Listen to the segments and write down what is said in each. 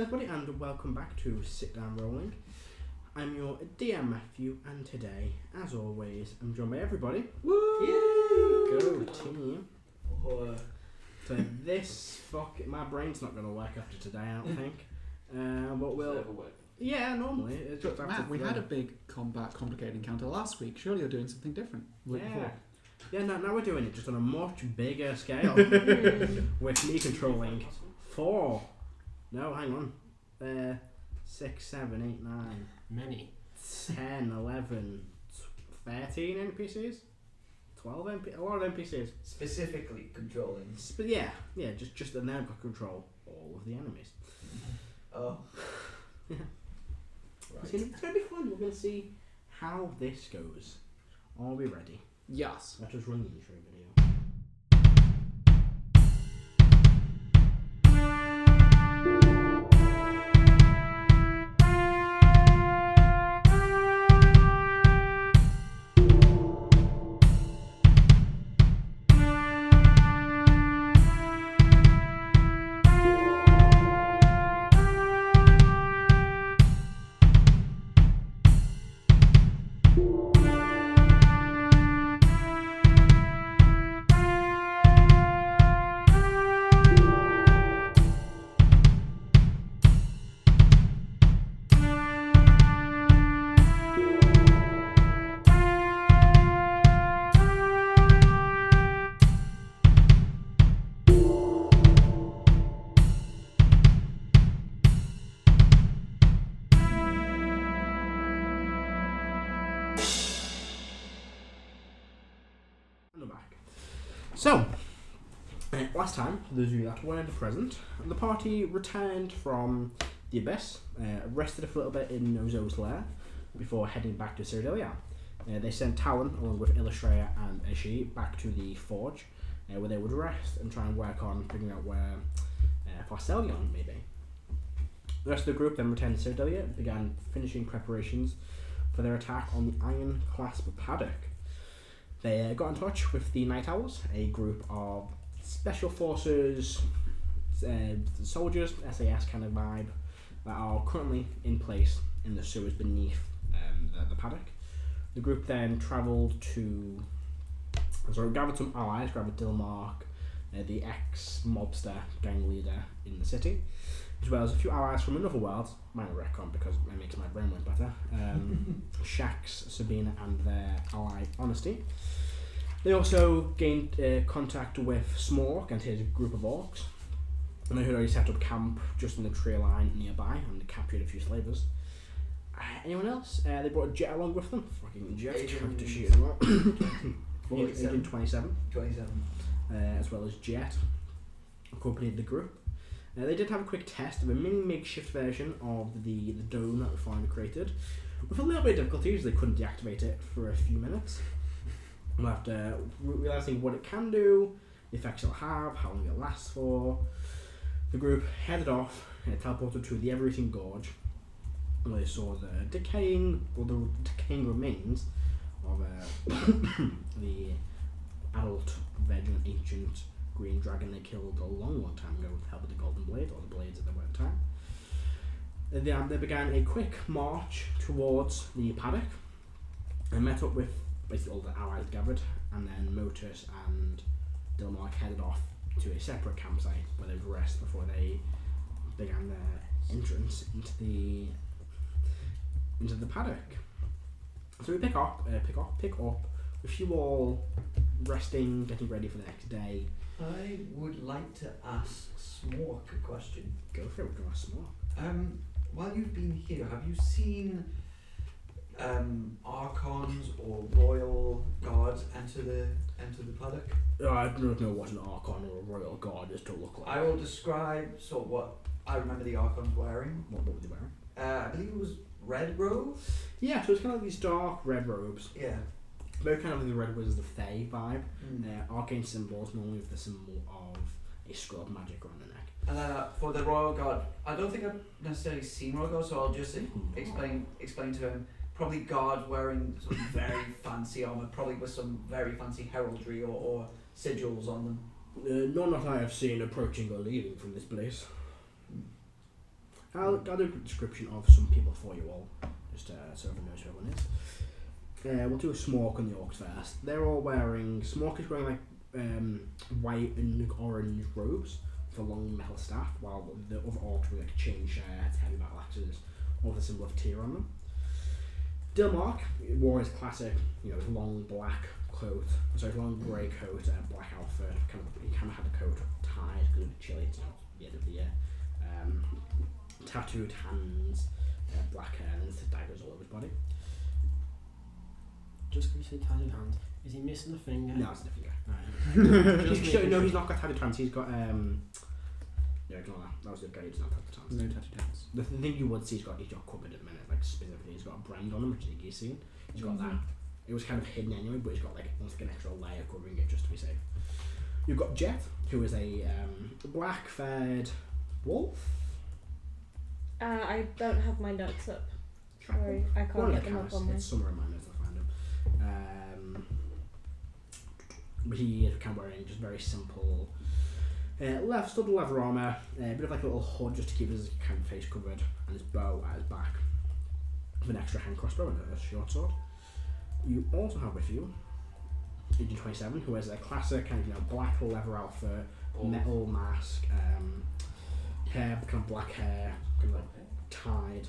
everybody, and welcome back to Sit Down Rolling. I'm your DM Matthew, and today, as always, I'm joined by everybody. Woo! Yay! Go team! Oh. So my brain's not going to work after today, I don't think. But we'll. Yeah, normally. It's just Matt, we had a big complicated encounter last week. Surely you're doing something different. Yeah, now we're doing it just on a much bigger scale. With me controlling 4. No, hang on. 6, 7, 8, 9. Many. 10, 11, 13 NPCs? 12 NPCs? A lot of NPCs. Specifically controlling. Yeah, just and then I've got control all of the enemies. Oh. Yeah. Right. It's going to be fun. We're going to see how this goes. Are we ready? Yes. Let's just run the intro video. So, last time, for those of you that weren't present, the party returned from the Abyss, rested for a little bit in Nozo's lair before heading back to Cyrodiil. They sent Talon, along with Illustrator and Ashi, back to the Forge, where they would rest and try and work on figuring out where Farcellion may be. The rest of the group then returned to Cyrodiil and began finishing preparations for their attack on the IronClasp Paddock. They got in touch with the Night Owls, a group of special forces, soldiers, SAS kind of vibe, that are currently in place in the sewers beneath the Paddock. The group then gathered some allies, gathered Dilmark, the ex-mobster gang leader in the city, as well as a few allies from another world, minor retcon because it makes my brain work better, Shax, Sabina and their ally Honesty. They also gained contact with Smork and his group of orcs, and they had already set up camp just in the tree line nearby and captured a few slavers. Anyone else? They brought a jet along with them. Fucking jet to shoot as well. Agent 27. As well as Jet accompanied the group. They did have a quick test of a mini makeshift version of the dome that we finally created. With a little bit of difficulties, they couldn't deactivate it for a few minutes. After realising what it can do, the effects it'll have, how long it lasts for, the group headed off and teleported to the Everything Gorge, where they saw the decaying remains of the adult, virgin, ancient green dragon they killed a long time ago with the help of the Golden Blade, or the blades at the right time. They began a quick march towards the Paddock and met up with basically all the allies gathered, and then Motus and Dilmark headed off to a separate campsite where they would rest before they began their entrance into the Paddock. So we pick up with you all resting, getting ready for the next day. I would like to ask Smork a question. Go for it, we're going to ask Smork. While you've been here, have you seen Archons or Royal Guards enter the Paddock? I don't know what an Archon or a Royal Guard is to look like. I will describe sort of what I remember the Archons wearing. What were they wearing? I believe it was red robes. Yeah, so it's kind of like these dark red robes. Yeah. Very kind of like the Red Wizards of the Fae vibe. Arcane symbols, normally with the symbol of a scroll of magic around the neck. And for the Royal Guard, I don't think I've necessarily seen Royal Guard, so I'll just explain to him. Probably guards wearing some very fancy armour, probably with some very fancy heraldry or sigils on them. None that I have seen approaching or leaving from this place. I'll do a quick description of some people for you all, just so everyone knows who everyone is. We'll do a Smoke and the Orcs first. They're all wearing... Smoke is wearing like white and orange robes with a long metal staff, while the other orcs wear like chain shirts, heavy battle axes, all with a symbol of Tyr on them. Dilmark wore his classic, his long black coat, his long grey coat, black outfit. He kind of had the coat tied because it was chilly. It's the end of the year. Tattooed hands, black hair, and there's daggers all over his body. Just because you say tattooed hands, is he missing a finger? No, it's a finger. No, He's not got tattooed hands. He's got ignore that. That was the guy who does not tattooed hands. No tattooed hands. The thing you would see he's got covered at the minute, like specifically he's got a brand on him, which you've seen. He's got that. It was kind of hidden anyway, but he's got like almost like an extra layer covering it just to be safe. You've got Jet, who is a black-furred wolf. I don't have my notes up. Sorry, I can't get them up on It's somewhere in my notes, I'll find them. But he is kind of wearing just very simple studded leather armour, a bit of like a little hood just to keep his kind of face covered, and his bow at his back, with an extra hand crossbow and a short sword. You also have with you Agent 27, who wears a classic kind of black leather outfit, metal mask, hair, kind of black hair, kind of like tied,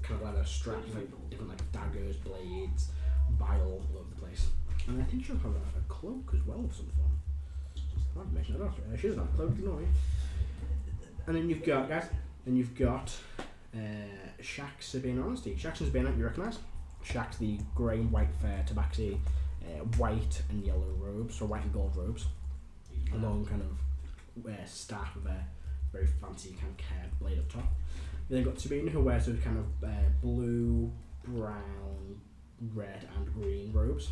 kind of leather straps, like different like daggers, blades, vial all over the place. And I think she'll have a cloak as well of some form. I haven't mentioned that after. She doesn't have a cloak, ignore me. And then you've got, guys, Shax being honesty. Shax and Sabina, you recognise? Shax the grey and white fair tabaxi, white and yellow robes, or white and gold robes. A long kind of staff with a very fancy kind of curved blade up top. You then got Sabina, who wears those kind of blue, brown, red and green robes.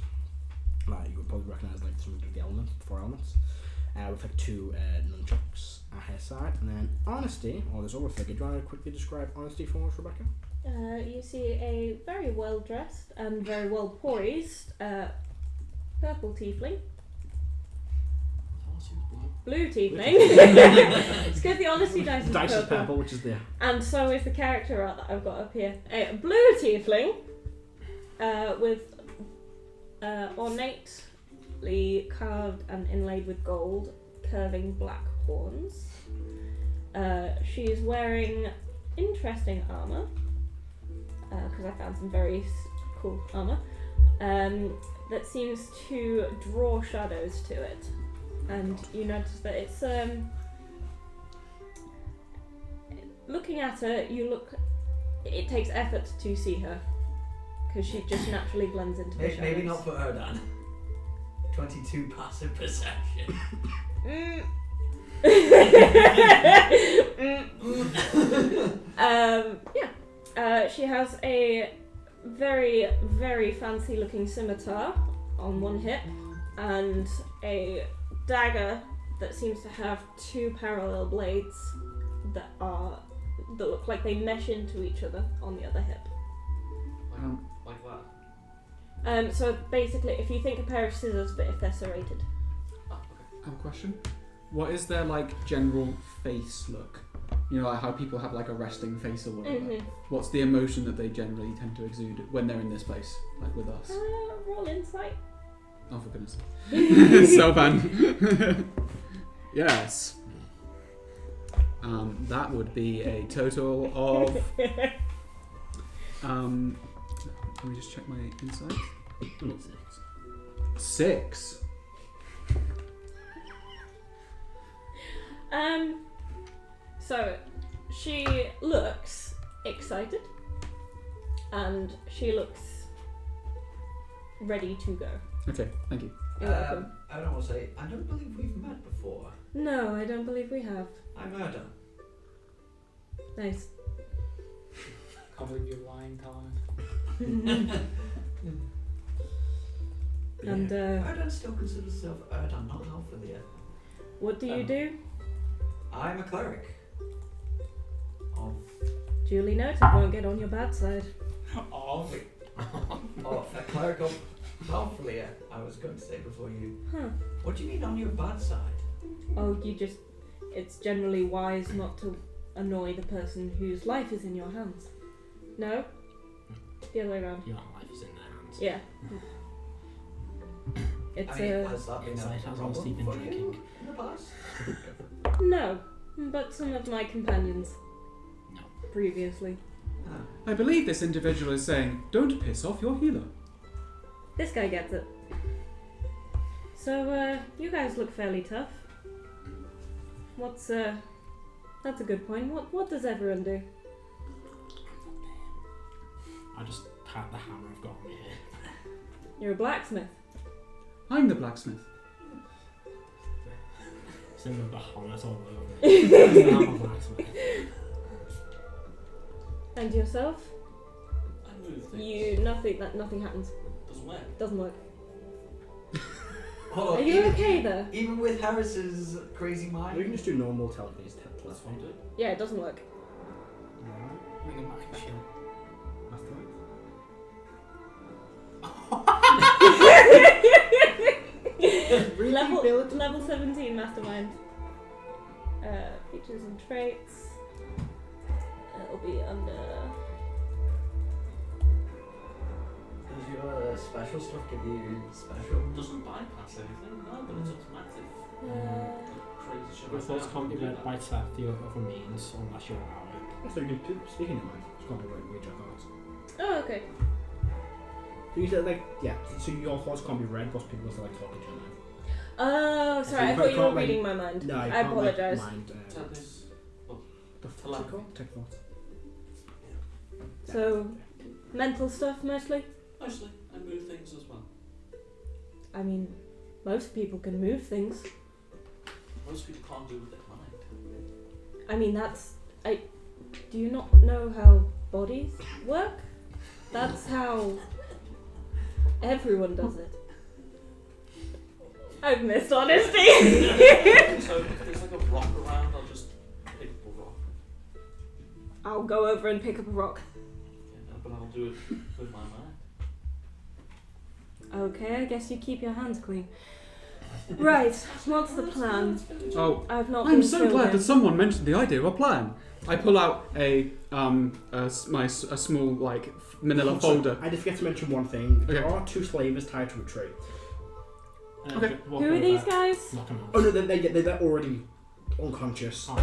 You would probably recognise like some of the elements, 4 elements. With like 2 nunchucks at her side. And then Honesty, or this other figure. Do you want to quickly describe Honesty for us, Rebecca? You see a very well dressed and very well poised purple tiefling. Blue tiefling. It's good the honesty dice is Dice is purple. purple, which is there. And so is the character art that I've got up here. A blue tiefling with ornately carved and inlaid with gold, curving black horns. She's wearing interesting armour, because I found some very cool armour, that seems to draw shadows to it. And you notice that it's looking at her, it takes effort to see her, because she just naturally blends into the shadows. Maybe not for Erdan. 22 passive perception. She has a very, very fancy looking scimitar on one hip and a dagger that seems to have 2 parallel blades that look like they mesh into each other on the other hip. Like that? So basically, if you think a pair of scissors, but if they're serrated. Oh, okay. I have a question. What is their like general face look? You know, like how people have like a resting face or whatever. Mm-hmm. What's the emotion that they generally tend to exude when they're in this place, like with us? Roll insight. Oh, for goodness sake. So fun. Yes. That would be a total of... let me just check my insight. 6. So she looks excited and she looks ready to go. Okay, thank you. You're welcome. I don't want to say, I don't believe we've met before. No, I don't believe we have. I'm Erdan. Nice. Can't believe you're lying, Colin. And Erdan still considers himself Erdan, not Halfilia. what do you do? I'm a cleric. Of... Duly noted, won't get on your bad side. Of... a cleric of Halfilia, I was going to say before you. Huh. What do you mean on your bad side? Oh, it's generally wise not to annoy the person whose life is in your hands. No? The other way around. Your life is in their hands. Yeah. It's I mean, has that been It's a like has problem Steve been for you drinking? in the past? no, but some of my companions. No. Previously. I believe this individual is saying, don't piss off your healer. This guy gets it. So, you guys look fairly tough. That's a good point. What does everyone do? I just pat the hammer I've got on my head. You're a blacksmith. I'm the blacksmith. Symbol of the Bahamas all over it. I'm a blacksmith. And yourself? I move things. Nothing happens. Doesn't work. Doesn't work. Hold on, Are you okay there? Even with Harris's crazy We can mind? just do normal telephone. That's fine, do it. Yeah, it doesn't work. Bring him back and shield. Level 17 mastermind. Features and traits. It'll be under. Does your special stuff give you special? Doesn't bypass anything, no, but it's automatic. Crazy shit. Your thoughts can't be read by telepathy or other means unless you're allowed. So you can speak in your mind. It's going to be read your thoughts. Oh, okay. So you said so your thoughts can't be read, but people are like talking to you now. Oh, So sorry. you I thought you were can't, reading my mind. No, you I can't, apologise. Mind, Telepathy. the fuck's it Telepathy. called? Tech thoughts. So, mental stuff mostly. Mostly, I move things as well. I mean, most people can move things. Most people can't do with their mind. I mean, do you not know how bodies work? That's how everyone does it. I've missed honesty. So if there's like a rock around, I'll just pick up a rock. I'll go over and pick up a rock. Yeah, but I'll do it with my mind. Okay, I guess you keep your hands clean. Right, what's the plan? Oh, I've not I'm been so filled glad in. that someone mentioned the idea of a plan. I pull out a small like manila folder. I did forget to mention one thing. There Okay. are 2 slavers tied to a tree. Okay. Who are these guys? Knock him out. Oh no, they're already unconscious. Oh.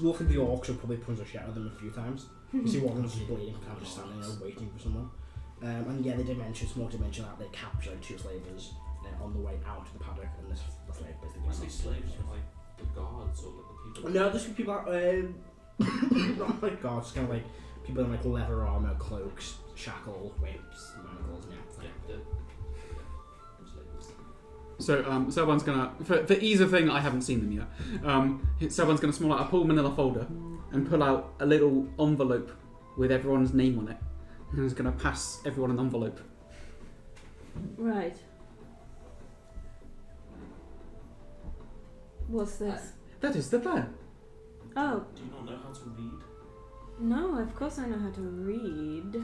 Look at the orcs will probably punch the shit out of them a few times. You see one of them's just bleeding, kind of just standing there waiting for someone. And yeah, they did mention, small to mention that they captured 2 slavers on the way out of the paddock, and this the slave basically These went slaves are like the guards or like the people. No, there's people that, not like guards, kind of like people in like leather armor, cloaks, shackles, whips, manacles, nets. Yeah, Like. So Serban's gonna, for ease of thing, I haven't seen them yet. Serban's gonna small out a pull manila folder and pull out a little envelope with everyone's name on it, and he's gonna pass everyone an envelope. Right. What's this? That is the plan. Oh, Do you not know how to read? no, of course I know how to read.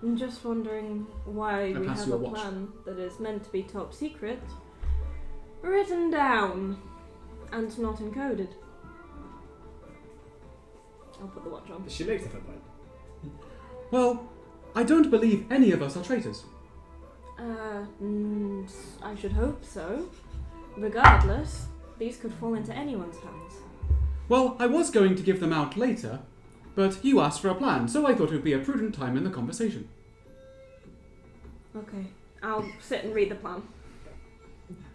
I'm just wondering why we pass have you a a watch. plan that is meant to be top secret, written down, and not encoded. I'll put the watch on. She makes a fair point. Well, I don't believe any of us are traitors. I should hope so. Regardless, these could fall into anyone's hands. Well, I was going to give them out later, but you asked for a plan, so I thought it would be a prudent time in the conversation. Okay, I'll sit and read the plan.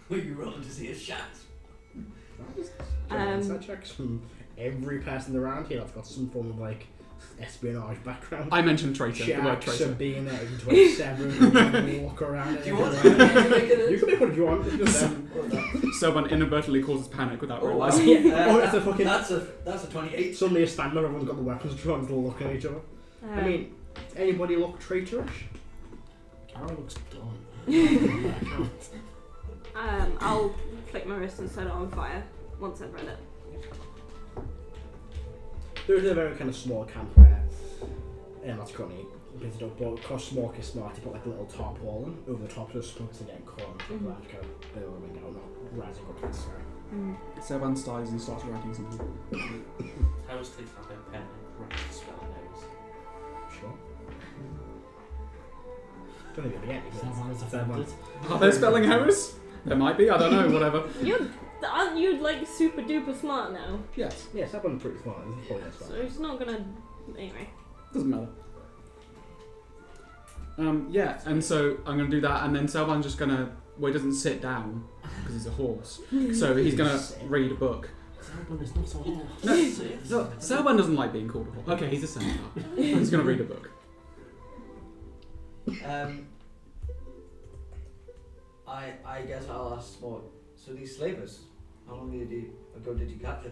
Were you rolling to see a shot? Insight checks from every person around here that's got some form of like espionage background. I mentioned traitor, the word Shacks traitor. are being there in 27 and walk around. Do you want everywhere. to make it? You can make one if you want. It's just them. Serban inadvertently causes panic without Oh, wow. realising. Oh, it's a fucking- That's a 28. Suddenly a stand there, everyone's got the weapons drawn, to look at each other. I mean, anybody look traitorish? Carol looks done. I'll flick my wrist and set it on fire once I've read it. There is a very kind of small camp where, that's currently busy up, but because Smoke is smart, he put like a little tarpaulin over the top so the smoke isn't getting caught on top of that, kind of billowing out, not rising up to the sky. Serban sighs and starts writing something. Harris takes out her pen and writes the spelling notes. Sure. Don't think it'll be anything. Someone is Third one. offended. Are there spelling errors? There might be, I don't know, whatever. Aren't you like super duper smart now? Yes, Yes, that one's pretty smart. It's probably not smart. So it's not gonna. Anyway. doesn't matter. Yeah, and so I'm going to do that, and then Serban's just going to... Well, he doesn't sit down, because he's a horse. So he's going to read a book. Someone is not so horse. No, Serban doesn't like being called a horse. Okay, he's a centaur. He's going to read a book. I guess I'll ask more. So these slavers, how long ago did you capture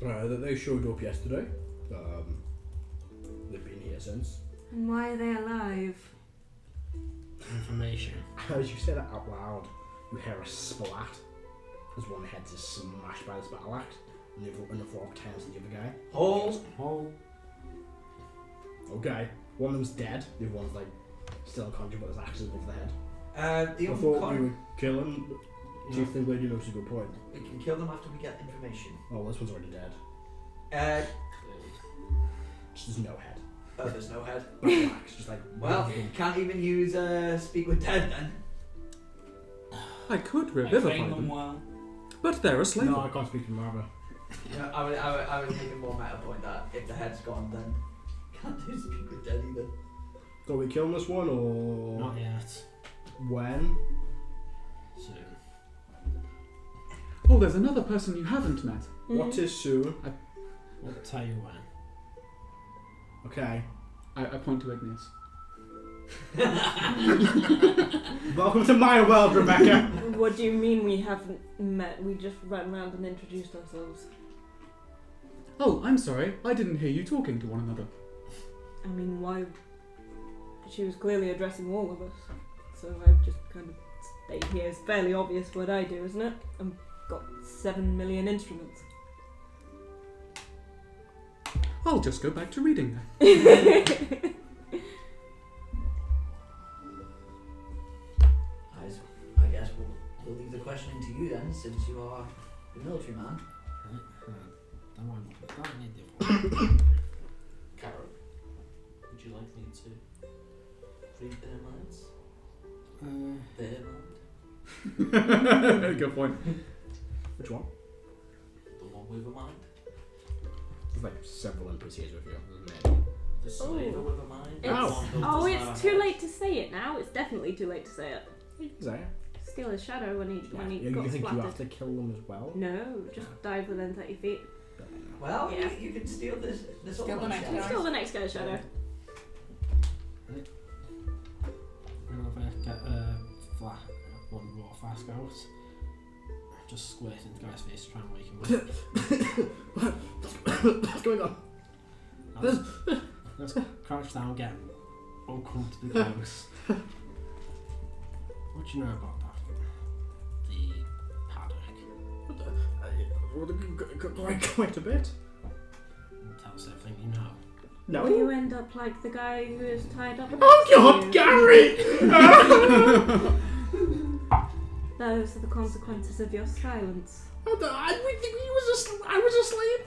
them? They showed up yesterday. They've been here since. And why are they alive? Information. As you say that out loud, you hear a splat as one head is smashed by this battle axe, and the frog turns to the other guy. Hold. Okay, one of them's dead, the other one's like still unconscious, but his axe is above the head. The I thought we would kill him. Do you think Lady knows a good point? We can kill them after we get information. Oh, this one's already dead. Just there's no head. Oh, there's no head. Battle axe, just like Well, can't even use speak with dead then. I could I revivify train them them, well. but they're a slave. No, I can't speak to him either. No, I was making more meta point that if the head's gone, then can't do speak with dead either. So are we killing this one or Not yet. when? Soon. Oh, there's another person you haven't met. What is soon? We'll tell you when. Okay. I point to Igneous. Welcome to my world, Rebecca. What do you mean we haven't met? We just ran around and introduced ourselves. Oh, I'm sorry. I didn't hear you talking to one another. I mean, why? She was clearly addressing all of us. So I've just kind of stayed here. It's fairly obvious what I do, isn't it? I've got 7 million instruments. I'll just go back to reading then. I guess we'll leave the questioning to you then, since you are the military man. Don't worry about it. Don't need the Carrot, would you like me to read their minds? Their mind? Good point. Which one? The one with a mind? There's like several NPCs with you. There's many. The slaver with a mind? It's- The one who Oh, does it's not too have- late to say it now. It's definitely too late to say it. You can say it. Steal his shadow when he You got think splattered. you have to kill them as well? No, just dive within 30 feet. Well, Yeah. you can steal this Steal other the one, next shall we? guy. Steal the next guy's shadow. Run over, get one raw fast out. Just squirt into the guy's face to try and wake him up. What's going on? Let's crouch down, get uncomfortably close. What do you know about that? The Paddock. Quite a bit. Tell us everything you know. No. Will you end up like the guy who is tied up? Oh next to God, you? Gary! Those are the consequences of your silence. I was asleep.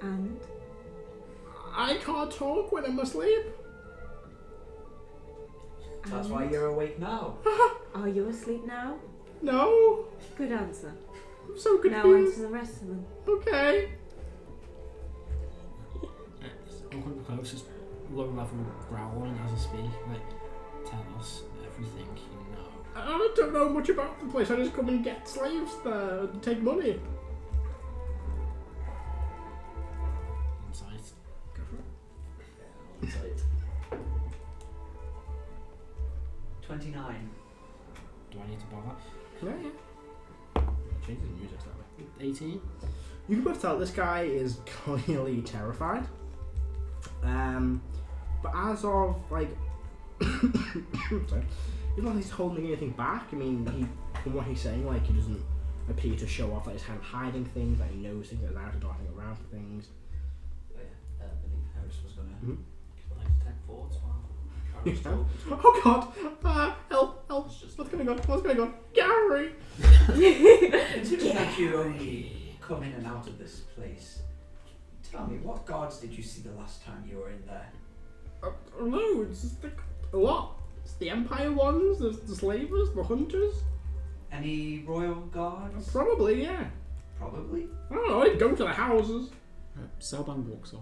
And? I can't talk when I'm asleep. That's why you're awake now. Are you asleep now? No. Good answer. I'm so Now confused. answer the rest of them. Okay. Uncomfortably close, just low level growling as I speak. Like, tell us everything you know. I don't know much about the place. I just come and get slaves there and take money. Insight. Insight. 29. Do I need to bother? Yeah. Change the music slightly. 18? You can both tell this guy is clearly terrified. But as of like, sorry, it's not like he's holding anything back. I mean, from what he's saying, like he doesn't appear to show off that he's kind of hiding things, that he knows things, that he's out and darting around for things. Oh yeah, I believe Harris was gonna. Mhm. Can I detect thoughts while Carrot's talking? Oh God! Help! Help! What's going on? What's going on? Gary! Considering that you only come in and out of this place, tell me, what guards did you see the last time you were in there? Loads. It's like a lot. It's the Empire ones, the slavers, the hunters. Any royal guards? Probably, yeah. Probably. I don't know, I'd go to the houses. Selban walks off.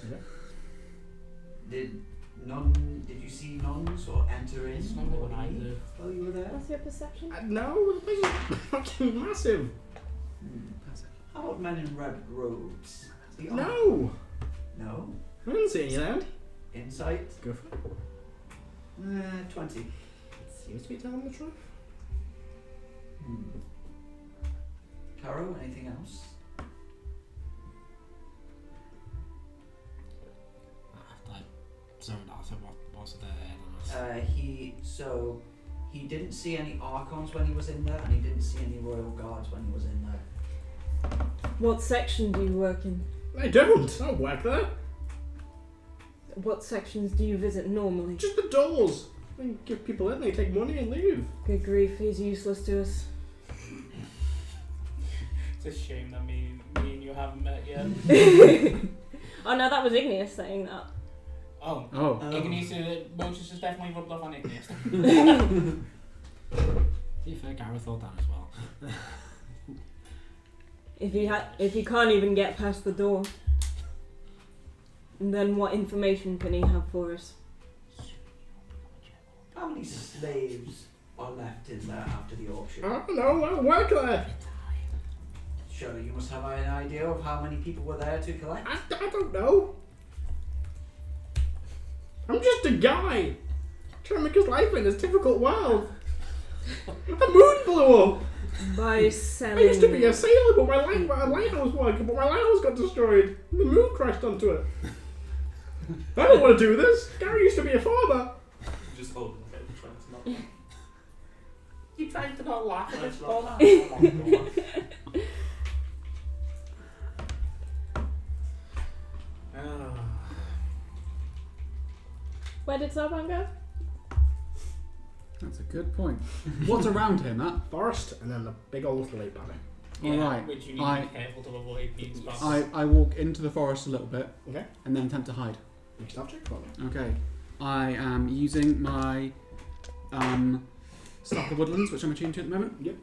Yeah. Did you see nuns or enter in? It's not what I do. While you were there? What's your perception? No, the place is fucking massive. How about men in red robes? The No! No? I didn't see any of them. Insight? Go for it. 20. Seems to be telling the truth. Caro, anything else? Like, zoned out at what's there. He didn't see any Archons when he was in there, and he didn't see any Royal Guards when he was in there. What section do you work in? I don't work there. What sections do you visit normally? Just the doors. They give people in, they take money and leave. Good grief, he's useless to us. It's a shame that me and you haven't met yet. Oh no, that was Igneous saying that. Oh. Igneous, Moses has definitely rubbed off on Igneous. To be fair, Gareth thought that as well. If he can't even get past the door, then what information can he have for us? How many slaves are left in there after the auction? I don't know, I don't work there. Surely you must have an idea of how many people were there to collect? I don't know. I'm just a guy trying to make his life in this difficult world. The moon blew up. By I selling... used to be a sailor, but my lighthouse working, but my lighthouse got destroyed. And the moon crashed onto it. I don't want to do this. Gary used to be a farmer. Just holding the head, trying to not laugh. You trying to not laugh at this ball? Where did Sarban go? That's a good point. What's around here, Matt? Forest, and then the big old lake banner. Alright. Which you need to be careful to avoid being spotted. I walk into the forest a little bit Okay. and then attempt to hide. Make a stealth check for me. Okay. I am using my Staff of Woodlands, which I'm attuned to at the moment. Yep.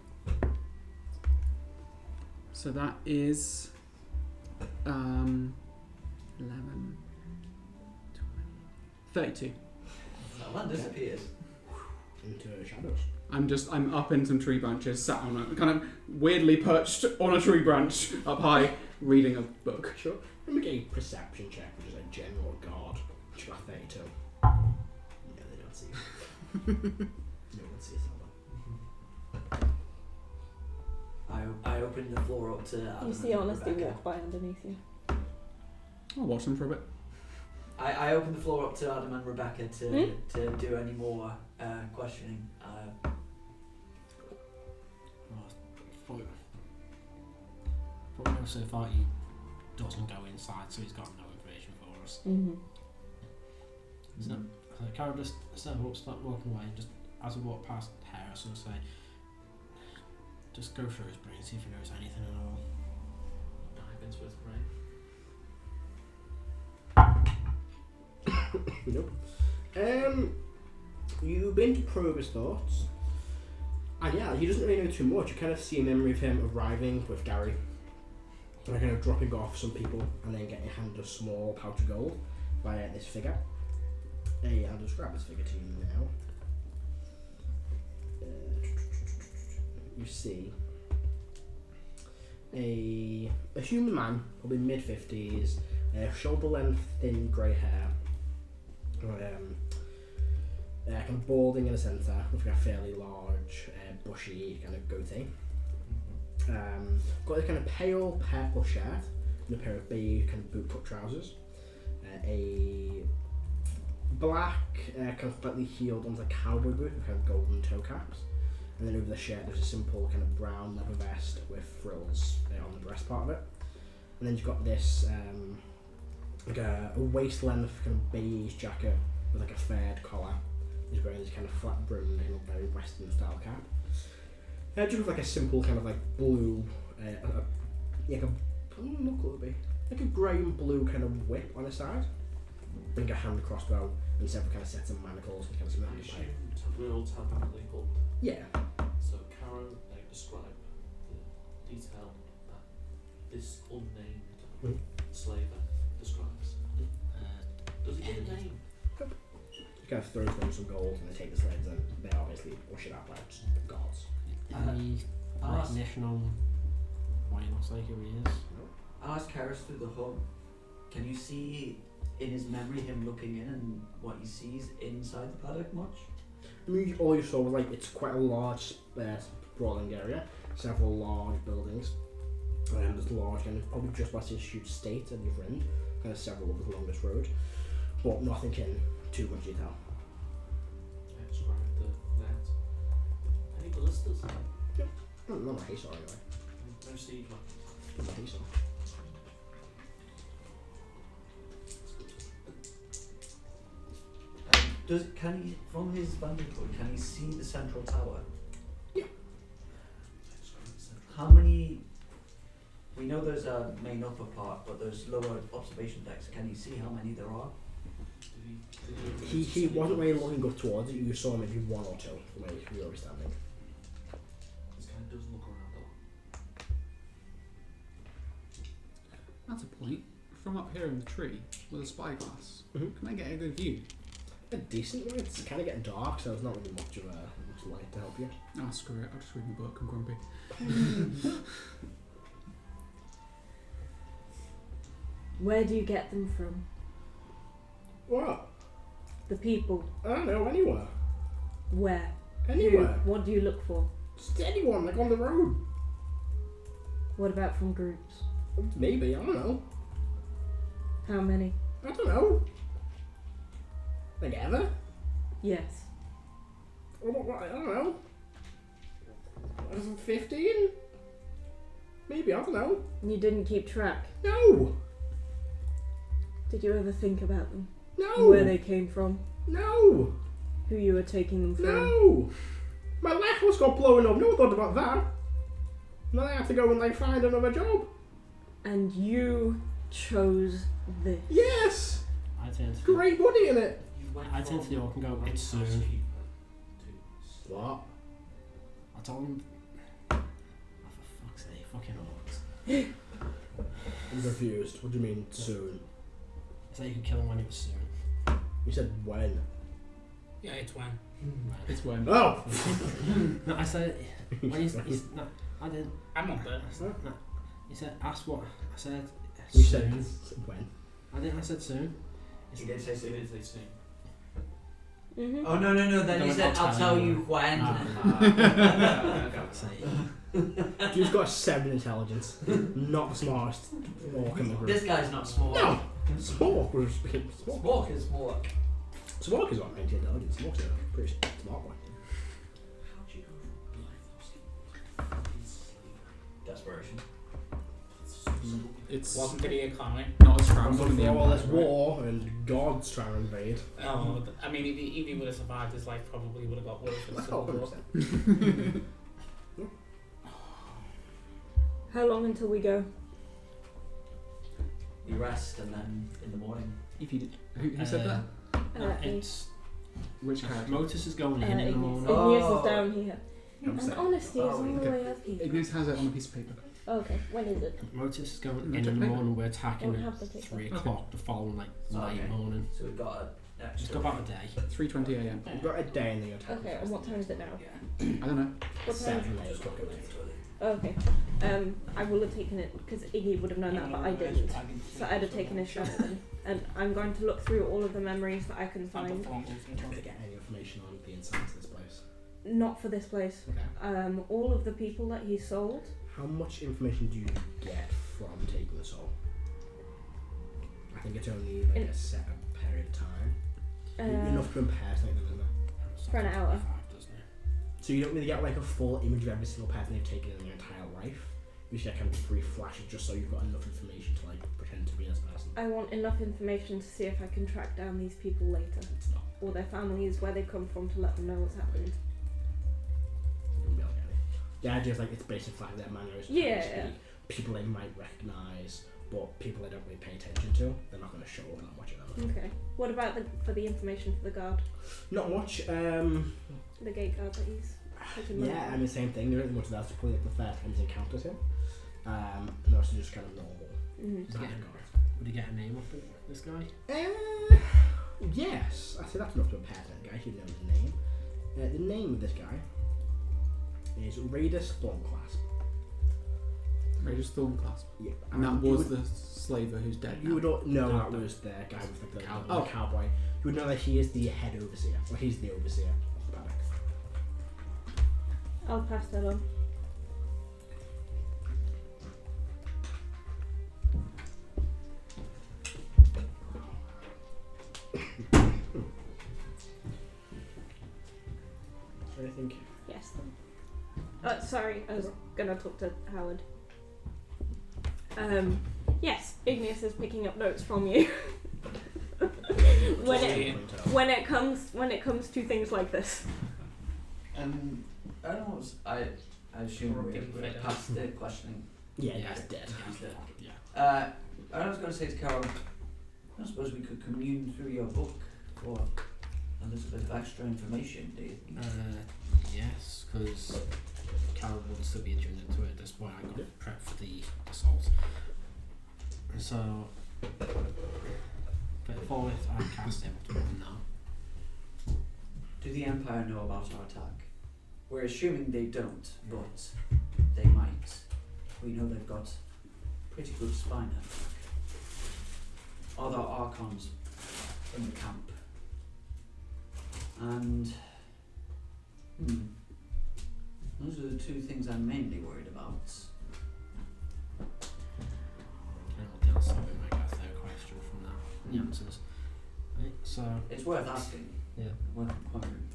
So that is 11, 20, 32. That one disappears. Into shadows. I'm up in some tree branches, sat on a kind of weirdly perched on a tree branch up high, reading a book. Sure. Let me get a perception check, which is a general guard. Which got 32. Yeah, they don't see you. No one sees someone. I open the floor up to Adam You see and Honesty Rebecca. walk by underneath you. I'll watch them for a bit. I open the floor up to Adam and Rebecca to do any more questioning. Probably so far he doesn't go inside, so he's got no information for us. Mm-hmm. So Carol just step up, start walking away, and just as I walk past Harris, I'll say, just go through his brain, see if he knows anything at all. Dive into his brain. Nope. You've been to probe his thoughts. And yeah, he doesn't really know too much. You kind of see a memory of him arriving with Gary. And kind of dropping off some people and then getting handed a small pouch of gold by this figure. I'll just grab this figure to you now. You see a human man, probably mid-50s, shoulder-length, thin grey hair, kind of balding in the centre, with a fairly large, bushy kind of goatee. Got a kind of pale purple shirt and a pair of beige kind of boot-cut trousers. A black, kind of slightly heeled onto a cowboy boot with kind of golden toe caps. And then over the shirt there's a simple kind of brown leather vest with frills on the breast part of it. And then you've got this like a waist length kind of beige jacket with like a flared collar, He's wearing this kind of flat brimmed, very Western style cap. Just with like a simple kind of like blue, like a grey and blue kind of whip on the side. Bring a hand crossbow and several kind of sets of manacles and kind of I something. assume we're all technically called. Yeah. So Caro, describe the detail that this unnamed slaver describes. Does he get a name? He kind of throws them some gold and they take the sleds and they're obviously ushered out by guards. Any recognition on why he looks like who he is? I'll ask Karis through the hub. Can you see in his memory him looking in and what he sees inside the paddock much? I mean, all you saw was like it's quite a large, sprawling area, several large buildings, and there's large kind of probably just past this huge estate at the other end, kind of several of along this road, but nothing in too much detail. I describe the net. Any ballistas? Not my hazel anyway. No siege weapons. Not my hazel. Can he, from his vantage point, can he see the central tower? Yeah. I describe the central. How many? We know there's a main upper part, but there's lower observation decks. Can you see how many there are? He wasn't really looking up towards it. You saw maybe one or two from where you were standing. This guy doesn't look around a lot. That's a point. From up here in the tree with a spyglass, Mhm. can I get a good view? A decent one. It's kind of getting dark, so there's not really much of much light to help you. Oh, screw it. I'll just read my book. I'm grumpy. Where do you get them from? What? The people. I don't know. Anywhere. Where? Anywhere. Who? What do you look for? Just anyone, like on the road. What about from groups? Maybe. I don't know. How many? I don't know. Like ever? Yes. I don't know. 15? Maybe, I don't know. You didn't keep track. No! Did you ever think about them? No! Where they came from? No! Who you were taking them from? No! My lighthouse got blown up. No one thought about that. And then I had to go and like find another job. And you chose this. Yes! I tend to Great money in it. I tend to the orc and go, it's soon. What? I told him. Oh, for fuck's sake, fucking orcs. I'm confused. What do you mean soon? I said you could kill him when it was soon. You said when? Yeah, it's when. It's when. Oh! No, I said when he's no, I didn't. I'm not there. No, he said ask what I said. You Soon. said when? I didn't. I said soon. He did say soon. Did they soon? Mm-hmm. Oh no! Then No, he said, "I'll tell you when." Fuck's sake. Dude's got a 7 intelligence. Not the smartest orc in the group. This guy's not smart. No! Spork was Spork. Spork is more. Spork is what 90 intelligence. Spork's a pretty smart one. How'd you go from life Desperation. It's Welcome to the economy. not as scrambled in the Before all this Empire, right? war and gods trying to invade. I mean, if he would have survived, his life probably would have got worse with the Civil Oh, War. 100%. How long until we go? We rest and then in the morning. If you did, who said that? It's Which character? Motus is going in the Igneous. morning. Igneous is down here. I'm And saying. honesty is Oh, on the okay. way up here. Ignis has it on a piece of paper. Okay, when is it? Motus is going No, in the check paper. morning. We're attacking Don't have at the paper. 3 o'clock the following like late Okay. morning. So we've got a It's extra. got about a day. 3:20 a.m. You've got a day in the attack. Okay, and what time is it now? I don't know. What time? 7 days quicker. Okay. I will have taken it because Iggy would have known that, but I didn't. So I'd have taken a shot at them. And I'm going to look through all of the memories that I can find. Don't get any information on the insides of this place. Not for this place. Okay. All of the people that he sold. How much information do you get from taking the soul? I think it's only like a set period of time. Enough to impersonate them, isn't it? For an hour. So you don't really get like a full image of every single person they've taken in their entire life. You just get kind of brief flashes just so you've got enough information to like pretend to be this person. I want enough information to see if I can track down these people later. It's not or their families, where they come from, to let them know what's happened. The idea is like it's basically like their manners. Yeah. People they might recognise, but people they don't really pay attention to, they're not going to show up and watch them. Okay. What about for the information for the guard? Not much. The gate guard that he's taking money Yeah, from? I mean, same thing. There isn't much of that. It's probably like the first time he encounters him. And also just kind of normal. Mhm. bad Yeah. guard. Would he get a name off this guy? Yes, I say that's enough to a pattern guy. He knows the name. The name of this guy is Raidus Thornclasp. Raidus Thornclasp. Yeah, And that you was would- the slaver who's dead You now. would all know No, that no. was the guy with the Cowboy. cowboy. You would know that he is the head overseer, or he's the overseer of Paddock. I'll pass that on. So I think Yes. Sorry, I was gonna talk to Howard. Yes, Igneous is picking up notes from you. when it comes to things like this. I don't know. I assume we're past the questioning. yeah, Yeah. he's dead. He's dead. Yeah. I was going to say to Carol, I suppose we could commune through your book for a little bit of extra information, do you think? Yes, because Carol would still be attuned into it at this point. I got prepped for the assault. So, but for it, I cast him to now. Do the Empire know about our attack? We're assuming they don't, but they might. We know they've got pretty good spy network. Are there Archons in the camp? And those are the two things I'm mainly worried about. And what else have we might get their question from that? The answers. Right, so, It's worth asking. yeah. Worth inquiring.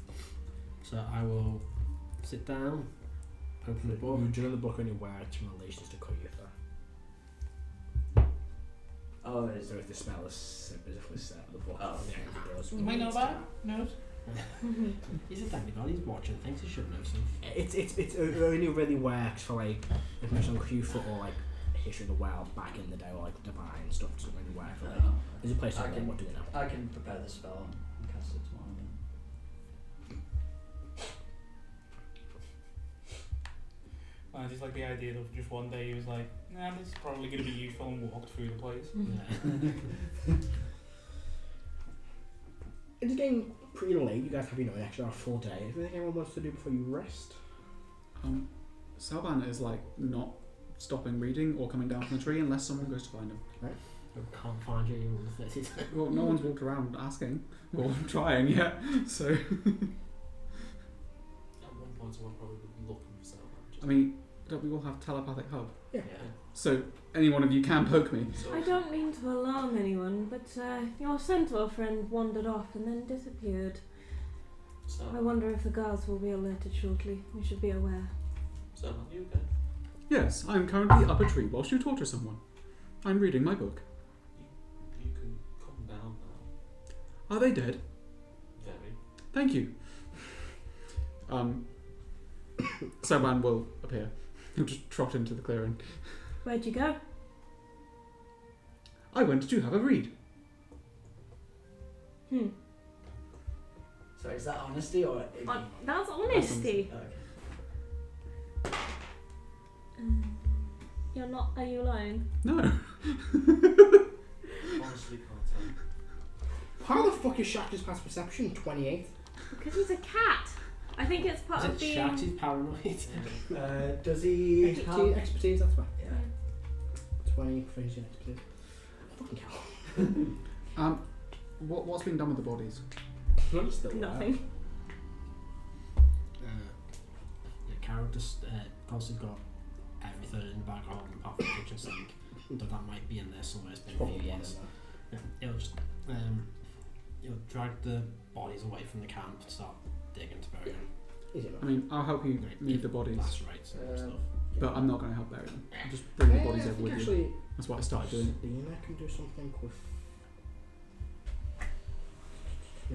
So I will sit down, open the book. You do know the book only works in relations to Koyutha. Oh, it is. So if the spell is specifically set, the book Oh, okay. does. You might know relates about to it? No. He's a demigod, he's watching things, he should know stuff. It only really works for like information on Koyutha or like history of the world back in the day, or like divine stuff. Doesn't really work for like. There's a place to I go. can- What do you know? I can prepare the spell and cast it tomorrow then. I just like the idea of just one day he was like, nah, this is probably going to be useful, and walked through the place. Yeah. It's getting pretty late. You guys have, an extra full day. Is there anything anyone wants to do before you rest? Salvan is like not stopping reading or coming down from the tree unless someone goes to find him. I can't find you even with this. Well, no one's walked around asking or trying yet, so At one point, someone probably would be looking for Salvan. I mean, don't we all have telepathic hub? Yeah. So any one of you can poke me. So I don't mean to alarm anyone, but your centaur friend wandered off and then disappeared. I wonder if the guards will be alerted shortly. We should be aware. Salvan, you okay? Yes, I'm currently up a tree whilst you torture someone. I'm reading my book. You can come down now. Are they dead? Very. Thank you. Salvan will appear. He'll just trot into the clearing. Where'd you go? I went to have a read. So is that honesty or? That's honesty. Okay. You're not. Are you lying? No. Honestly, can't tell. How the fuck is Shaq just past perception? 28. Because he's a cat. I think it's part Is of it being. Shax? He's paranoid. Does he Expertise, that's fine. Yeah. 20 proficiency in expertise. Fucking hell. What's been done with the bodies? Still Nothing. Yeah, Carol just, because he's got everything in the back of him apart from the kitchen sink, so that might be in there somewhere. It's been a few years. Yeah, he'll just, he'll drag the bodies away from the camp and start digging to bury them. Is it I mean, I'll help you Right, move the bodies, That's right, so stuff. but I'm not going to help bury them. I'll just bring the bodies I over think with you. actually, That's what I started doing. Lena can do something with.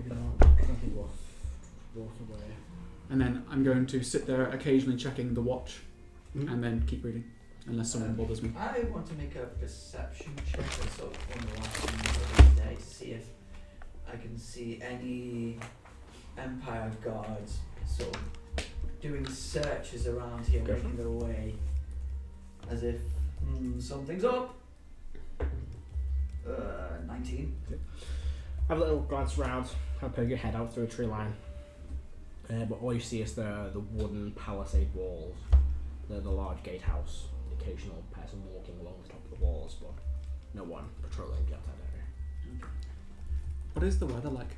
Maybe not. I don't think we'll walk away. And then I'm going to sit there occasionally checking the watch and then keep reading, unless someone bothers me. I want to make a perception check as sort of one of the last things of the day to see if I can see any Empire guards sort of doing searches around here, Go making their way as if something's up. 19. Have a little glance around, kind of poke your head out through a tree line. But all you see is the wooden palisade walls, the large gatehouse, the occasional person walking along the top of the walls, but no one patrolling the outside area. What is the weather like?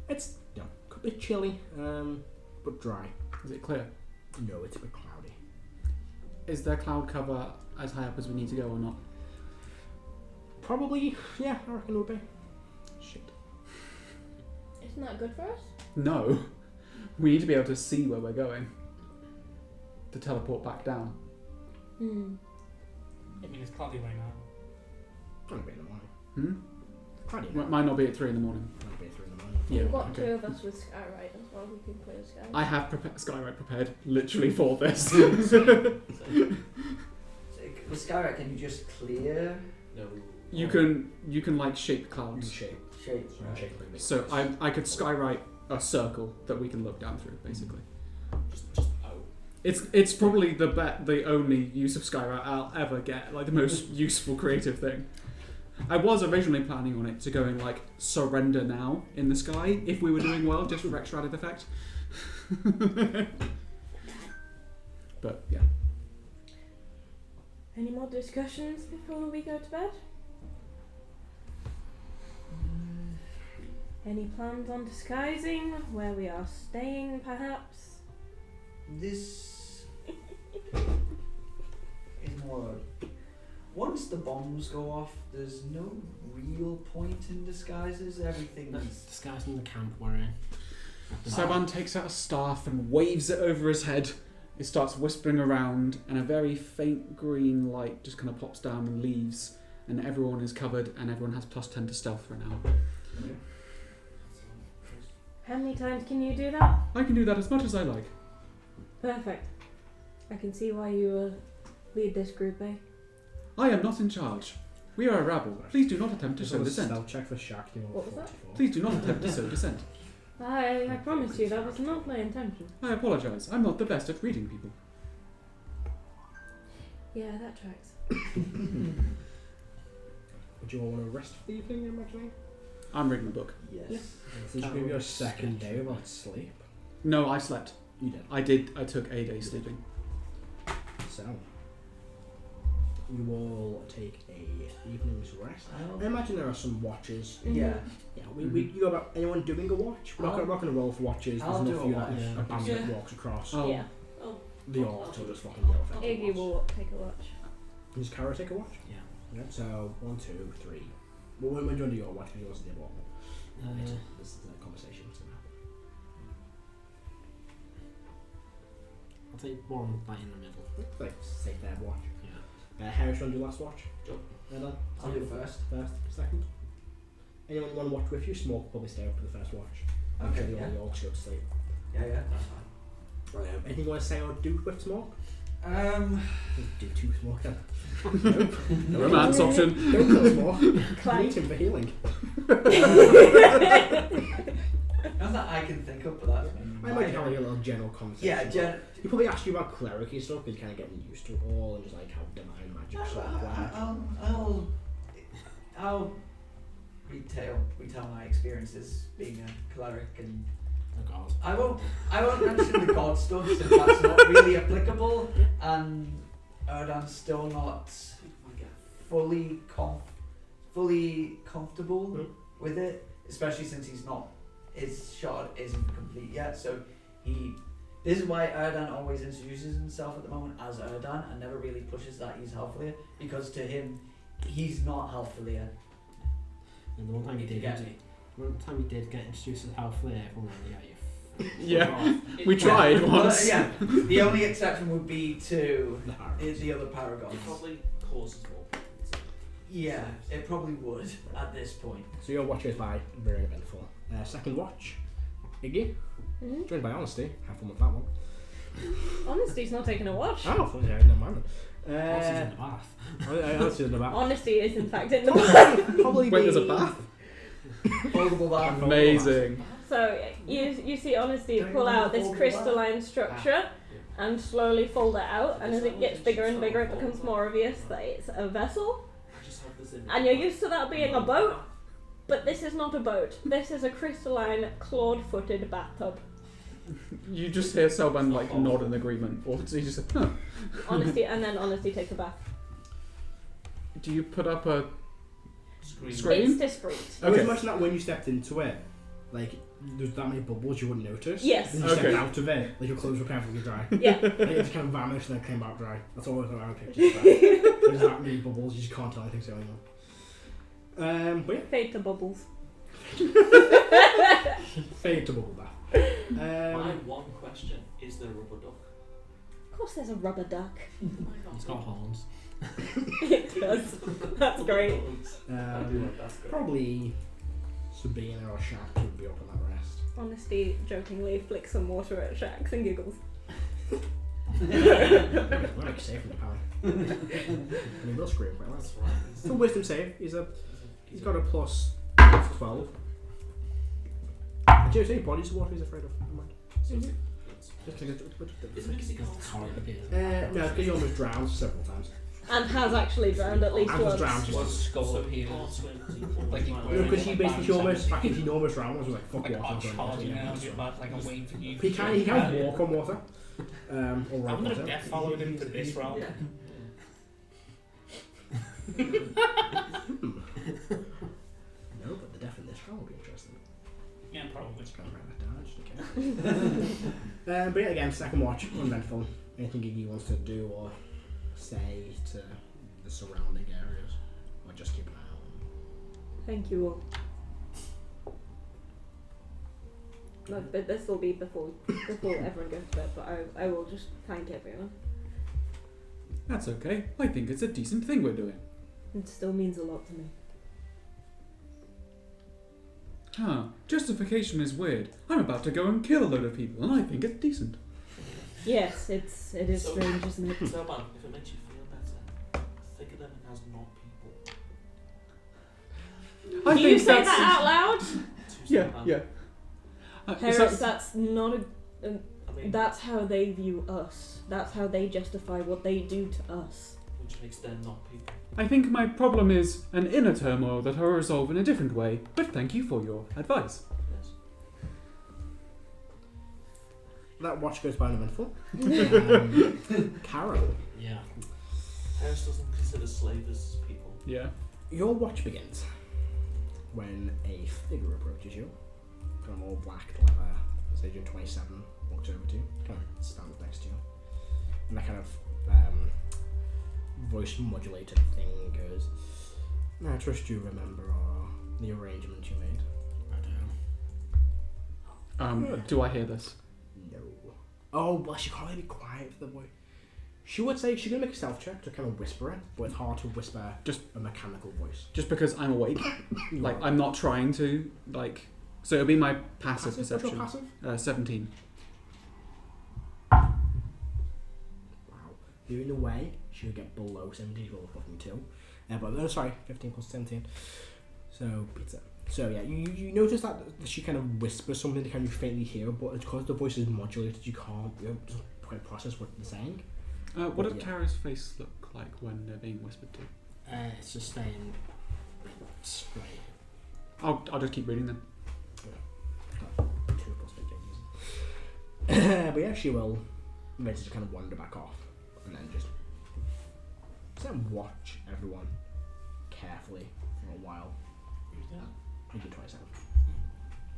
It's a bit chilly, but dry. Is it clear? No, it's a bit cloudy. Is there cloud cover as high up as we need to go or not? Probably, yeah, I reckon it would be. Shit. Isn't that good for us? No. We need to be able to see where we're going to teleport back down. Hmm. I mean, it's cloudy right now. It'll be in the morning. Cloudy It might not be at 3 in the morning. It'll be 3 in the morning. Yeah, We've got okay. 2 of us with Skyrite as well. We can clear the sky. I have Skyrite prepared literally for this. So, with Skyrite, can you just clear No. You can like shape You clouds. shape. shape? You shape like this. So I could skywrite a circle that we can look down through, basically. Just It's probably the only use of skywrite I'll ever get, like the most useful creative thing. I was originally planning on it to go in like surrender now in the sky if we were doing well, just for extra added effect. But yeah. Any more discussions before we go to bed? Any plans on disguising where we are staying, perhaps? This is more. Once the bombs go off, there's no real point in disguises. Everything's. Disguising the camp we're in. Saban takes out a staff and waves it over his head. It starts whispering around, and a very faint green light just kind of pops down and leaves, and everyone is covered, and everyone has +10 to stealth for an hour. How many times can you do that? I can do that as much as I like. Perfect. I can see why you lead this group, eh? I am not in charge. We are a rabble. Please do not attempt to Just sow on a dissent. stealth check for Shaq. What was that? Please do not attempt to sow dissent. I promise you that was not my intention. I apologise. I'm not the best at reading people. Yeah, that tracks. Would you all want to rest for the evening, I'm imagining? I'm reading a book. Yes. This is going to be your second day without sleep. No, I slept. You did. I took a day sleeping. So, you all take a evening's rest. I imagine there are some watches. Yeah. Yeah, you go about anyone doing a watch? We're not going to roll for watches. There's I'll enough do for you a that watch. if a bandit walks across Oh. Yeah. the alt, will just fucking yell for Iggy will take a watch. Does Kara take a watch? Yeah. Yeah. So 1, 2, 3. Well, when do you want to do your watch? Because yours is the bottom. This is a conversation. So I'll take one like in the middle. like, take their watch. Yeah. Harris, you want to do last watch? Sure. I'll do first. First, second. Anyone you want to watch with you? Smoke will probably stay up for the first watch. Okay, Until yeah. you all go to sleep. Yeah, that's fine. Anything you want to say or do with Smoke? Do 2 Smoke then. Romance option. Don't kill Smoke. You Clyde. need him for healing. Not that I can think of, but that's. I imagine having a little general conversation. Yeah, He probably asked you about cleric stuff because he's kind of getting used to it all and just like how divine magic sort of works. I'll retell my experiences being a cleric, and Oh god. I won't mention the god stuff since that's not really applicable, and Erdan's still not fully comfortable with it, especially since his shard isn't complete yet. So this is why Erdan always introduces himself at the moment as Erdan and never really pushes that he's Halfleer, because to him he's not Halfleer. And the one time he did get introduced as Halfleer, everyone went, yeah, you Yeah, we tried once. Yeah, the only exception would be to The Harrows. the other Paragons. It probably causes more problems. Yeah, it probably would at this point. So your watch goes by, very eventful. Second watch, Iggy, joined by Honesty. Have fun with that one. Honesty's not taking a watch. Oh, yeah, never mind. Honesty's in the bath. Honesty's in the bath. Honesty is in fact in the bath. Probably Wait, there's a bath? Foldable bath. Amazing. So you see Honesty pull out this crystalline structure and slowly fold it out, and as it gets bigger and bigger, it becomes more obvious that it's a vessel. I just have this in. And you're used to that being a boat, but this is not a boat. This is a crystalline, clawed-footed bathtub. You just hear Selban like nod in agreement, or so you just huh. Honesty, and then Honesty takes a bath. Do you put up a Screen. Screen? It's discreet. I would Okay. imagine that when you stepped into it, like, there's that many bubbles you wouldn't notice. Yes. And you Okay. stepped out of it, like your clothes were perfectly dry. Yeah. Like it just kind of vanished and then came out dry. That's always what I would picture. There's that many bubbles, you just can't tell anything's going on. But yeah, Fade to bubbles. fade to bubble bath. My one question, is there a rubber duck? Of course there's a rubber duck. It's got horns. It does. That's great. That's great. Probably Sabina or Shaq would be up on that rest. Honesty jokingly flicks some water at Shax and giggles. We're like safe from the power. And he will scream quite loud. That's right. It's a wisdom save. He's got a plus 12. Do you say bodies of water he's afraid of? Never mind. Just Is it because he can't It's horrible. swim? no, because he almost drowned several times. And has actually drowned at least And was once. drowned. One skull So of he healing. can't swim 'cause he falls Like he down. will. Because he basically almost, back in enormous round was like, fuck Like, water. I'm so I'm charging gonna now, swim. just like I'm waiting for you. He can walk on water. Or I ride wonder if water. Death followed him to this realm. Yeah. No, but the death in this round will be interesting. Yeah, probably. Just gonna write that down, just in case. But yeah, again, second watch, uneventful. Anything Iggy wants to do or say to the surrounding areas, or just keep an eye on them. Thank you all. Like, but this will be before everyone goes to bed, but I will just thank everyone. That's okay. I think it's a decent thing we're doing. It still means a lot to me. Huh. Justification is weird. I'm about to go and kill a load of people, and I think it's decent. Yes, it is So- strange, isn't it? So, man, if it makes you feel better, think of them as not people. I Do you think say that's- that out loud? Yeah, yeah. Harris, So- that's not a. I mean, That's how they view us. That's how they justify what they do to us. which makes them not people. I think my problem is an inner turmoil that I'll resolve in a different way, but thank you for your advice. Yes. That watch goes by uneventful. Carol, Yeah. Harris doesn't consider slavers as people. Yeah. your watch begins when a figure approaches you, kind of all black leather, say you're 27, walks over to you, kind of stands next to you, and that kind of voice modulated thing goes, I trust you remember the arrangement you made. I do. Do I hear this? No. Oh, well, she can't really be quiet for the boy. She would say she's gonna make a stealth check to kind of whisper it, but it's hard to whisper Just a mechanical voice. just because I'm awake. Like, I'm not trying to, like... So it'll be my passive What's your perception. passive? 17. Wow. You're in a way, she would get below 17, well, fucking 2. But no, sorry, 15 plus 17. So, pizza. So yeah, you notice that she kind of whispers something that kind of faintly hear, but it's because the voice is modulated, you can't just quite process what they're saying. What does Yeah. Tara's face look like when they're being whispered to? It's just staying straight. I'll just keep reading them. 2 plus 15. But yeah, she will eventually kind of wander back off and then just sit and watch everyone carefully for a while. Who's that? Maybe 27.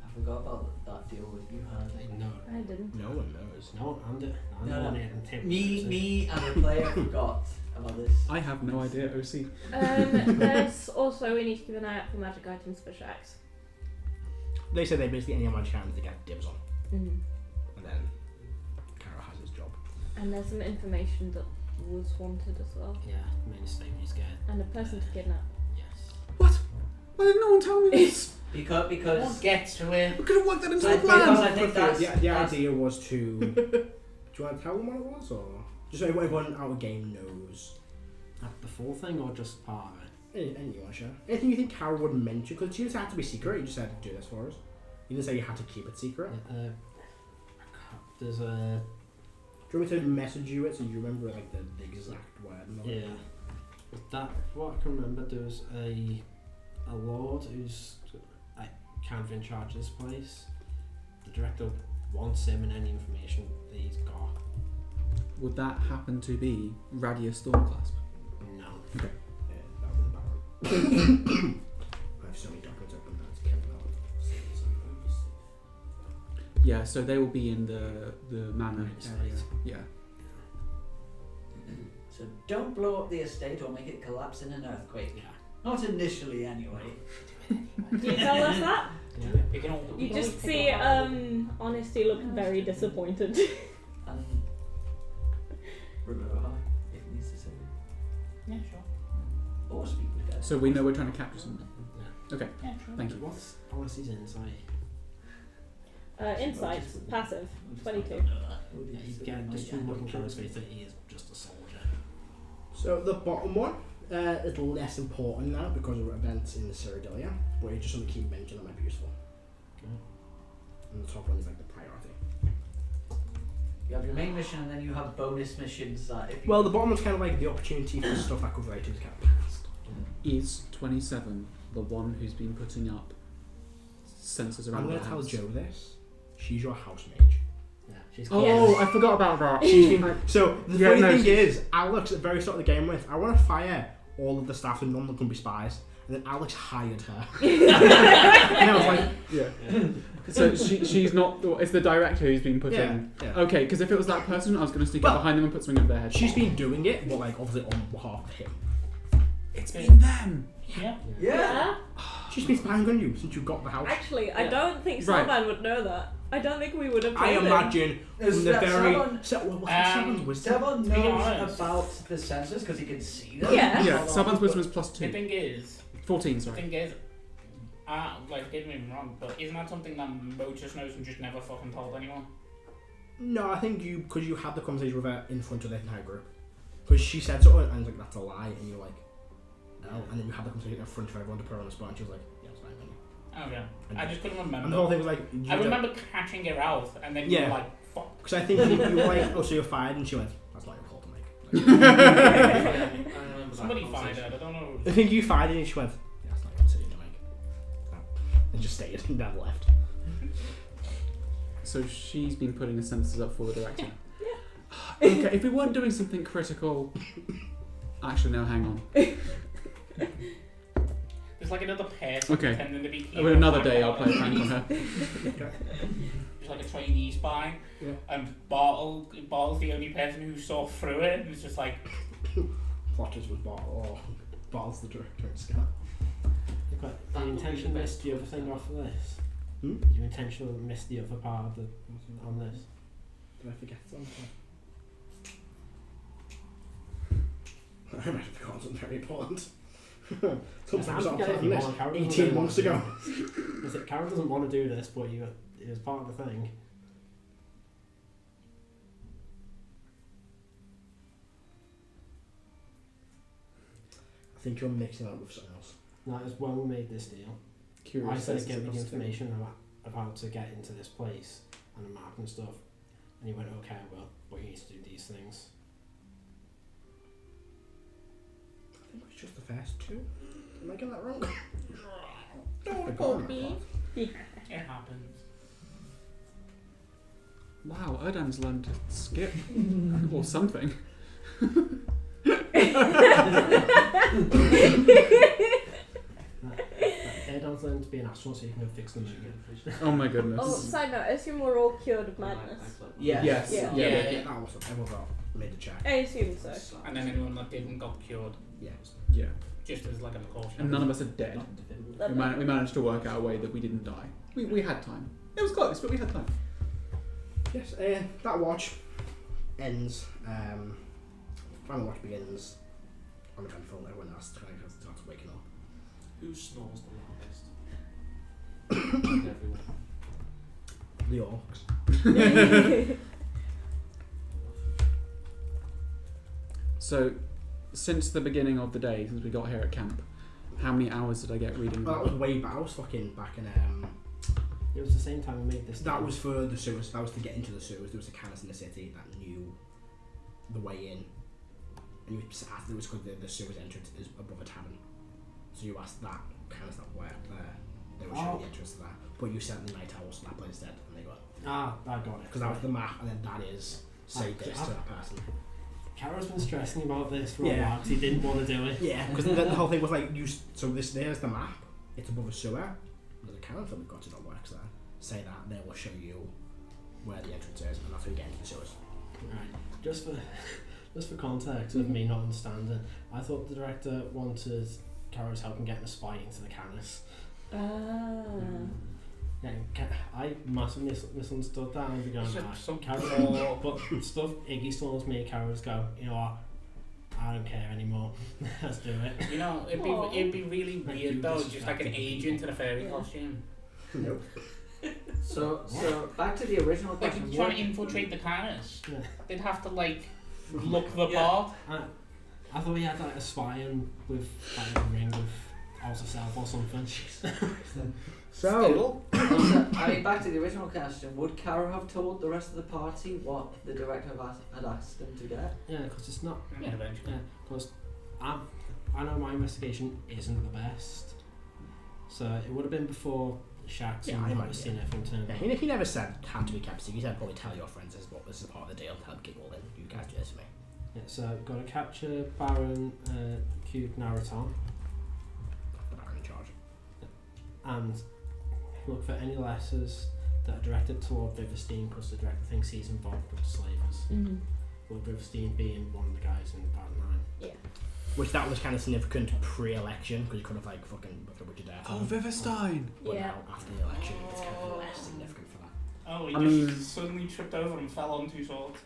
I forgot about that deal with you had. No. I didn't. No one knows. No, I'm the No, one no. here and Tim. Me and the player forgot about this. I have no idea, OC. There's also, we need to keep an eye out for magic items for Shax. They say they basically any magic items they get dibs on, Mm-hmm. and then Kara has his job. And there's some information that was wanted as well. Yeah, mainly stay when he's scared. And a person to kidnap. Why did no one tell me this? Because Get to it. We could have worked that into the Because plan. I think The idea was to. Do you want to tell them what it was, or just so everyone out of game knows? The full thing or just part of it? Anything you want to share? Anything you think Carol would mention? Because you just had to be secret. You just said do this for us. You didn't say you had to keep it secret. There's a Do you want me to message you it so you remember like the exact word? And all yeah. That what I can remember. There was a lord who's kind of in charge of this place. The director wants him and any information that he's got. Would that happen to be Radius Stormclasp? No. Yeah, that would be the background. I have so many documents open now. It's killing out. Yeah, so they will be in the manor area. Yeah. So don't blow up the estate or make it collapse in an earthquake. Yeah. Not initially, anyway. Do you tell us that? Yeah. You can all. You just see Honesty look very disappointed. And remember her if it needs to say. Yeah, sure. Or speak with her. So we know we're trying to capture someone. Okay, Yeah, sure. thank you. What's Honesty's insight? Insight, passive, 22. Yeah, he's getting just from looking through his face that he is just a soldier. So the bottom one, it's less important now because of events in the Cyrodilia, but it's just something to keep mentioning that might be useful. Okay. And the top one is like the priority. You have your main mission and then you have bonus missions that if you Well, the bottom one's kind of like the opportunity for stuff that could relate to the kind of past. Is 27 the one who's been putting up sensors around I'm the going to tell house? Joe this. She's your house mage. Yeah, she's Oh, Yes. I forgot about that. So the Yeah, funny no, thing she's- is, Alex at the very start of the game went, I want to fire all of the staff and none of them can be spies. And then Alex hired her. And I was like, Yeah. So she's not. It's the director who's been putting. yeah. Okay, because if it was that person, I was going to sneak Well, up behind them and put something over their head. She's been doing it, but like obviously on behalf of him. It's been them. Yeah. Yeah. She's been spying on you since you got the house. Actually, I Yeah. don't think Right. Salman would know that. I don't think we would have I told him. imagine There's from the that very someone- what's Saban's wisdom? Devon To be knows honest. about the sensors because he can see them. Yeah. Yeah, Saban's wisdom is plus The 2. thing is, 14, sorry. like, get me wrong, but isn't that something that Mo just knows and just never fucking told anyone? No, I think because you had the conversation with her in front of the entire group. Because she said something and like that's a lie, and you're like, no. And then you had the conversation in front of everyone to put her on the spot, and she was like, yeah, it's fine. Oh yeah. And I just couldn't And remember. the whole thing was like, I remember catching her out, and then you Yeah. were like, fuck. because I think you were like, oh, so you're fired, and she went, that's not your call to make. Somebody fired her, I don't know. I think you fired her, and she went, yeah, that's not your decision to make. No. And just stayed and never left. So she's been putting the sensors up for the director. Okay, if we weren't doing something critical. Actually, no, hang on. There's like another person Okay. pretending to be. Over another day, I'll play a prank on her. There's like a trainee spy, Yeah. and Bartle's the only person who saw through it, and it's just like, Plotters with Bartle, or Bartle's the director at Scat. But the intention missed the other thing off of this. Hmm? You intentionally missed the other part of the on this. Did I forget something? I might have forgotten something very important. Something Yeah, was I on forget if you this want, Karen doesn't 18 do months this. ago. Is it Karen doesn't want to do this, but it was part of the thing. I think you're mixing up with something else. That is when we made this deal. Curious. I said faces give me across the table. information about how to get into this place and a map and stuff. And he went, okay, well, but you need to do these things. I think it was just the first two. Am I getting that wrong? Could be. it happens. Wow, Erdan's learned to skip. Or something. Aidan's learned to be an astronaut so you can go fix the moon. Oh my goodness. Oh, side note, I assume we're all cured of madness. Yeah. Yes. Yeah. Yeah. That was everyone got made the check. I assume so. And then anyone that didn't got cured, Yeah. Yeah. just as like a precaution. And none of us are dead. We managed to work out a way that we didn't die. We had time. It was close, but we had time. Yes, that watch ends. Final watch begins. I'm trying to film everyone else trying to start waking up. Who snores the loudest? The orcs. So, since the beginning of the day, since we got here at camp, how many hours did I get reading? That was way back. I was fucking back in. It was the same time we made this. That was for the sewers. That was to get into the sewers. There was a canis in the city that knew the way in. And you asked, it was because the sewers entrance is above a tavern. So you asked that canis that worked there. They were showing the entrance to that. But you sent the night owls to that place instead, and they got. I got it. Because that was the map, and then that is say this to that person. Carol's been stressing about this for a Yeah. while because he didn't want to do it. Yeah, because the whole thing was like, so there's the map. It's above a sewer. There's a canis that we've got to that works there. Say that, they will show you where the entrance is, and that's how you get into the sewers. Right. Just for context of me not understanding, I thought the director wanted Carol's help in getting a spy into the canis. Yeah, I massively misunderstood that and began Carol, but stuff Iggy tells me, Carol's go, you know what, I don't care anymore. Let's do it. You know, it'd be really weird though, just like an agent in a fairy costume. Nope. So back to the original Like question. if you try to infiltrate the canis, Yeah. they'd have to like look the part. I thought he had like a spy and with like a ring of out of self or something. So, I mean, back to the original question. Would Caro have told the rest of the party what the director had asked them to get? Yeah, because it's not. Yeah, eventually. Yeah, because I know my investigation isn't the best, so it would have been before Shaxx Yeah, and I what imagine, was seen everything turned. yeah, he never said had to be kept secret. He said probably tell your friends this is part of the deal. Tell them get all in. You guys do this for me. Yeah, so got to capture Baron Cube Naraton But I'm in charge. and look for any letters that are directed toward Viverstein because the director thinks he's involved with the slavers. Mm-hmm. With Viverstein being one of the guys in Battle 9. Which that was kind of significant pre-election because you could have like fucking with your dad. Oh, Viverstein! But Yeah. now after the election, it's kind of less significant for that. Oh, he I just mean- suddenly tripped over and fell on two swords.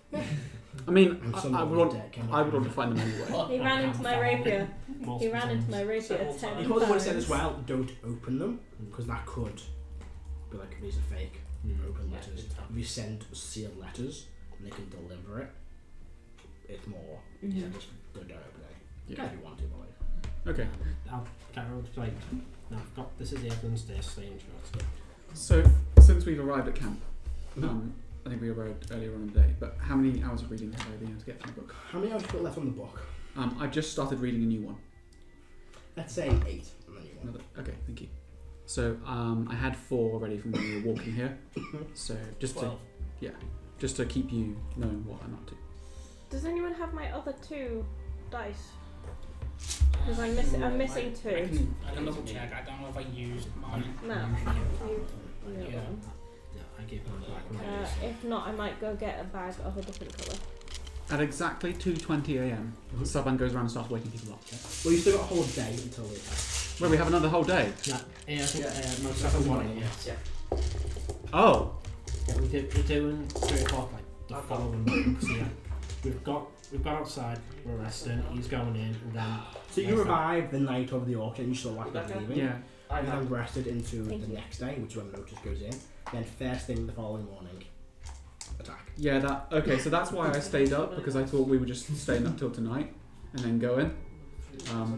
I mean, And I someone would was want, dead, came I out. would want to find them anyway. He ran into my rapier. He Multiple ran into times. my rapier Several 10 times. You probably would have said times. as well, don't open them because that could be like these are fake open Yeah, letters. it's tough. If you send sealed letters and they can deliver it, it's more. Mhm. Yeah, just don't open it. Yeah. If you want to, but like. Okay, I'll Carol like, no, I've got this is the evidence. They're staying short. so since we've arrived at camp, I think we arrived earlier on in the day, but how many hours of reading have I been able to get through the book? How many hours you got left on the book? I've just started reading a new one. Let's say 8, and then you want. Another, okay, thank you. So I had 4 already from when we were walking here. So just to 12. just to keep you knowing what I'm up to. Does anyone have my other 2 dice? Because I'm missing 2. I can double check. I don't know if I used mine. No. You know Yeah. one. Yeah, I gave one back. If not, I might go get a bag of a different colour. At exactly 2:20 a.m, Saban goes around and starts waking people up. Well, you still got a whole day until the attack. Well, we have another whole day. Yeah, I think most That's of one, morning. yeah. Oh, Yeah, we're doing 3 o'clock like the Okay. following morning. So yeah, we've got outside. We're resting. He's going in, and then So you revived the night of the auction, you still like that leaving. yeah. I You then have. rested into Thank the you. next day, which is when the notice goes in. Then first thing the following morning, attack. Yeah, that okay. So that's why I stayed up because I thought we were just staying up till tonight and then going.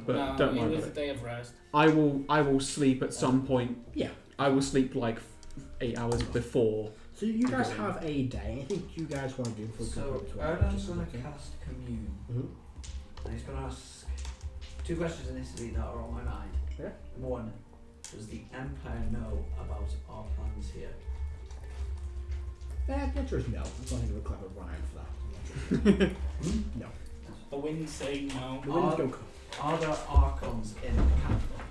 But No, don't it worry was about a it. day of rest. I will sleep at some point. Yeah. I will sleep like 8 hours before. So you guys Okay. have a day. Anything you guys want to do before we So go to Erdan's going to cast Commune. Mm-hmm. And he's going to ask 2 questions initially that are on my mind. Yeah. One, does the Empire know about our plans here? The answer is no. I don't think we're clever run out for that. No. The winds say no. The winds don't come. Are there Archons in the capital?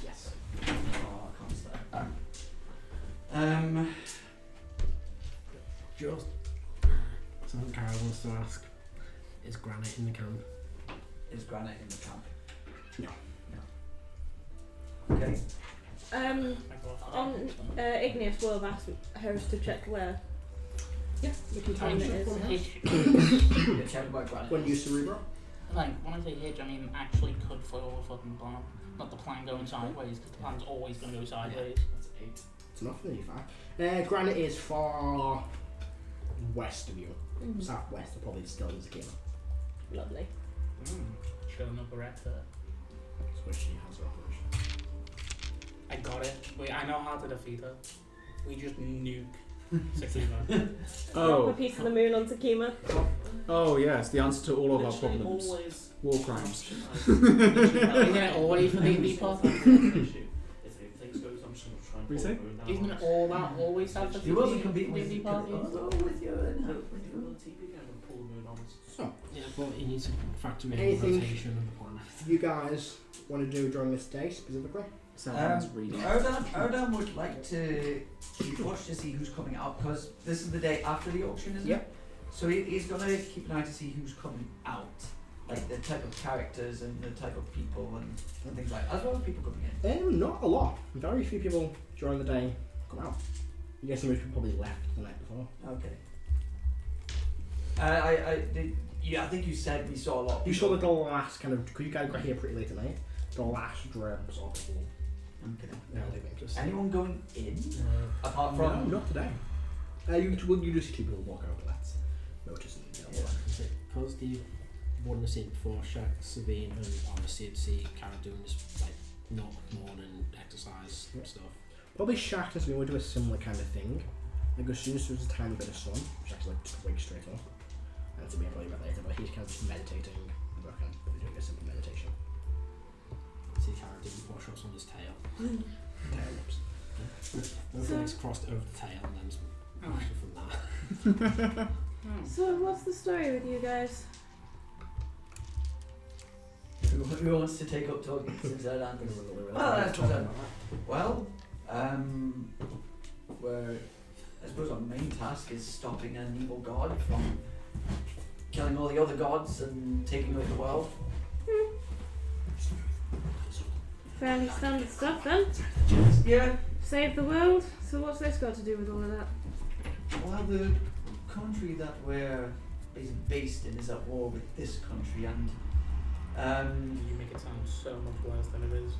Yes. There are Archons there. just something Carol wants to ask: is granite in the camp? Is granite in the camp? No. Okay. On Igneous will have asked Harris to check where. Yeah. We can tell Time you it is. You're checking about granite. when you cerebral. Like, when I say hitch, I mean actually could follow a fucking plan. Not the plan going sideways, because the plan's always going to go sideways. That's It's enough for the E5. Granite is far west of you. Southwest, they're probably still in Zakima. Lovely. Showing up a rep there. That's where she has her operation. I got it. Wait, I know how to defeat her. We just nuke Sakima. Drop a piece of the moon on Sakima. Oh yes, the answer to all of our Literally problems. always War crimes. Isn't it always for the indie part? If things goes, I'm just going to try and What do you say? pull her down. Isn't it all that always have for You will be the competing with indie parties? with you and No, we do the TP game and pull the moon on us. So, Yeah, but you need to factor in the Anything- rotation of the planet. you guys want to do during this day specifically? Someone's reading. Erdan would like to watch to see who's coming out because this is the day after the auction, isn't Yep. it? So he's going to keep an eye to see who's coming out, like the type of characters and the type of people and things like that, as well as people coming in. Not a lot. Very few people during the day come out. I'm guessing most people probably left the night before. Okay. I think you said we saw a lot. Of You people. saw the last kind of, because you guys got here pretty late at night, the last dribs of people. Okay. Leaving. Just Anyone going in apart no, from? not today. You just see two people walk over. That's noticing. Because the one I've seen before, Shaq, Sabine, and obviously you'd see Cara doing this like not morning exercise stuff. Probably Shaq has been able to do a similar kind of thing. Like as soon as there's a tiny bit of sun, Shaq's like just wake straight up. And it's probably a bit later, but he's kind of meditating. I reckon probably doing a simple meditation. See Cara doing push-ups on his tail. Tail ups. Both legs crossed over the tail and then pushing from that. So what's the story with you guys? Who wants to take up talking since Erdan? Well, where I suppose our main task is stopping an evil god from killing all the other gods and taking over the world. Fairly standard stuff then. Yeah. Save the world. So what's this got to do with all of that? Well, the country that we're based in is at war with this country, and You make it sound so much worse than it is.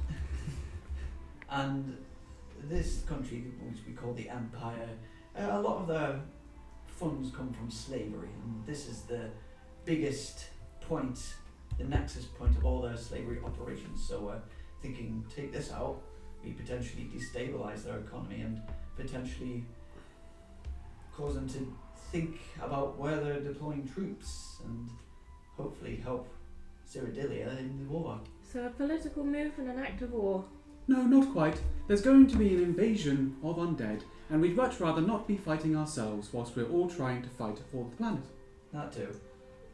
and this country, which we call the Empire, a lot of the funds come from slavery, and this is the biggest point, the nexus point of all their slavery operations. So we're thinking, take this out, we potentially destabilize their economy and potentially cause them to think about where they're deploying troops and hopefully help Cyrodilia in the war. So a political move and an act of war. No, not quite. There's going to be an invasion of undead, and we'd much rather not be fighting ourselves whilst we're all trying to fight for the planet. That too.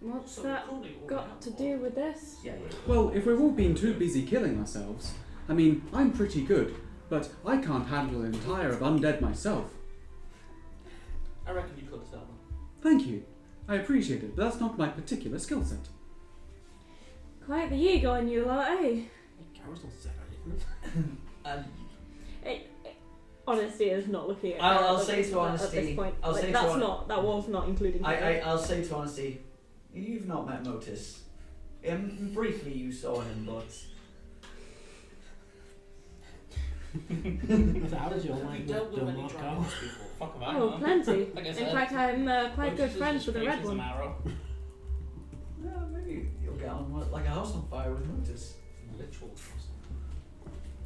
What's So that currently all we got have to are- do with this? Yeah. Well, if we've all been too busy killing ourselves, I mean, I'm pretty good, but I can't handle an entire of undead myself. I reckon you could sell them. Thank you. I appreciate it, but that's not my particular skill set. Quite the ego on you lot, eh? Cara's not said anything. And Honesty is not looking at. I'll Cara say to at honesty. this point. I'll Like, say to that's hon- not. That was not including. Cara. I'll say to honesty, you've not met Motus. Briefly you saw him, but How did you Have you like dealt with the any mark dragons out? before? Fuck if I Oh, know. plenty. Like I In said, fact, I'm quite good Motus friends is with the as red straight as an one. arrow. maybe you'll get on like a house on fire with Motus. Literal.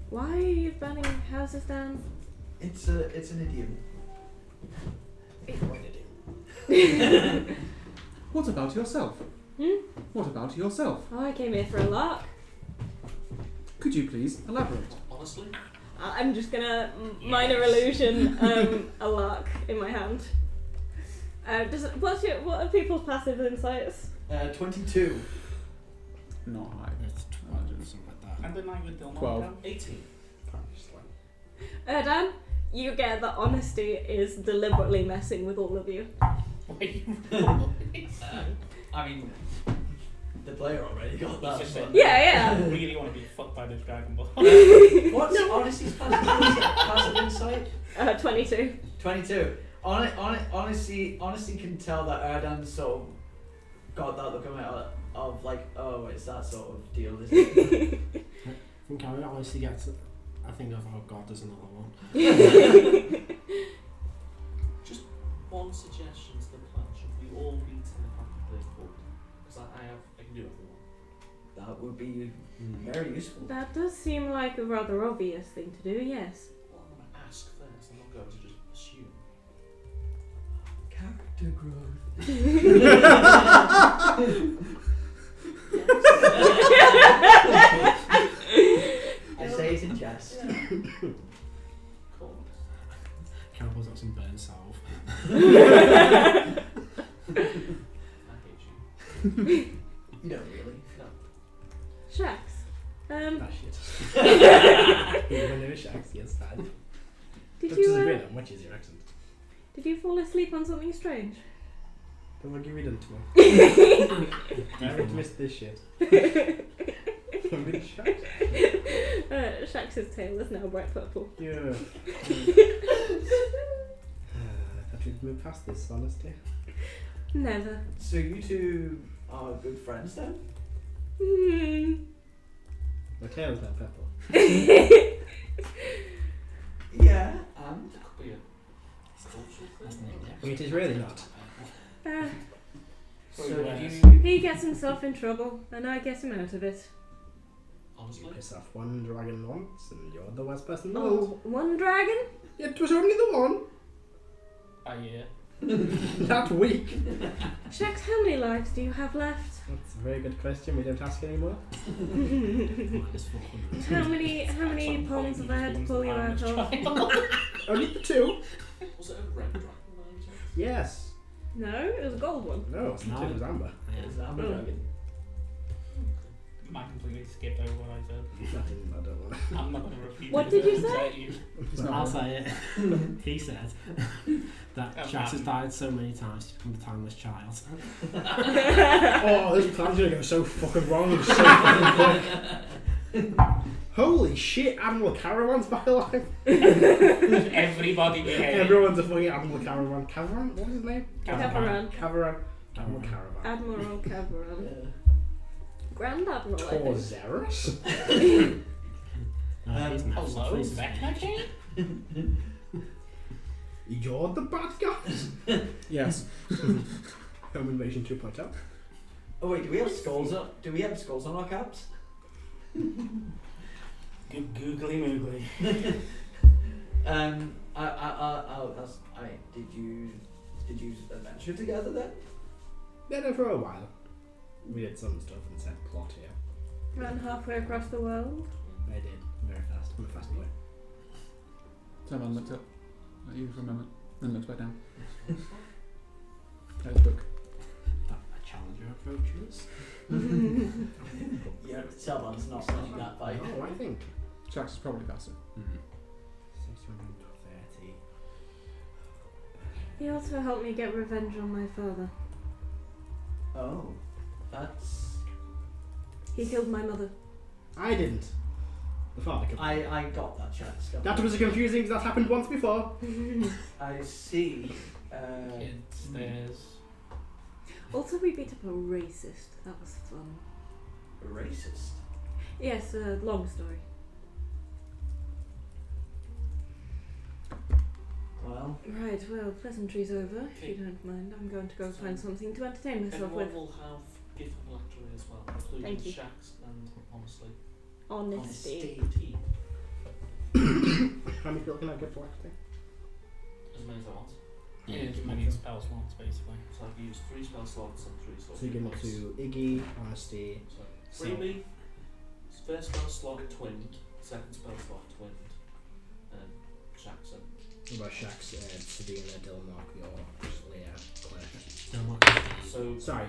Why are you burning houses down? It's an idiom. What about yourself? Hmm? What about yourself? Oh, I came here for a lark. Could you please elaborate? Honestly, I'm just gonna minor illusion a lark in my hand. What are people's passive insights? 22. Not high. It's 12 or something like that. And the night with Dilmar. 12. 18. Dan, you get that honesty is deliberately messing with all of you. I mean, the player already got that. Just but- said- Yeah, I really want to be fucked by this dragon ball. What's honesty's passive insight? 22. 22. Honesty can tell that Erdan sort of got that look of like, oh, it's that sort of deal, isn't it? I think Cara honestly gets I think of oh god, there's another one. Just one suggestion to the plan. Should we all be telepathically informed? Because I can do everyone. That would be very useful. That does seem like a rather obvious thing to do, yes. Well, I'm going to ask first. I'm not going to just assume. Character growth. I say it in jest. Cool. Cannibals got some burn salve. I hate you. You don't really. No. Shax. That shit. Even though Shax, yes, that. Did That you doesn't really much is your accent. did you fall asleep on something strange? Don't want to read it to me. I haven't missed this shit. I'm really shocked. Shax's tail is now bright purple. Yeah. I thought we'd move past this, honestly. Never. So you two are good friends then? Hmm. My tail's now purple. Yeah, and? That could be a cultural That's thing. named I mean, it is really not. So Yes. you... He gets himself in trouble, and I get him out of it. You Honestly. piss off one dragon once, and you're the worst person in the world. Oh, one dragon? It was only the one. Yeah. That week. Shax, how many lives do you have left? That's a very good question. We don't ask anymore. Minus 400. How many ponds have I had to pull you out of? Only the two. Was it a red dragon? Yes. No, it was a gold one. No, it's the two. It was amber. It's an amber dragon. I completely skipped over what I said. I don't want I'm not going to repeat What it. did you It's say? at you. I'll say it. He said that Oh, Shax has man. died so many times to become a timeless child. Oh, this plan's gonna go so fucking wrong. So fucking quick. Holy shit, Admiral Caravan's back alive. Everybody behave. Everyone's a fucking Admiral Caravan. Caravan? What is his name? Cavaran. Caravan. Admiral Caravan. Admiral Cavaran. Yeah. Grand Admiral, I think. Torzaris? He's next. Hello, Please. Vecna King? You're the bad guy. Yes. Home Invasion 2.0. Oh wait, do we have skulls on? Do we have skulls on our caps? Googly moogly. Did you adventure together then? Yeah, no, for a while. We did some stuff and set plot here. Ran halfway across the world. I did. Very fast. I'm a fast boy. Someone looks up at you for a moment, then looks back down. At his book. That a challenger approaches. Yeah, Selvan's not letting that by. Oh, I think. Shax is probably faster. 630. He also helped me get revenge on my father. Oh, that's. He killed my mother. I didn't. The father killed me. I got that chance. That was confusing because that happened once before. I see. Kids, there's. Also, we beat up a racist. That was fun. Racist. Yes, long story. Well, Right, well, pleasantries over, if you don't mind. I'm going to go find something to entertain myself Everyone with. will have gift of phylactery as well, including Thank you. Shax and honestly. Honesty. Honesty. How many people can I get for acting? As many as I want. Yeah, as many spells once, basically. So I've used 3 spell slots and 3 slots. So you give it to Iggy, Honesty. So, freebie, first spell slot twinned, second spell slot twinned, and Shax and What about Shax, Sabina, Dilmark, your Leah, Claire? No, what? so Sorry,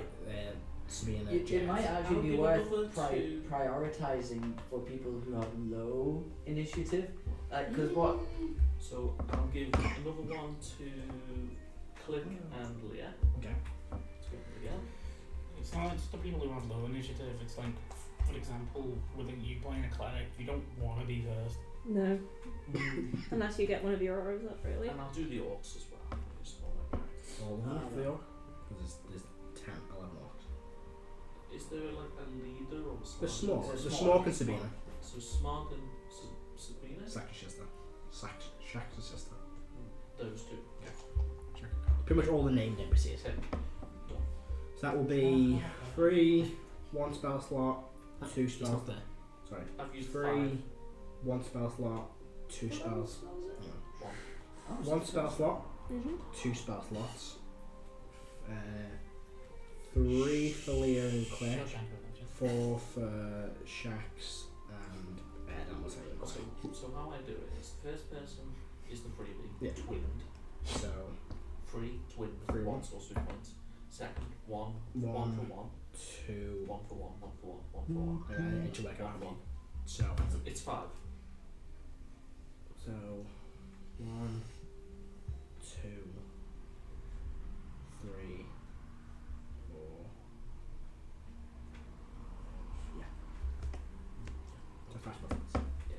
Sabina, it Jeff. might actually I'll be give worth another two. prioritizing for people who have low initiative. Because what? So I'll give another one to Click and Leah. Okay. Let's go with Leah. It's not just the people who have low initiative. It's like, for example, with you playing a cleric, you don't want to be first. No. Unless you get one of your auras up, really. And I'll do the orcs as well. Just all like that. All of them for the orc? Because there's 10, 11 orcs. Is there like a leader or The something? Smorg. It's The a Smorg and Sabina. So Smog and Sabina? pretty much all the named NPCs. Okay. So that will be 3, 1 spell slot, 2 It's spell. not there. Sorry, I've used 3, 1 spell slot, 2 spells. Oh, 1 spell slot, Mhm. 2 spell slots. 3 for Leo and Claire, Shawshank Redemption. 4 for Shax and Ed. I'm not saying So how I do it is the first person is the freebie, Yeah. twinned, So 3 twinned, Free 1 one. source 2 points. Second, 1 1, for 1, 2, 1 for 1, 1 for 1, 1 for 1. and then I need to work out One. So It's 5. 1, 2, 3, 4. Yeah. So fast movements. Yeah.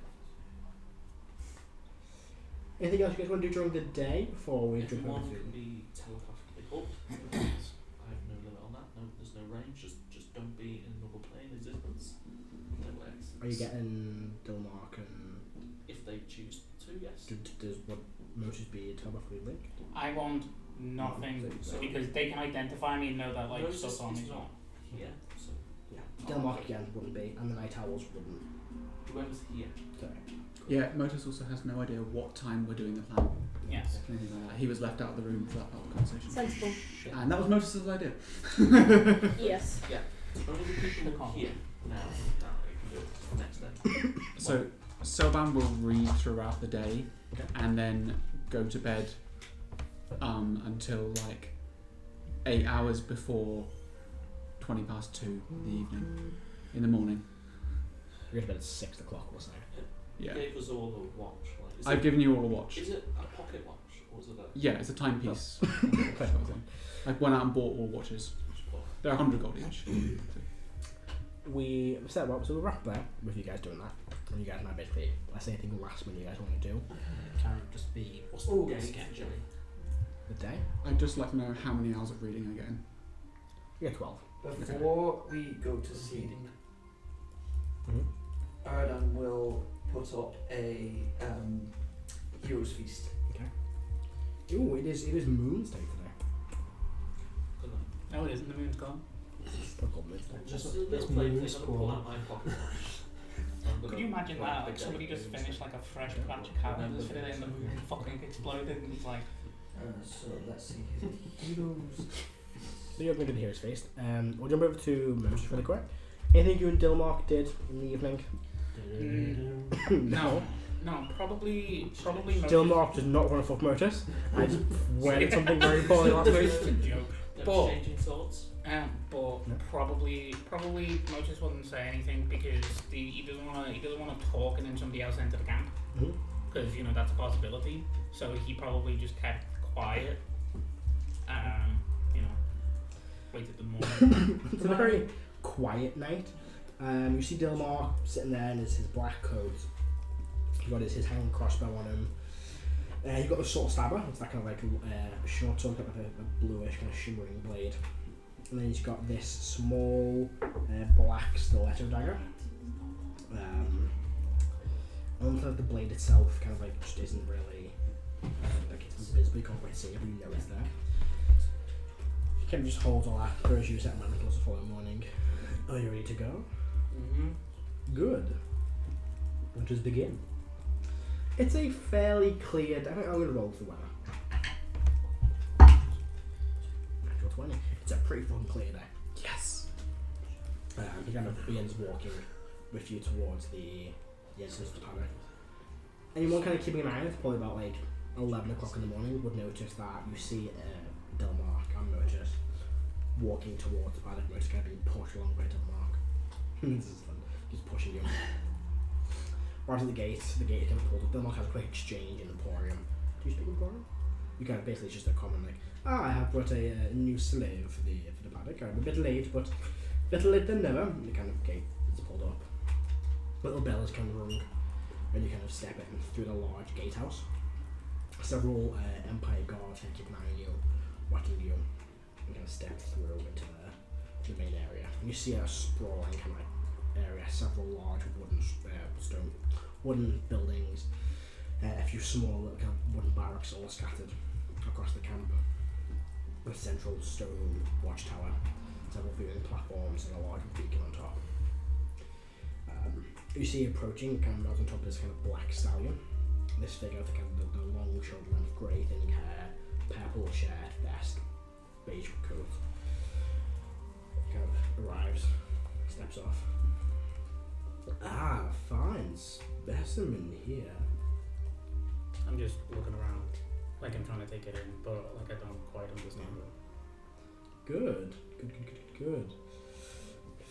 Anything else you guys want to do during the day before we jump One into? can be telepathically pulled. I have no limit on that. No, there's no range. Just don't be in another plane existence. No X. Are you getting Dilmark and If they choose to, yes. does what Moses be telepathically linked? I want nothing So- because they can identify me and know that like No, it's stuff's on it's me. not here. So Yeah. Dilmark again wouldn't be, and the Night Owls wouldn't. whoever's here. Sorry. Yeah, Motus also has no idea what time we're doing the plan. Yes. Anything like that. He was left out of the room for that part of the conversation. Sensible. And that was Motus's idea. Yes. Only the people The here now. Now you can do it next day. So Soban will read throughout the day Okay. and then go to bed until like 8 hours before 20 past 2 in the evening. In the morning. We're going to bed at 6 o'clock, we'll say. Yeah. Gave us all a watch. Like, is I've it, given you all a watch. Is it a pocket watch or is it a? Yeah, it's a timepiece. I went out and bought all watches. They're 100 gold each. We said well, so we'll wrap there with you guys doing that. And you guys might basically, let's say anything last minute you guys want to do. Can it just be What's the Oh, game sketch? Jimmy? The day? I'd just like to know how many hours of reading I get in. Yeah, 12. Before we go to sleep, Erdan will put up a hero's feast. Ooh, it is Moon's Day today. No, it isn't. The moon's gone. It's still called Moon's Day. Just Just a little this plate moon's thing. I'm gonna pull cool. out my pocket watch. I'm Could gonna you imagine write that? the Like somebody date just and finished stuff. like a fresh batch of calendars for the day and the moon fucking exploded and it's like, So let's see. Heroes. So you're going to the Hero's Feast. We'll jump over to Moses really quick. Anything you and Dilmark did in the evening? no, probably most. Dilmark does not want to fuck Motus. I just went something very poorly last week. It's a joke. Them But- changing thoughts. But Yeah. probably Motus wouldn't say anything because he doesn't want to talk and then somebody else enter the camp Mhm. because that's a possibility. So he probably just kept quiet. Waited the morning. It's a very quiet night. You see Dilmark sitting there in his black coat. He's got his hanging crossbow on him. You've got the sword stabber. It's that kind of like short sword, kind of a bluish kind of shimmering blade. And then he's got this small black stiletto dagger. And the blade itself kind of like just isn't really like it's invisible. You can't quite see it, but you know it's there. He kind of just holds all that, throws you a set of manacles the following morning. Are you ready to go? Mm-hmm. Good. We'll just begin. It's a fairly clear. I think I'm going to roll for the weather. Natural 20. It's a pretty fucking clear day. Yes. He kind of begins walking with you towards the entrance to the paddock. Anyone kind of keeping an eye on it, probably about like 11 o'clock in the morning, would notice that you see Dilmark and Motus walking towards the paddock. Motus kind of being pushed along by Dilmark. This is fun. Just pushing you. Right at the gate is kind of pulled up. Dilmark has a quick exchange in Emporium. Do you speak Emporium? You kind of basically it's just a common like, I have brought a new slave for the paddock. I'm a bit late, but better late than never. And the kind of gate is pulled up. Little bell is kind of rung, and you kind of step in through the large gatehouse. Several Empire guards kind of keep an eye on you, watching you, and kind of step through into the main area. And you see a sprawling kind of like area, several large wooden buildings, a few small little kind of wooden barracks all scattered across the camp. a central stone watchtower, several viewing platforms, and a large beacon on top. You see approaching, kind of on top of this kind of black stallion. This figure, the kind of the long shoulder length, grey thinning hair, purple shirt, vest, beige coat. Kind of arrives, steps off. Ah, fine specimen here. I'm just looking around, like I'm trying to take it in, but like I don't quite understand it. Good.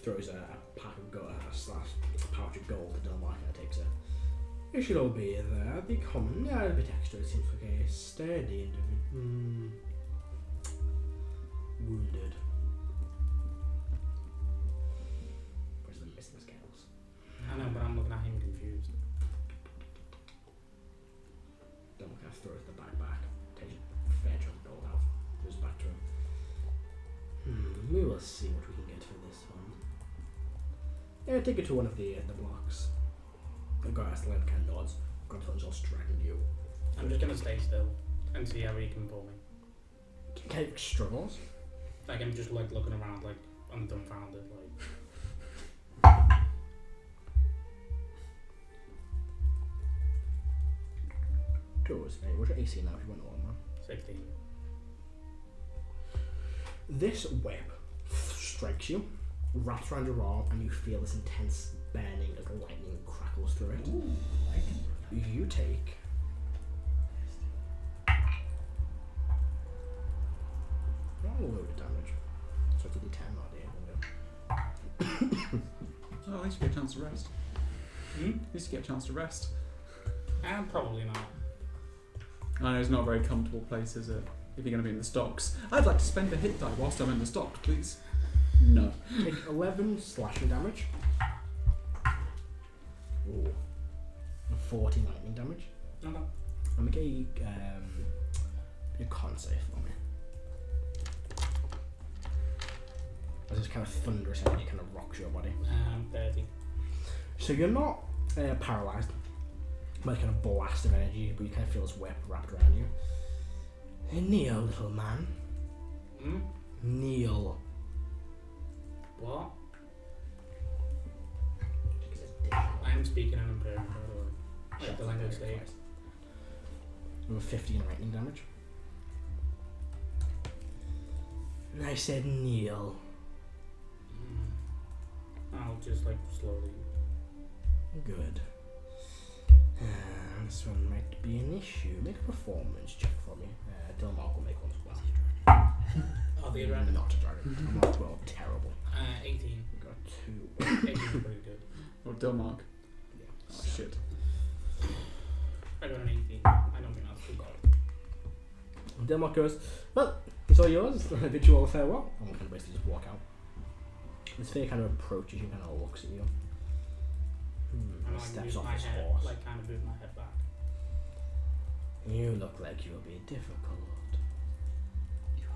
Throws a pack of gold, a pouch of gold to Delmark and takes it. It should all be there. Be common. Yeah, a bit extra. It seems like a sturdy individual. Wounded. Where's the missing scales? I know, but I'm looking at him confused. Delmark kind of throws the bag back. Takes a fair chunk of gold out. Goes back to him. We will see what we can get for this one. Yeah, take it to one of the blocks. The guy has the kind of nods. Gruntling's all straggling you. I'm just gonna stay still and see how he can pull me. Cake struggles. Like I'm just like looking around, like I'm dumbfounded, like. Doors. Hey, what's your AC now if you want one, man? 16. This whip strikes you, wraps around your arm, and you feel this intense burning as the lightning crackles through it. Ooh, You take not a load of damage. So it's a D10, not D8. Oh, at least you get a chance to rest. At least you get a chance to rest. Probably not. I know it's not a very comfortable place, is it? If you're going to be in the stocks. I'd like to spend a hit die whilst I'm in the stocks, please. No. Take 11 slashing damage. Ooh. 40 lightning damage. Okay. And make a con save for me. As this kind of thunderous energy kind of rocks your body. 30. So you're not paralysed by kind of blast of energy, but you kind of feel this whip wrapped around you. Kneel, little man. Kneel. What? I am speaking in Imperial, by the way. Like the language they use. With 15 lightning damage. And I said kneel. I'll just like slowly. Good. This one might be an issue. Make a performance check for me. Delmark will make one as well. Oh, the dragon. Not a dragon. I'm not 12. Terrible. 18. We got 2. 18 is pretty good. Or Delmark. Yeah. Oh, shit. I got an 18. I don't think that's too bad. Delmark goes, well, it's all yours. I bid you all farewell. And we can basically just walk out. This figure kind of approaches you, kind of looks at you. And Steps off my his head, horse. like kind of move my head back. You look like you'll be difficult.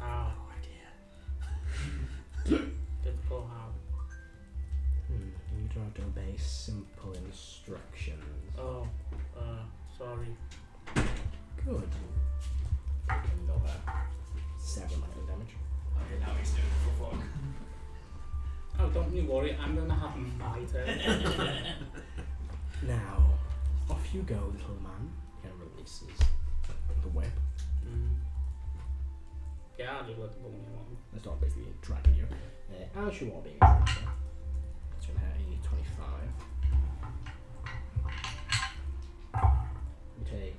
Ah, difficult how? You don't have to obey simple instructions. Oh, sorry. Good. Another 7 lightning damage. Okay, now he's doing it for fun. Oh, don't you worry, I'm gonna have my turn. Now, off you go, little man. He releases the whip. Yeah, I'll just let the pull me along. It's not basically dragging you. As you are being dragged, it's going to hit a 25. You take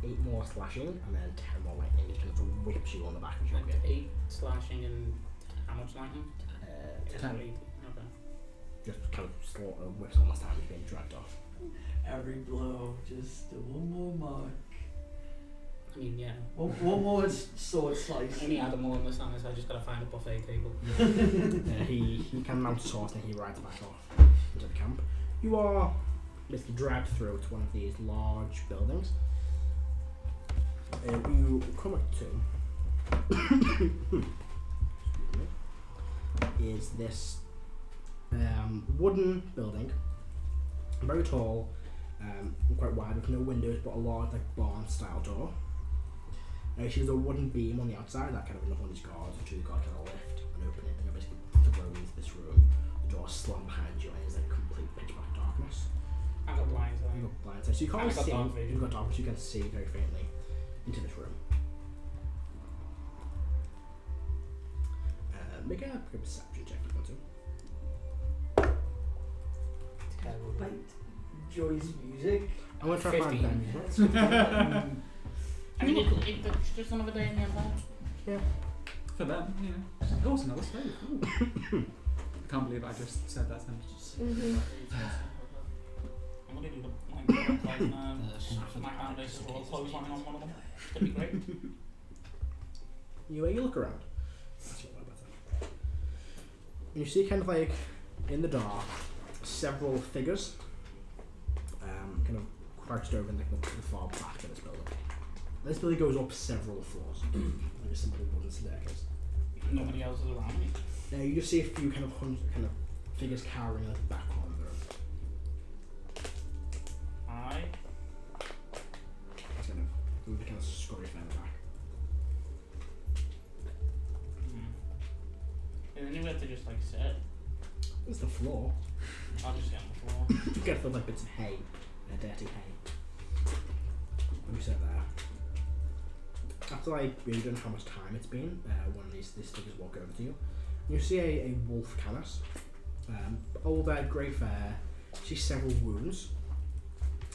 8 more slashing and then 10 more lightning. It kind of whips you on the back of your Like 8 slashing and how much lightning? 10. 80. Okay. Just kind of slaughter whips almost time you're being dragged off. Every blow, just one more mark. I mean, yeah. One more sword slice. Any animal on this planet, so I just gotta find a buffet table. He can mount a horse and he rides back off into the camp. You are basically dragged through to one of these large buildings. You come up to is this wooden building, very tall, quite wide with no windows but a large like barn style door. She has a wooden beam on the outside that kind of enough on these guards to kind of lift and open it, and you're basically thrown into this room. The door slammed behind you, and it's like complete pitch black darkness. I got blinds on. You've got blind sight, so you can't And I've got see. dark vision. You've got dark, but you can see very faintly into this room. Make a perception check if you want to. Terrible. Right. Joy's music. I'm gonna try to find 15. them. I mean, it's just another day in the empire. For them, yeah. Oh, it's another slave. Ooh. I can't believe I just said that sentence. Mhm. I'm gonna do the like my foundation roll clothesline on one of them. That'd be great. You look around. That's a lot better. And you see kind of like in the dark several figures kind of crouched over in like the far back of this building. This building goes up several floors. Like a simple wooden staircase. Nobody else is around me. Now you just see a few kind of figures cowering at the back corner of the room. Aye. It's kind of scurry down the back. Is there anywhere to just like sit? It's the floor. I'll just sit on the floor. You get filled like bits of hay, dirty hay. Let me sit there. After like really don't know how much time it's been, one of these figures walk over to you. You see a wolf canis, older, grey fair. She has several wounds,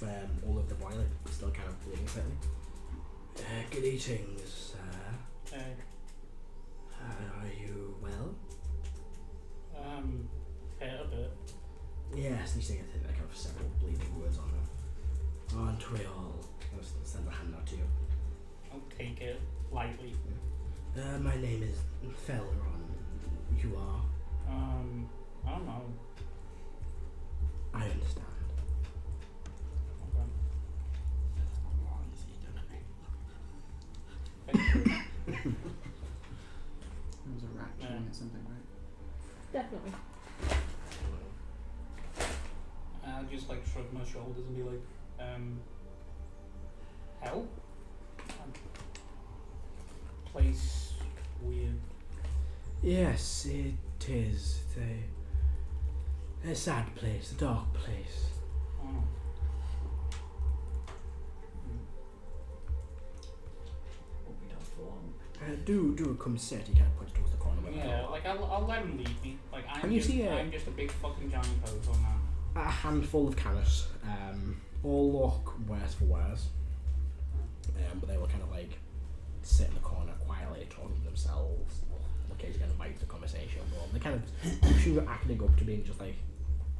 all over the body, like still kind of bleeding slightly. Good eating, sir. Are you well? A bit. Yes, you see kind of several bleeding words on them. Aren't we all? I'll send a hand out to you. I'll take it lightly. My name is Felron. You are? I don't know. I understand. Okay. There was a rat chewing at something, right? Definitely. I'll just like shrug my shoulders and be like, help? Place weird. Yes, it is. A sad place, a dark place. Oh. Won't be down for long. Do come sit. He kind of points towards the corner. where the Yeah, door. like I'll let him lead me. Like Can you see I'm just a big fucking giant poser now. A handful of canis, all look worse for wears, but they will kind of like sit in the corner quietly, talking to themselves. Occasionally kind of invite the conversation, but they kind of you're acting up to being just like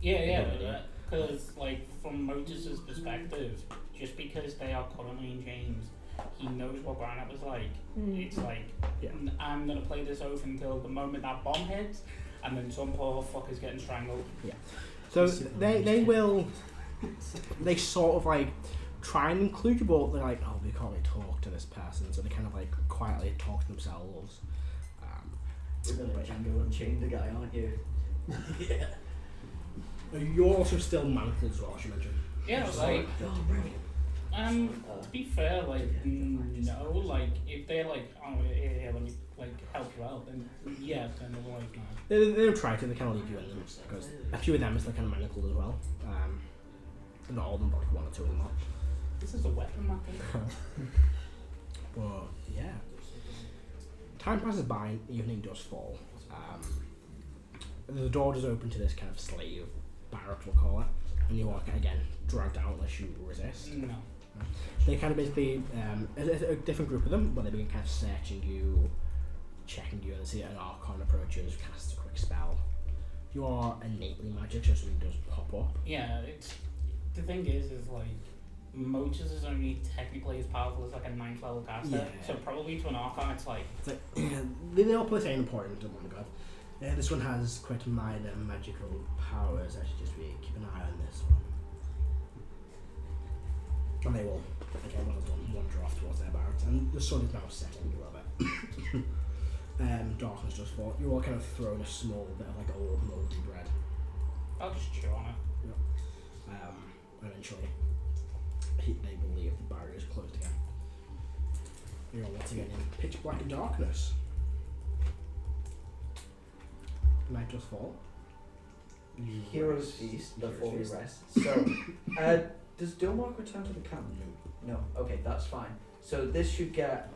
Yeah. Because like from Motus's perspective, just because they are currently in chains, he knows what Barnett was like. It's like I'm gonna play this oath until the moment that bomb hits, and then some poor fucker's getting strangled. Yeah. So they will, they sort of like try and include you, but they're like, oh, we can't really talk to this person, so they kind of like quietly talk to themselves. You're gonna Django Unchained the guy, aren't you? Yeah. You're also still manacled as well, as you mentioned. Yeah, like to be fair, like no, like if they're like, oh yeah, let me like help you out, then yeah, then they're like no. They don't try to, they kind of leave you in them, because a few of them is like kind of manacled as well. Not all of them, but like one or two of them are. This is a weapon, Matthew. But yeah. Time passes by, evening does fall. The door does open to this kind of slave barrack, we'll call it, and you are again dragged out unless you resist. No. They kind of basically, a different group of them, but they begin kind of searching you, checking you, and see an Archon approaches, casts a quick spell. You are innately magic, so something does pop up. Yeah, it's the thing is like Motus is only technically as powerful as like a 9th level caster, Yeah. so probably to an Archon it's like It's like, they all play saying important to one god. This one has quite minor magical powers. I should just keep an eye on this one. And they will, again, wander off towards their barracks, and the sun is now setting a little bit. Darkness just fall. You're all kind of thrown a small bit of like old moldy bread. I'll just chew on it. Eventually, they believe the barrier is closed again. You're once again in pitch black darkness. Night does fall. You Hero's rest. Feast before we Hero's Feast. rest. So, does Dilmark return to the camp? No. Okay, that's fine. So this should get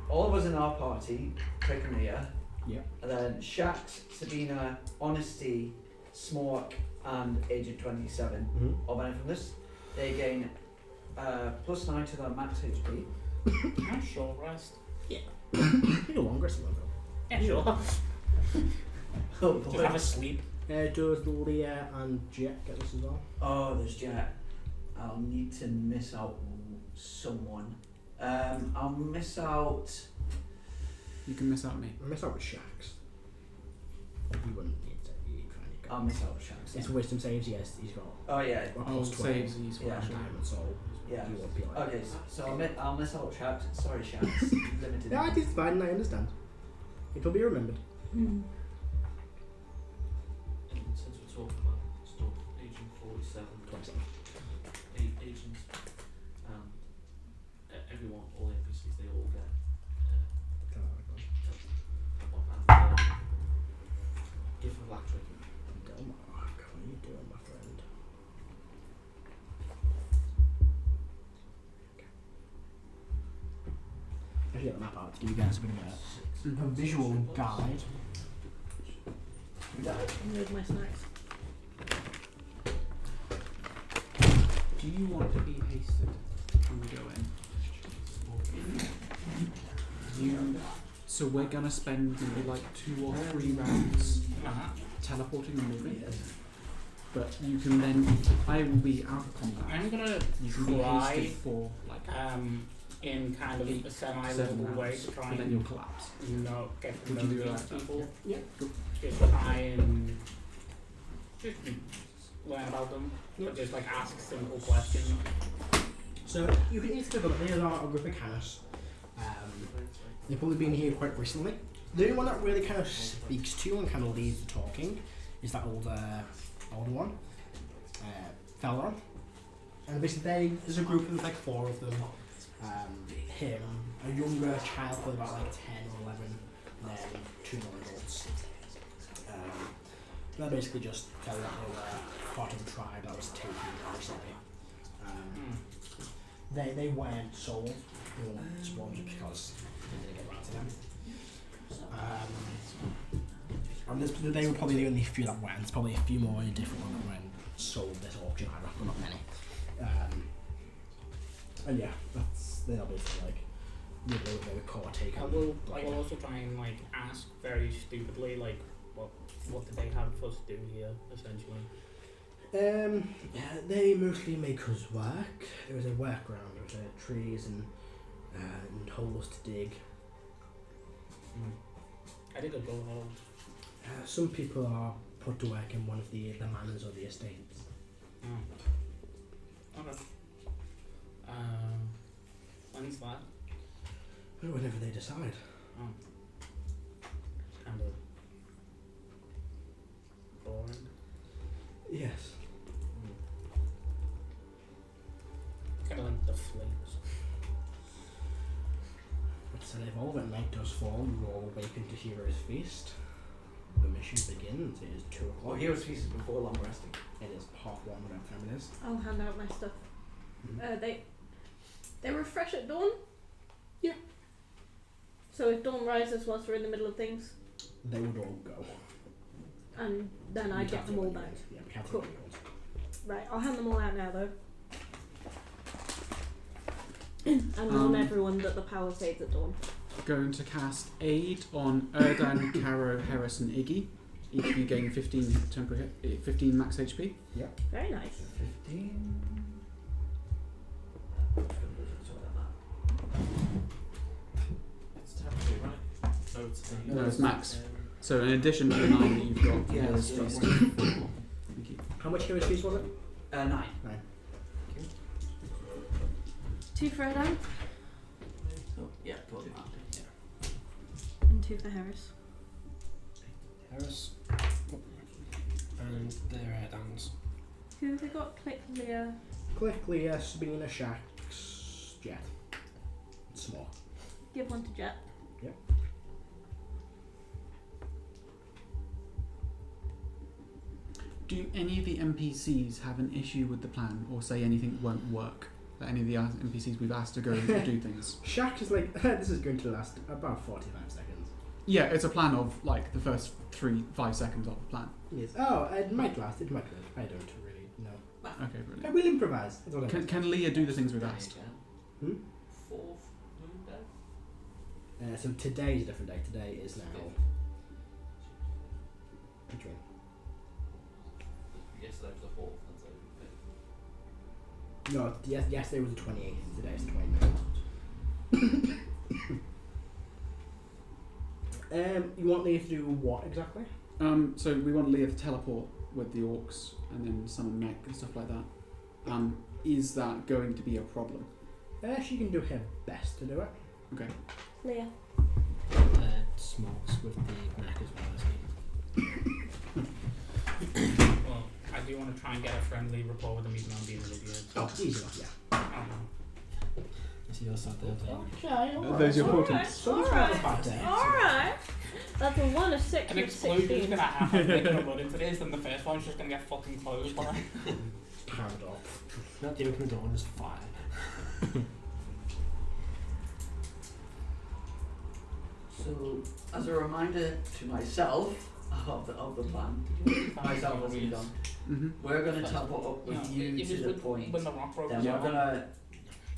all of us in our party, Trichamia, Yeah. and then Shax, Sabina, Honesty, Smork, and Agent 27. Mm-hmm. All benefit from this. They gain +9 to their max HP. I'm short rest. You're long rest though. Yeah, sure. Oh, Just have a sleep. Does Leah and Jet get this as well? Oh, there's Jet. I'll need to miss out someone. I'll miss out. You can miss out me. I miss out with Shax. You wouldn't need to. I'll miss out Shax. It's wisdom saves, yes, he's got Oh yeah. a Oh, plus 12. saves these Yeah. ones. Diamond soul. Yeah. You won't be like. Okay, so I'll miss out Shax. Sorry, Shax. Limited. Yeah, it is fine, I understand. It will be remembered. And since we're talking about stuff, Agent 47, 27. agents, everyone, all the NPCs, they all get gift of black drink. Delmark, what are you doing, my friend? I should get the map out to give you guys a bit of a visual guide. With my snacks. Do you want to be hasted when we go in? So we're gonna spend maybe like 2 or 3 rounds teleporting and moving. But you can then, I will be out of combat. I'm gonna You can be try hasted for like in kind of a 7 semi-level way rounds, to try but then and you'll collapse. get to Would know you do these that? people. Yeah. Just try and just learn about them. But just like ask simple questions. So you can easily look at these are a group of Canis. They've probably been here quite recently. The only one that really kind of speaks to you and kind of leads the talking is that older one, Felron. And basically there's a group of like 4 of them. Him, a younger child with about like 10 or 11, and then 2 more adults. They'll basically just tell you that they were part of a tribe that was taken recently. They weren't sold, they weren't spawned just because they didn't get around to them. And they were probably the only few that went. There's probably a few more different ones that went sold this auction, but not many. And yeah, they're basically like the core take. I will also try and like ask very stupidly like what did they have us do here essentially. They mostly make us work. There was a workaround with trees and holes to dig. I did a go hole. Some people are put to work in one of the manors or the estates. Okay. When's that? Whenever they decide. Oh. It's kind of boring. Yes. Kind of like the flames. So they've all when night does fall, you all awaken to Hero's Feast. The mission begins. It is 2 o'clock. Well, Hero's Feast is before long resting. It is 1:30, whatever time it is. I'll hand out my stuff. They refresh at dawn? Yeah. So if dawn rises whilst we're in the middle of things, They would all go. and then I We get can't them do all anything. back. Yeah, we can't Cool. do anything. Right, I'll hand them all out now though. And warn everyone that the power fades at dawn. Going to cast Aid on Erdan, Caro, Harris, and Iggy. Each of you gain 15 temporary 15 max HP. Very nice. 15. It's temporary, right? No, it's No, it's max. So in addition to the 9 that you've got, Yeah, Hero's that's Feast. right. Thank you. How much Hero's Feast was it? 9. 2 for Adam So, yeah, put them out. and 2 for Harris. Harris. And their downs. Who have we got? Click Leah. Click Leah, Sabina, Shax, Jet. Small. Give one to Jet. Do any of the NPCs have an issue with the plan, or say anything won't work? That any of the NPCs we've asked to go and do things? Shack is like, this is going to last about 45 seconds. Yeah, it's a plan of like the first 3-5 seconds of the plan. Yes. Oh, it might last. It might work. I don't really know. Okay, brilliant. I will improvise. That's all I know. Can Leah do the things we've asked? Hmm? Fourth moon day? So today is a different day. Today is now. Which one? Yesterday was the 4th, and so No, yesterday was the 28th. Today is the 29th. You want Leah to do what exactly? So we want Leah to teleport with the orcs and then summon mech and stuff like that. Is that going to be a problem? She can do her best to do it. Okay. Leah. Smokes with the neck as well as me. Well, I do want to try and get a friendly rapport with them even though I'm being an idiot. Oh, easy enough, yeah. You see, you'll start there. Okay, Those are your alright. portents. So it's not a bad day. Alright. That's a 1, a 6, An and a explosion's 16. gonna happen if they put into this, and the first one's just gonna get fucking closed by it. Pound off. Not the open door, just fire. So, as a reminder to myself of the plan, myself as done, Mm-hmm. we're going to teleport up with No, you it to was the with- point. when the rock broke Then as we're well. going to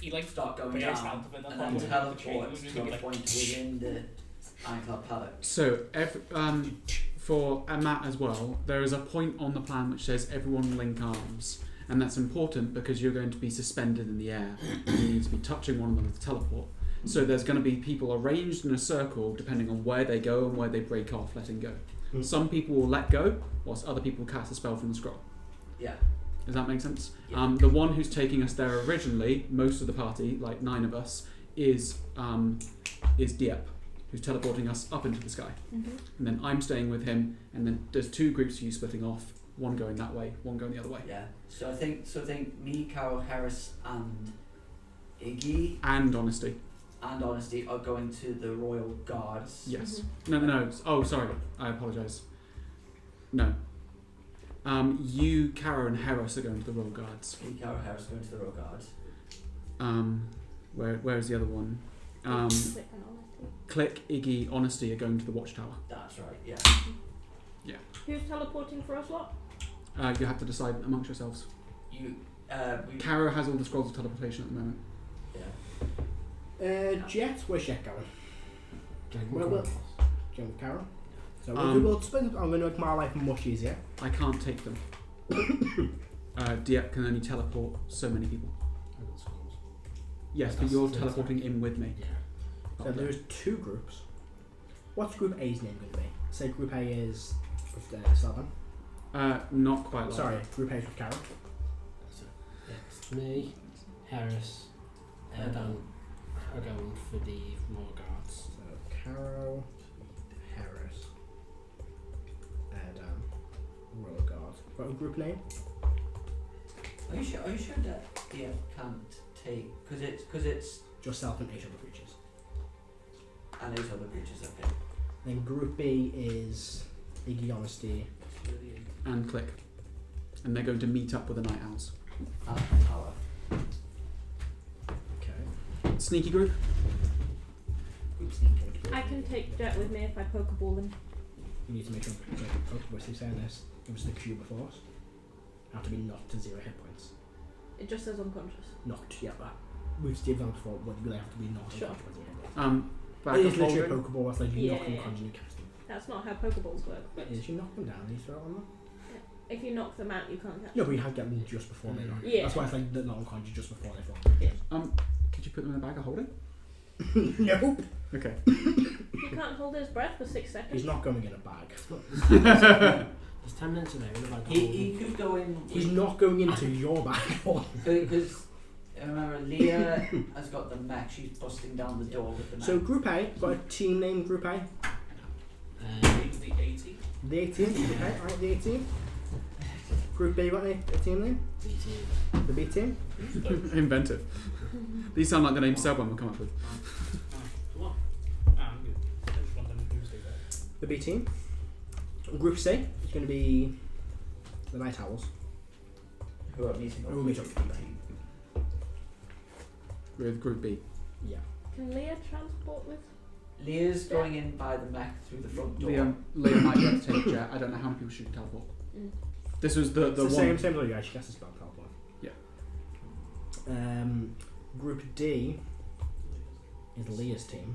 He like start going burst down out of it. That's and why then we had teleport the to chain, a we point within the IronClasp paddock. So for Matt as well, there is a point on the plan which says everyone link arms, and that's important because you're going to be suspended in the air. And you need to be touching one another to teleport. So there's going to be people arranged in a circle depending on where they go and where they break off, letting go. Mm. Some people will let go, whilst other people cast a spell from the scroll. Yeah. Does that make sense? Yeah. The one who's taking us there originally, most of the party, like 9 of us, is Diep, who's teleporting us up into the sky. Mm-hmm. And then I'm staying with him, and then there's 2 groups of you splitting off, one going that way, one going the other way. Yeah. So I think me, Carol, Harris, and Iggy And Honesty. and Honesty are going to the Royal Guards. Yes. No. Oh, sorry. I apologise. No. You, Kara, and Harris are going to the Royal Guards. Me, Carol, Harris going to the Royal Guards. Where is the other one? Click and honesty. Click, Iggy, Honesty are going to the Watchtower. That's right. Yeah. Who's teleporting for us lot? You have to decide amongst yourselves. You. We. Kara has all the scrolls of teleportation at the moment. Yeah. Jet, where's Jet going? Well, Jim with Carol. So we'll spend. I'm going to make my life much easier. I can't take them. Diep can only teleport so many people. I've got scrolls. Yes, but That's you're the teleporting in with me. Yeah. So there's 2 groups. What's Group A's name going to be? Say Group A is with Southern. Not quite. Like Sorry, Group A is with Carol. That's it. Yeah, it's me, Harris, and Dan are going for the Royal Guards. So Carol, Harris, Adam, Royal Guard. Got a group name? Are you sure that can't take because it's Yourself and 8 other creatures. and 8 other creatures. Okay. Then Group B is Iggy, Honesty. and Click, and they're going to meet up with the Night Owls. Tower. Okay. Sneaky group. Group sneaking. I can take Jet with me if I Pokeball them. You need to make sure Pokeball is saying this. It was the cube before us. Have to be knocked to 0 hit points. It just says unconscious. Knocked, yeah, but we've Steve done before, but you have to be knocked Sure. unconscious by 0 hit points. Back It up is literally a holding. Pokeball, that's like you knock them Yeah. unconscious and you cast them. That's not how Pokeballs work. But Is you knock them down and you throw it on them? if you knock them out, you can't catch No, them. but you have to get them just before they knock. Yeah. That's why it's like they're not unconscious just before they fall. Could you put them in a bag of holding? Nope. Okay. He can't hold his breath for 6 seconds. He's not going in a bag. There's 10 minutes in there, in the bag. He could go in. He's not going into your bag. Because remember, Leah has got the mech. She's busting down the door with the mech. So Group A, got a team name Group A? The 80. The 18? Okay, alright, the 18. Group B, got any team name? B team. The B team? Inventive. These sound like the name Selbon would come up with. Come on. I'm good. I just want them to stay there. The B team. Group C is going to be the Night Owls. Who are meeting up? Who are meeting up with them. With Group B. Yeah. Can Leah transport with? Leah's going in by the mech through the front door. Leah might be able to take a jet. I don't know how many people she can teleport. Mm. This was the It's the one. same as you guys. She casts a spell teleport. Yeah. Group D is Leah's team.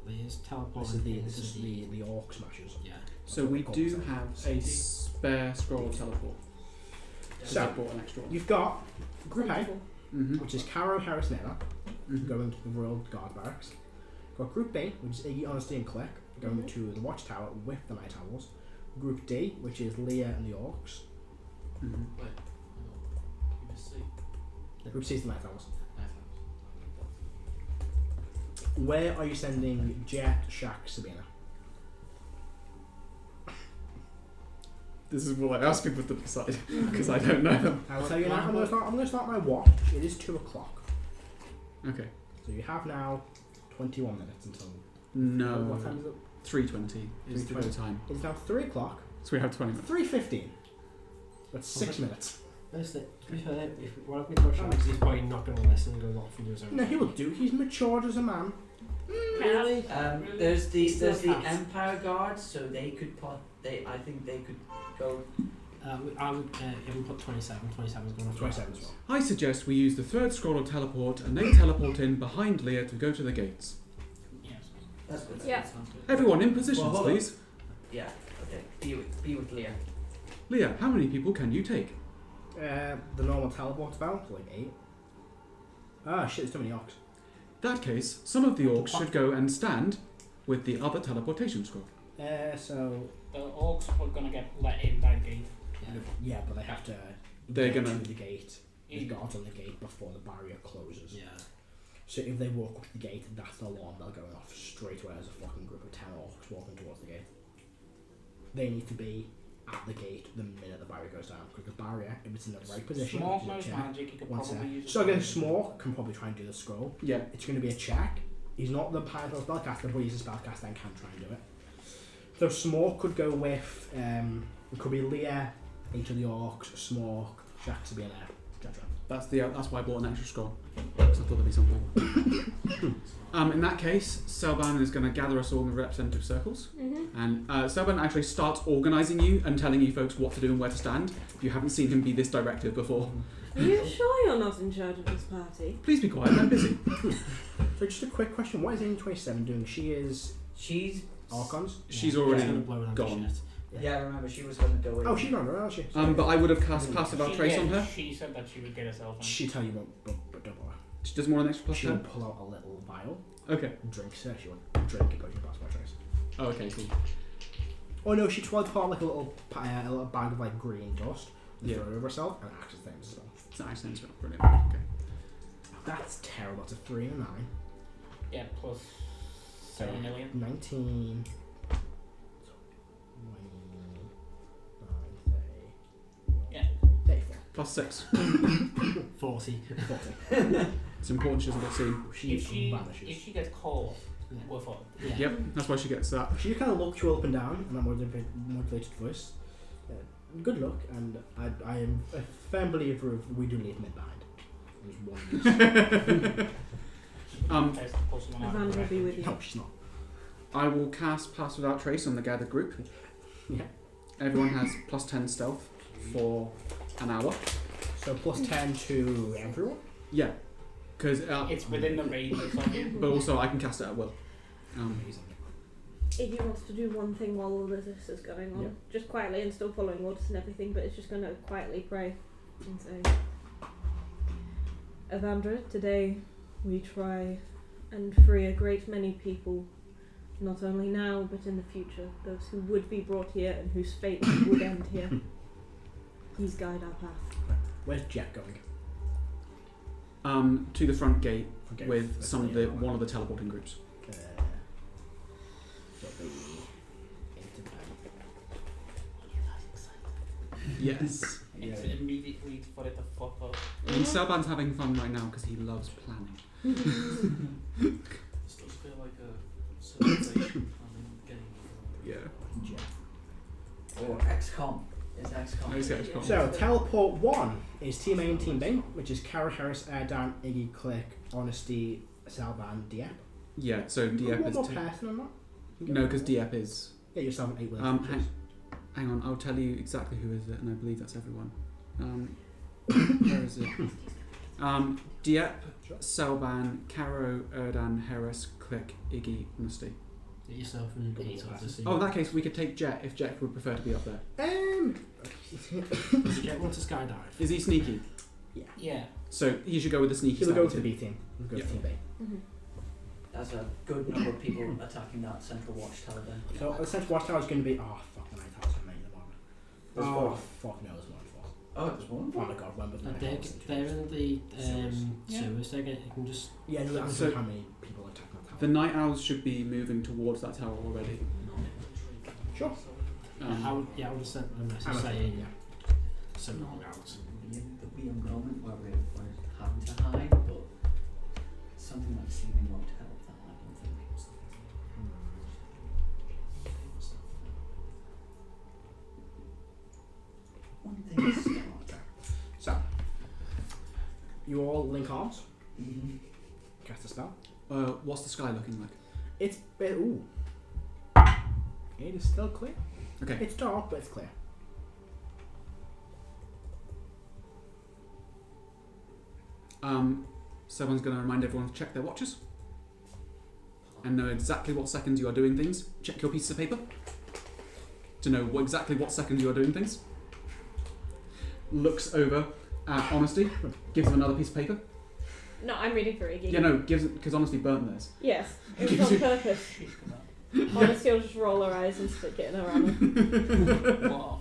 Leah's teleport. This is the Orc Smashers. Yeah. So we do have a spare scroll of teleport. So, I bought an extra one. You've got Group A, Wonderful. Mm-hmm. which is Caro, Harris, Nella, Mm-hmm. going to the Royal Guard Barracks. You've got Group B, which is Iggy, Honesty and Click, going to the Watchtower with the Night Owls. Group D, which is Leah and the Orcs. Mm-hmm. Wait. Hang on. You missed C. Group C is the Night Owls. Nice. Where are you sending Jet, Shaq, Sabina? This is what I ask people to decide because I don't know them. I will tell you now. I'm going to start my watch. It is 2 o'clock. Okay. So you have now 21 minutes until. No. What time is it? 3:20 is the 3:20. go time. It's now 3 o'clock. So we have 20 minutes. 3:15. That's 6 minutes. That's it. To be fair, if we're up with Shags, he's probably not going to listen and go off and do his own No, thing. he will do. He's matured as a man. Really? There's the Still Empire counts. Guard, so they could I think they could go. I would even put 27. 27 is going to 27 as well. I suggest we use the third scroll of teleport and they teleport in behind Leah to go to the gates. Yes. That's good. Yeah. Sounds good. Everyone in positions, Well, hold on. please. Yeah. Okay. Be with Leah. Leah, how many people can you take? The normal teleport spell, like 8. Ah, shit, there's too many orcs. That case, some of the orcs should go and stand with the other teleportation scroll. So, The orcs were gonna get let in by the gate. yeah, but they have to They're get gonna- to the gate. There's guards on the gate before the barrier closes. Yeah. So if they walk up to the gate, that's the alarm bell going off straight away as a fucking group of 10 orcs walking towards the gate. They need to be at the gate the minute the barrier goes down, because the barrier, if it's in the right position, Smoke which is a knows check. magic. You could One probably sec. use it. So again, Smork can probably try and do the scroll. Yeah. It's going to be a check. He's not the powerful spellcaster, but he's a spellcaster and can try and do it. So Smork could go with, it could be Leah, each of the orcs, Smork, Shaq, Sabina, etc. That's why I bought an extra scroll. Because I thought there'd be something. In that case, Selban is going to gather us all in representative circles. Mm-hmm. And Selban actually starts organising you and telling you folks what to do and where to stand. You haven't seen him be this directive before. Are you sure you're not in charge of this party? Please be quiet, I'm busy. So just a quick question, what is Amy 27 doing? She is She's. Archons? She's Yeah, already she's gonna blow it under gone. shit. Yeah, I remember she was going to go in. Oh, she's not around, is she? But I would have cast Pass Without Trace yeah, on her. She said that she would get herself in. She tell you what, but don't worry. She does more than extra plus She'll 10. pull out a little vial, Okay. drinks it, she won't drink it, but she'll pass by trace. Oh, okay, cool. Oh no, she tried to pull out like a little bag of like green dust, and Yeah. throw it over herself, and acts as things as well. It's an accent spell. Brilliant. Okay. That's terrible, that's a 3 and a 9. Yeah, plus 7 million. 19... 29, 30... Yeah. 34. Plus 6. 40. 40. It's important she doesn't get seen. She If vanishes. she gets caught, Yeah. we're fucked. Yeah. Yep, that's why she gets that. She kind of looks you up and down in that motivated voice. Good luck, and I am a firm believer of we do leave men behind. There's one. There's the plus one out Evan of will be the with you. No, she's not. I will cast Pass Without Trace on the gathered group. Yeah. Everyone has plus 10 stealth for an hour. So plus 10 to everyone? Yeah, because It's within the radius of it. but also I can cast it at will. If he wants to do one thing while all of this is going on, Yeah. just quietly and still following orders and everything, but it's just going to quietly pray and say, Evandra, today we try and free a great many people, not only now but in the future, those who would be brought here and whose fate would end here. Please guide our path. Where's Jet going? To the front gate Okay, with let's some of see the how one of the teleporting groups. So the into Yes. It's immediately to put it the fuck up. I mean, Selban's having fun right now because he loves planning. This does feel like a civilization planning game. Yeah. Or XCOM. It's XCOM. No, he's got XCOM. So, teleport 1 is Team A and Team B, which is Cara, Harris, Erdan, Iggy, Click, Honesty, Salban, Diep. Yeah, so Diep One is more 2. person on that? No, because Diep is... Yeah, you're 7, 8 with Hang on, I'll tell you exactly who is it, and I believe that's everyone. Where is it? Diep, Selban, Caro, Erdan, Harris, Click, Iggy, Honesty. Get yourself in 8 of the Oh, in that case, we could take Jet if Jet would prefer to be up there. Does Jet want to skydive? Is he sneaky? Yeah. So he should go with the sneaky He'll style go to the too. B team. He'll go Yeah. to Team B. Mm-hmm. That's a good number of people attacking that central watchtower then. So, the central watchtower is going to be. Oh, fuck, the night house for me at the moment. There's Oh, four. fuck, no, there's more than 4. Oh, there's one? Oh my god, when was the night house? They're in the Yeah. sewers. They can just. Yeah, no, that's So- how many people are attacking that tower. The Night Owls should be moving towards that tower already. Sure. I would have sent them a message I'm okay, saying yeah. send them out. There'll be a moment where we're having to hide, but something like sleeping won't help that, I don't think. One thing is start. So, you all link arms, Mm-hmm. cast a spell. What's the sky looking like? It's ooh. It is still clear. Okay. It's dark, but it's clear. Someone's going to remind everyone to check their watches and know exactly what seconds you are doing things. Check your pieces of paper to know exactly what seconds you are doing things. Looks over at Honesty, gives him another piece of paper. No, I'm reading for Iggy. Yeah, no, gives it because Honesty burnt theirs. Yes, it was on purpose. Honesty will just roll her eyes and stick it in her armor. Wow.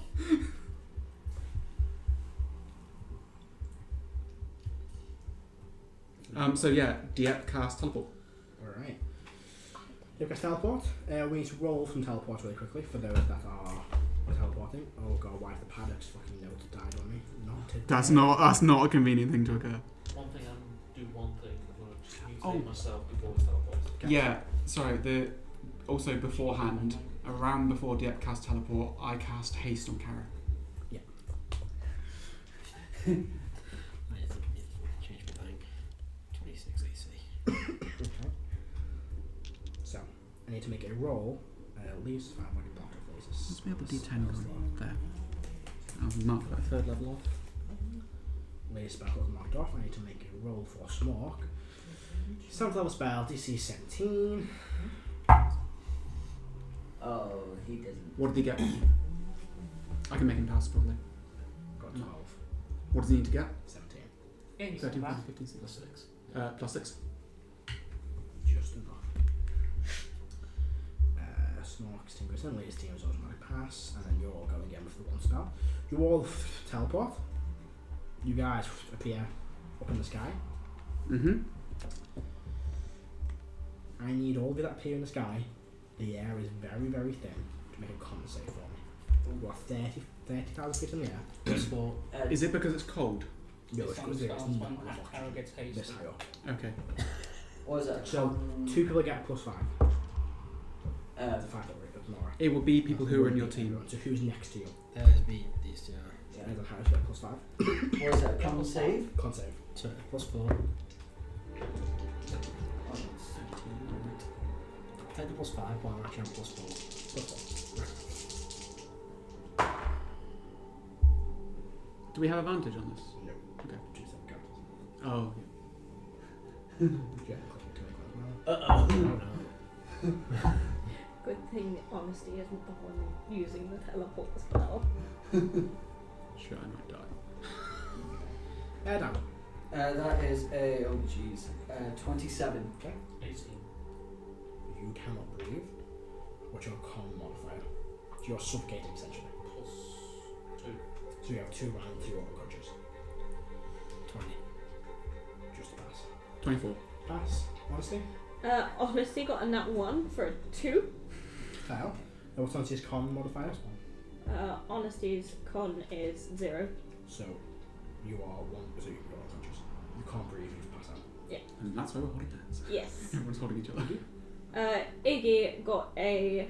So yeah, Diep cast teleport. Alright. You cast teleport. We need to roll from teleport really quickly for those that are teleporting. Oh god, why have the Paddocks fucking notes died on me? Not today. That's not a convenient thing to occur. One thing do one thing. I'm going to just mutate Oh. myself before we teleport. Okay. Yeah, sorry. Also beforehand, around before Diep cast teleport, I cast haste on Kara. Change my thing. 26 AC. Okay. So, I need to make a roll. Leaves 5 like a block of lasers. Let's be able to D10 going there. I'll mark that third level off. Laser spell is marked off. I need to make a roll for smoke. 7th level spell, DC 17. Oh, he doesn't. What did he get? I can make him pass probably. Got 12. What does he need to get? 17. Yeah, you 13, said 14, that. 15, 16. Plus 6. Plus 6. Just enough. Smoke extinguishes and latest team's automatic pass, and then you're all going again with the 1 spell. You all teleport. You guys appear up in the sky. Mm-hmm. I need all of you that appear in the sky. The air is very, very thin to make a con save for me. You are 30,000 feet in the air. Plus 4. Is it because it's cold? No, It's it's on because the it's stars not when Kara gets this hasted. high up. Okay. What is that? So, 2 people get plus 5. The 5 that were ignore. It will be people who are in your team. So who's next to you? There's be these two. Yeah. Either Harris get plus 5. What is that? Con save? Con save. So, plus 4. Take the plus 5 while I'm actually on plus 4. Plus 4. Do we have advantage on this? No. Okay. 2 7 counters. Oh. Yeah, click to make one as well. Oh no. Good thing Honesty isn't the one using the teleport spell. Sure, I might die. Down. That is a, oh jeez, 27. 18. You cannot breathe. What's your con modifier? So you're suffocating essentially. Plus 2. So you have 2 rounds to your unconscious. 20. Just a pass. 24. Pass. Honesty. Honesty got a nat 1 for a 2. Fail. What's Honesty's con modifier? Honesty's con is 0. So you are so you're unconscious. You can't breathe. You've passed out. And that's why we're holding hands. Yes. Everyone's holding each other. Iggy got a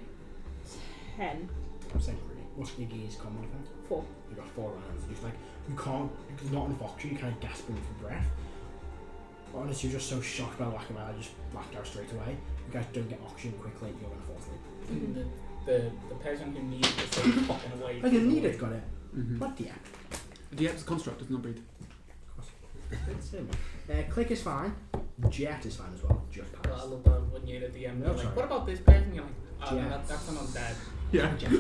10. I'm saying really. What's Iggy's con modifier? 4. You got 4 rounds. You're just like you can't. You're not in Foxtree. You kind of gasping for breath. Honestly, you're just so shocked by the lack of air. You just blacked out straight away. You guys don't get oxygen quickly. You're gonna fall asleep. The person who needs the thing popping away. Oh, you need it. Got it. Mm-hmm. What the app? The app's construct does not breathe. Click is fine. Jet is fine as well. Just I pass. love that when you're at the end. No, You're like, sorry. what about this person? You're like, oh, no, Jets. that's an undead. Yeah. Jet.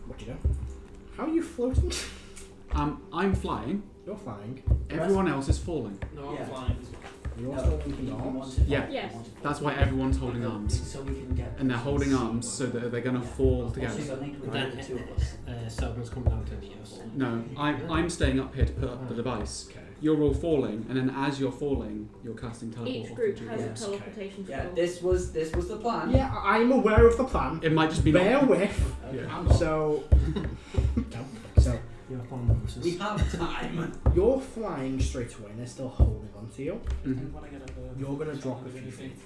What you do? How are you floating? I'm flying. You're flying. Everyone else is falling. No, Yeah. I'm flying. You're No, still linking you arms. want it- Yeah. Yes. you want it- That's why everyone's holding arms. So we can get. And they're holding arms so that they're going to fall Also, together. you'll need to Then remove the 2 of us. Selden's coming down to meet us. No, I'm staying up here to put up the device. Okay. You're all falling, and then as you're falling, you're casting teleport. Each off group into has your- a Yes, teleportation Yeah, spell. this was the plan. Yeah, I'm aware of the plan. It might just be Bear not. with. Yeah. I'm not. So, so Your plan We versus. have time. you're flying straight away, and they're still holding on to you. Mhm. When I get a You're gonna drop a few feet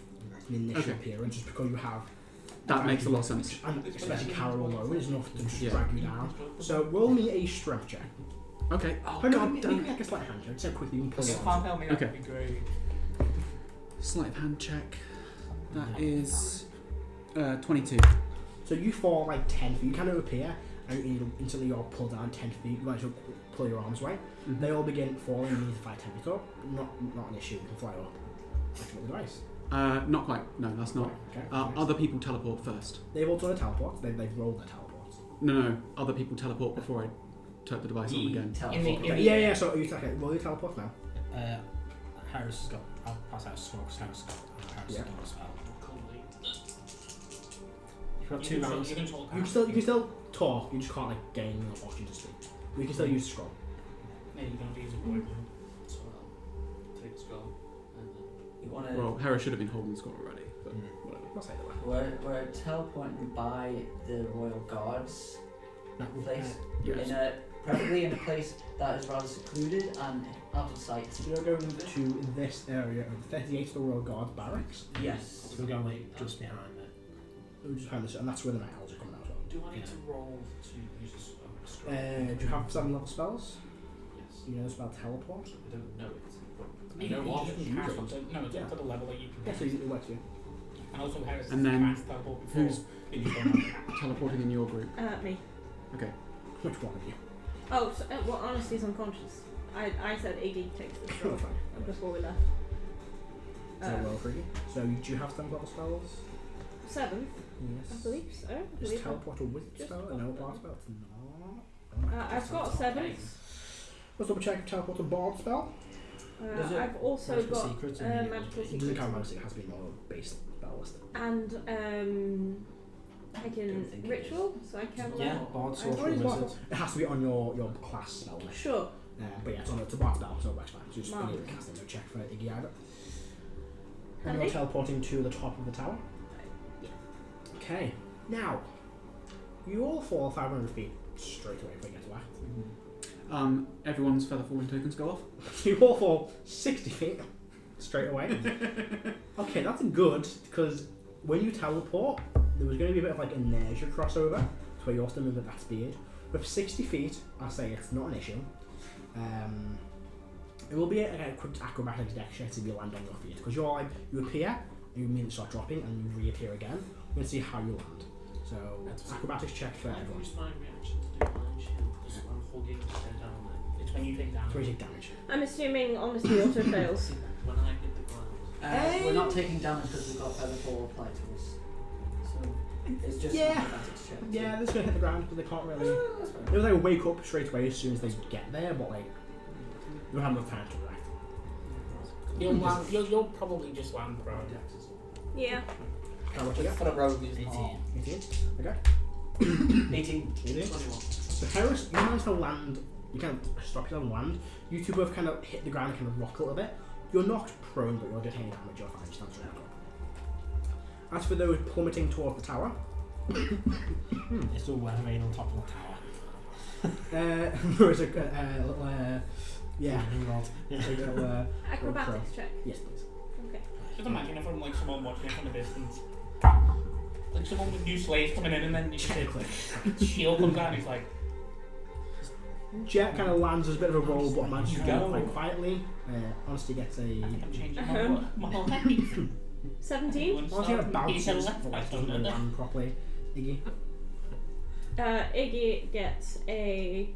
in initial Okay. appearance, just because you have. That makes a lot of sense. And especially Carol alone is enough to just Yeah. drag you down. So roll me a strength check. Okay. Oh, no, god make damn me it. like a slight hand check. So quickly you can pull You it can't tell me that Okay. would be great. Sleight of hand check. That is 22. So you fall like 10 feet. You kind of appear, and you instantly you're pulled down 10 feet. You actually pull your arms away. Mhm. They all begin falling. You need to fly 10 feet up. Not an issue. You can fly up. Activate the device. Not quite. No, that's not. Okay. Other people teleport first. They've all done a teleport. They've rolled their teleports. No. Other people teleport before I turn the device on again. In the- Okay. Yeah. So you okay? Roll your teleport now. Harris has got. I'll pass out smoke because Harris has got. Harris Yeah. has got a spell. You've You got 2 can rounds. You can talk. You can still talk. You just can't like gain enough oxygen to speak. You can still use scroll. Maybe you can use a board. So I'll take a scroll and then You want to? Well, Hera should have been holding the score already, but whatever. I'll say that way. We're teleporting by the royal guards place. Yes. Preferably in a place that is rather secluded and out of sight. So you're going to this area of 38 the Royal Guard barracks. Yes. So we're going like just behind it. Just behind this, and that's where the night owls are coming out as well. do I need to roll to use a scroll? Do you have 7 level spells? Yes. Do you know the spell teleport? I don't know it. But You I know can what. just use cast it. up to, no, it's up to the level that you can Yeah, so cast. it works for you. And also Harris And then cast teleport before. who's- you just don't know. Teleporting in your group. Me. Which one of you? Oh, so, well, Honesty's unconscious. I said Iggy takes the Sure, spell fine. before we left. So roll for you. So do you have 7 level spells? 7th, I Yes. believe so. I Is believe so. teleport a wizard Just spell? got No, that. bard spell? It's not. I've got 7th. Let's double check if teleport a bard spell. Does it- I've also Magical got secrets and the- magical It doesn't secrets. count magic, it has to be more base spell list. And I Don't can think it ritual, so I can. Yeah, bard, I- sorcerer, wizard. It has to be on your class spell list. Sure. But yeah, it's a bard spell, so it works fine. So you just Marvellous. need to cast it, no check for Iggy either. And Handy. you're teleporting to the top of the tower. Yeah. Okay, now, you all fall 500 feet straight away if they get to act. Everyone's feather falling tokens go off. You all fall 60 feet straight away. Okay, that's good, because when you teleport, there was going to be a bit of like inertia crossover, so where you're still moving at that speed. With 60 feet, I say it's not an issue. It will be a quick acrobatics dex check if you land on your feet, because you're like, you appear, and you immediately start dropping, and you reappear again. We're going to see how you land. So, acrobatics check for Can I everyone. use my reaction to do my shield because I'm hogging to stay down there. It's when you take damage. So you take damage. I'm assuming Honesty auto fails. When I hit the ground. We're not taking damage because we've got feather fall applied to us. So it's just Yeah. an acrobatics check. Yeah, they're just going to hit the ground, but they can't really... That's fine. It was like wake up straight away as soon as they get there, but like, you don't have enough time to react. You'll probably just land prone. Yeah. How much you get? For the rogue is 18. not. 18? Okay. 18. 18. 21. So Harris, you managed to land, you kind of stop yourself and land. You two both kind of hit the ground and kind of rock a little bit. You're knocked prone, but you're not taking any damage, you're fine, you stand straight up. As for those plummeting towards the tower, It's all weathering on top of the tower. there is a little, yeah, Lightning rod. a little, Acrobatics check. yes, please. Okay. Just imagine it from like someone watching it from a distance. Like someone with new slaves coming in and then you just hear shield comes out and he's like, Jet kind of lands as a bit of a roll, but manages to You go go. quite quietly. Honesty gets a. I think I'm changing my life. 17. Honesty kind of bounces, but like doesn't really land properly. Iggy. Iggy gets a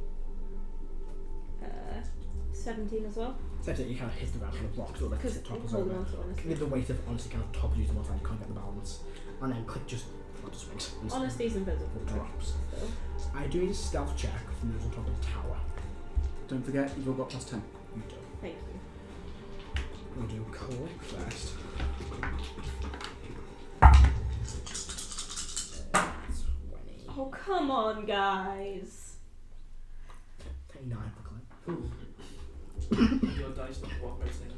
17 as well. Except that you kind of hit the ground kind of blocks or like Because the top I'm is holding over. on to Honesty. With the weight of Honesty kind of topples you to one side, you can't get the balance. And then Click just swings. Honesty's invisible. Drops. So. I do need a stealth check from those on top of the tower. Don't forget, you've all got +10. You do. Thank you. We'll do Click first. 20. Oh, come on, guys. 39 for Click. Your dice not cooperating.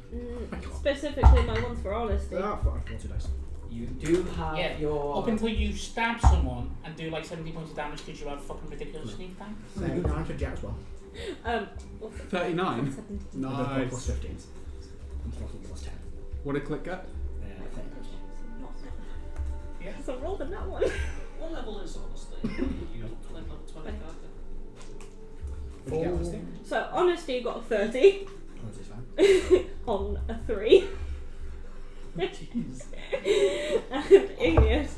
Specifically, my one's for Honesty. I've got 2 dice. You do have yeah, your. up until you stab someone and do like 70 points of damage because you have fucking ridiculous sneak attack. 39 for Jet as well. What's it? 39? 17. Nice. Plus Nice. 15s. And plus 10. What did Click get? 30. Yeah. So roll the that one. What level is Honesty? You have 25. What did you get, Honesty? So Honesty got a 30 Honesty's fine. on a 3. Jeez. And Igneous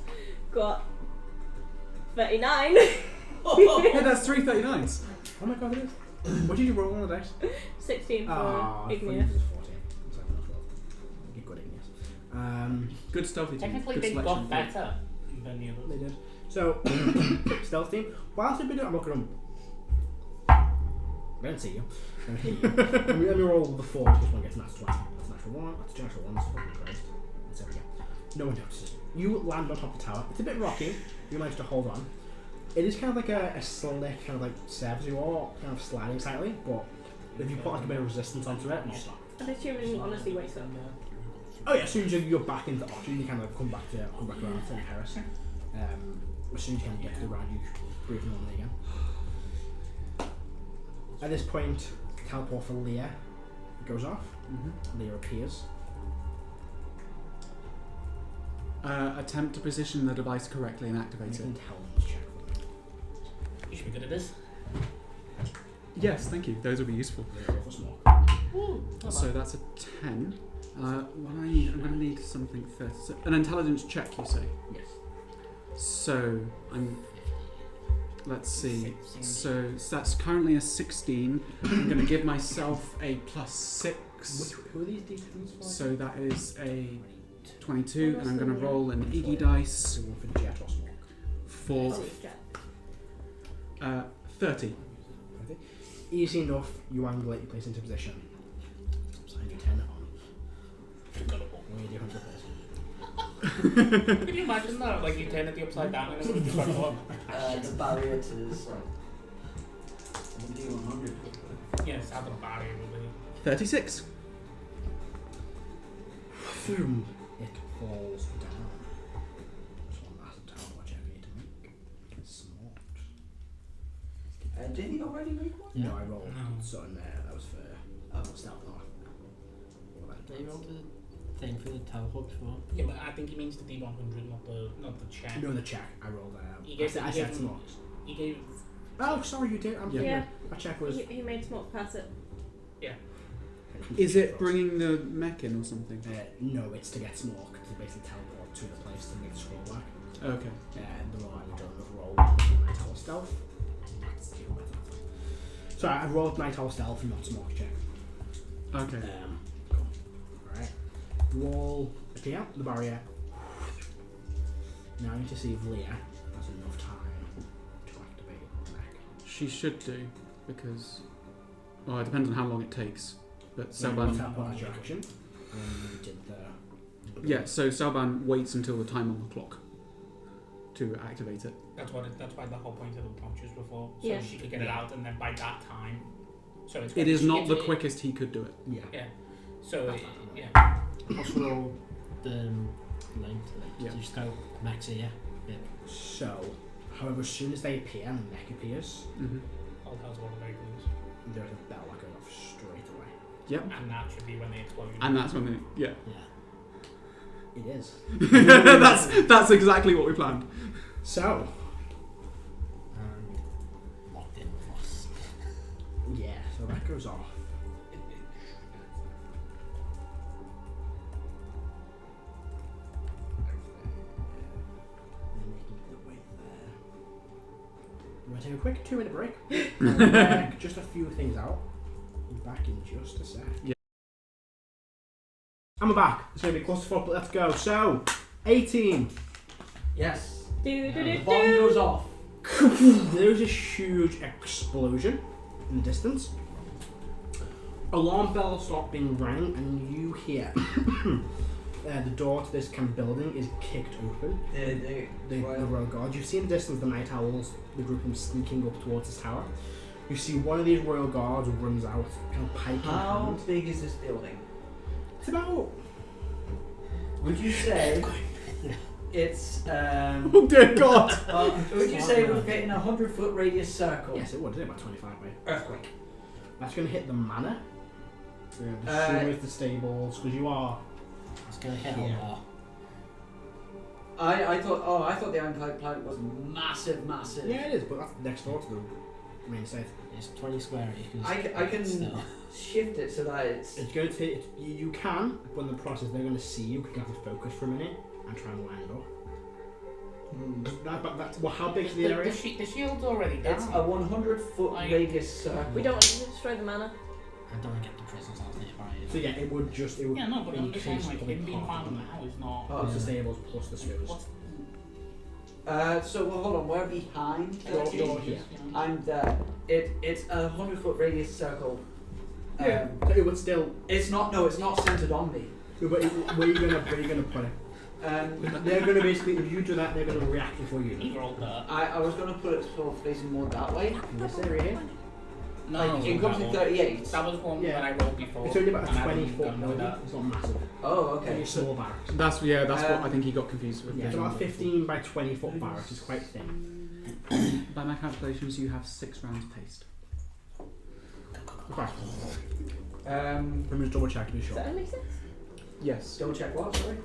got 39. Yeah, that's 3 39s. Oh my god, it is. What did you roll on the dice? 16 for Ah, Igneous. 14. It's like not 12. You're good, Igneous. Good stealthy team. Technically, Good they selection. got better than the They others. did. So, stealth team. Whilst I've been doing, I'm looking at them. I don't see you. I don't hear you. Let me roll the 4 because one gets natural 20. That's natural 1. That's 2 natural 1s. Fucking Christ. There we go. No one notices. You land on top of the tower. It's a bit rocky. You manage to hold on. It is kind of like a slick, kind of like surface or kind of sliding slightly, but if you put like a bit of resistance onto it, you stop. I'm assuming Honesty wakes up. Oh yeah, as soon as you're back into oxygen, you kind of come back around to Harris. As soon as you kind of get to the ground, you breathe normally again. At this point, the teleport for Leah goes off. Leah appears. Attempt to position the device correctly and activate it. Intelligence check. You should be good at this. Yes, thank you. Those will be useful. Roll for smoke. So that's a 10. What do I need? I'm going to need something 30. So an intelligence check, you say? Yes. So I'm. Let's see. So that's currently a 16. I'm going to give myself a +6. Who are these d10s for? So that is a 22, and I'm going to roll an Iggy dice One for Jet or smoke. for Oh, it's Jet. 30. Easy enough. You angle it. You place into position. And you turn it on. What do you do 100%? Can you imagine that? Like you turn it the upside down and it would just like go up. The barrier to this. D100. Yes, how the barrier will be. 36. Boom. It falls down. Just one last teleport check I need to make. It's smart. Did he already make one? No, I rolled No. something there. That was for stealth. They rolled the thing for the teleport before. Yeah, but I think he means the D100, not the check. No, the check. I rolled You I gave- said you gave him- smart. He gave. Oh, sorry, you did. I'm Yeah. My check was. He made Smoke pass it. Is it bringing the mech in or something? No, it's to get smoke to basically teleport to the place to make the scroll work. Okay. The roll I done was roll Night Owl Stealth. That's even better. So I rolled Night Owl Stealth and not smoke check. Okay. Cool. Alright. Wall appear, the barrier. Now I need to see if Leah has enough time to activate the mech. She should do, because. Well, it depends on how long it takes. But So Selban. that's your action. And you did the. Yeah, so Selban waits until the time on the clock to activate it. That's why the whole point of the torches before, so Yeah. she could get it out, and then by that time, so it's. It is not the it's- quickest he could do it. Yeah. Yeah. So yeah. Also roll the linked. Yeah. You just go max here. So, however, as soon as they appear and the mech appears, All hell's water vehicles. there's a bell that goes off straight away. Yep. And that should be when they explode. And that's when they, yeah. It is. that's exactly what we planned. So, And locked in with us. yeah, so that goes off. We're going to take a quick 2-minute break. And check just a few things out. Be back in just a sec. Yeah. And we're back. It's going to be clusterfuck, but let's go. So, 18. Yes. Do do The do bomb do. goes off. There's a huge explosion in the distance. Alarm bells start being rang, and you hear the door to this kind of building is kicked open. The royal guards. You see in the distance the night owls, the group of them sneaking up towards this tower. You see one of these royal guards runs out, kind of pike in How hand. big is this building? It's about. Would you say it's Oh dear God! would you say we're fitting a 100-foot radius circle? Yes, it would. It's about 25 by. Earthquake. That's going to hit the manor. The sewers, the stables, because you are. It's going to hit Yeah. a lot. I thought the IronClasp planet was massive. Yeah, it is, but that's next door to the main site. It's 20 square acres. I can Still. shift it so that it's. It's going to take. You can, but in the process, they're going to see you. You have to focus for a minute and try and line it up. But that's well. How big is the area? The shield's already down. It's a 100-foot Like- radius circle. We don't want to destroy the manor. I don't want to get the prisoners out nearby. So yeah, it would just. It would Yeah, no, but I'm just saying, increase like, probably him being part of found the now is not. Oh, Plus the stables plus the sewers. What's So well, hold on. We're behind. You're here. I'm there. It's a 100-foot radius circle. Yeah. So it would still. It's not. No, it's not centered on me. Where are you gonna put it? They're gonna basically, if you do that, they're gonna react before you. He rolled that. I was gonna put it sort of facing more that way. In this area here. No, Like it comes in 38. That was one Yeah. that I rolled before. It's only about a and I 20 didn't foot know building. that. It's not massive. Oh, Okay. okay. Small barracks. That's what I think he got confused with. Yeah, it's about a 15 by 20 foot barracks. It's quite thin. By my calculations, you have 6 rounds paced. Okay. Let me just double check to be Does sure. that only 6? Yes. Double check what? Sorry.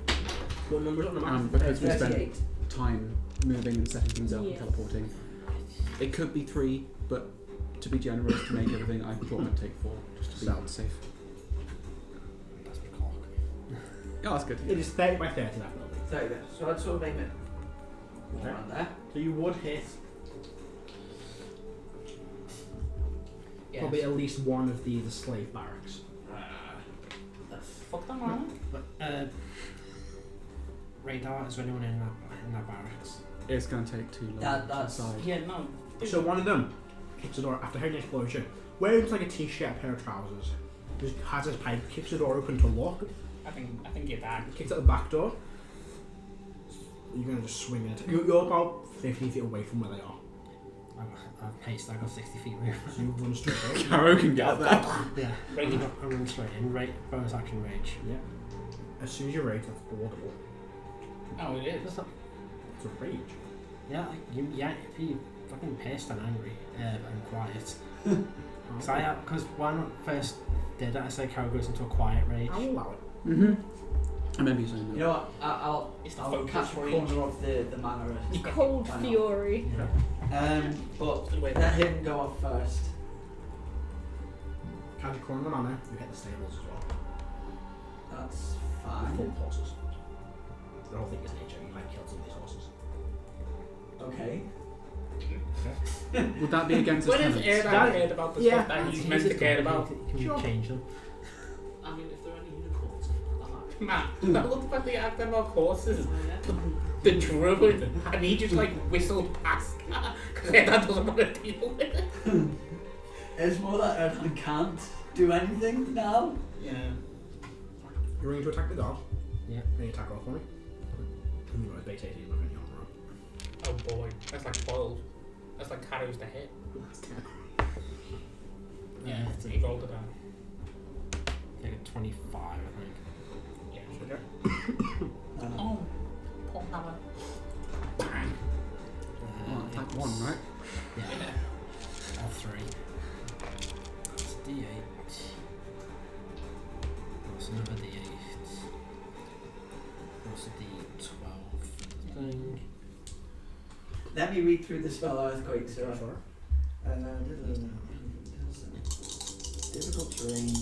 What numbers on the map? Because we spent 38. time moving and setting things up Yeah. and teleporting. It could be 3, but to be generous to make everything, I thought I'd take 4 just to be Sound. safe. That's my clock. Oh, that's good. It is 30 by 30 that building. 30 there. So I'd sort of aim it Okay. around there. So you would hit probably at least one of the slave barracks. Fuck them, man. But, radar, is there anyone in that barracks? It's going to take too long That's- to decide. Yeah, no. So one of them kicks the door after hearing the explosion, wearing like a t-shirt, a pair of trousers, just has his pipe, kicks the door open to lock, I think you're back. kicks out the back door. You're gonna just swing it. You're about 15 feet away from where they are. I've paced, I got 60 feet movement. So you run straight away. Caro can get there. Yeah, Ready. I'm running straight in. Bonus action rage. Yeah. As soon as you rage, that's audible. Oh, it is. It's a rage. Yeah, if you fucking pissed and angry and quiet. Because when I first did it, I said Carol goes into a quiet rage. I'll allow it. Mm-hmm. I remember you saying that. You know what? I'll It's the I'll focus catch a range. corner of the manor. Cold Why not? fury. But let him go off first. Catch a corner of the manor, you hit the stables as well. That's Full fine. horses. The whole thing is nature, you might kill some of these horses. Okay. Would that be against his When has tenants? Airdad cared about the Yeah, stuff that he's meant to care about? Can you Sure. change them? I mean, if there are any unicorns, Man, that looks like they act about horses. The druid, and he just like whistled past because Airdad doesn't want to deal with it. It's more that I can't do anything now. Yeah. You're going to attack the guard. Yeah. Any attack roll for me? And you got a base 18 with any armor up. Oh boy, that's like 12. That's like Caro's to hit. That's 10. Yeah, it's he rolled it down. like a 25, I think. Yeah. Okay. Oh, hammer. Oh, attack 1, right? Yeah. All 3. That's a D8. That's another D8. That's a D12 for the thing. Let me read through the spell Earthquake, sir. Sure. Difficult terrain.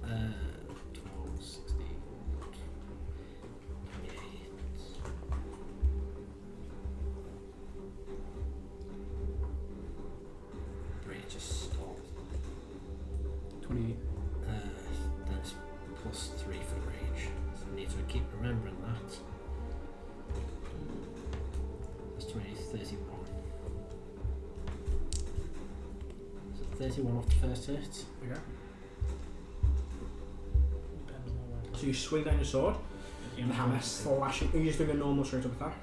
12, 16, 28. Brain just stopped. 28. That's plus 3 for rage. So I need to keep remembering that. That's 20, 31. So 31 off the first hit. Okay. Depends on where. So you swing down your sword, and the hammer slashing. Are you just doing a normal straight up attack?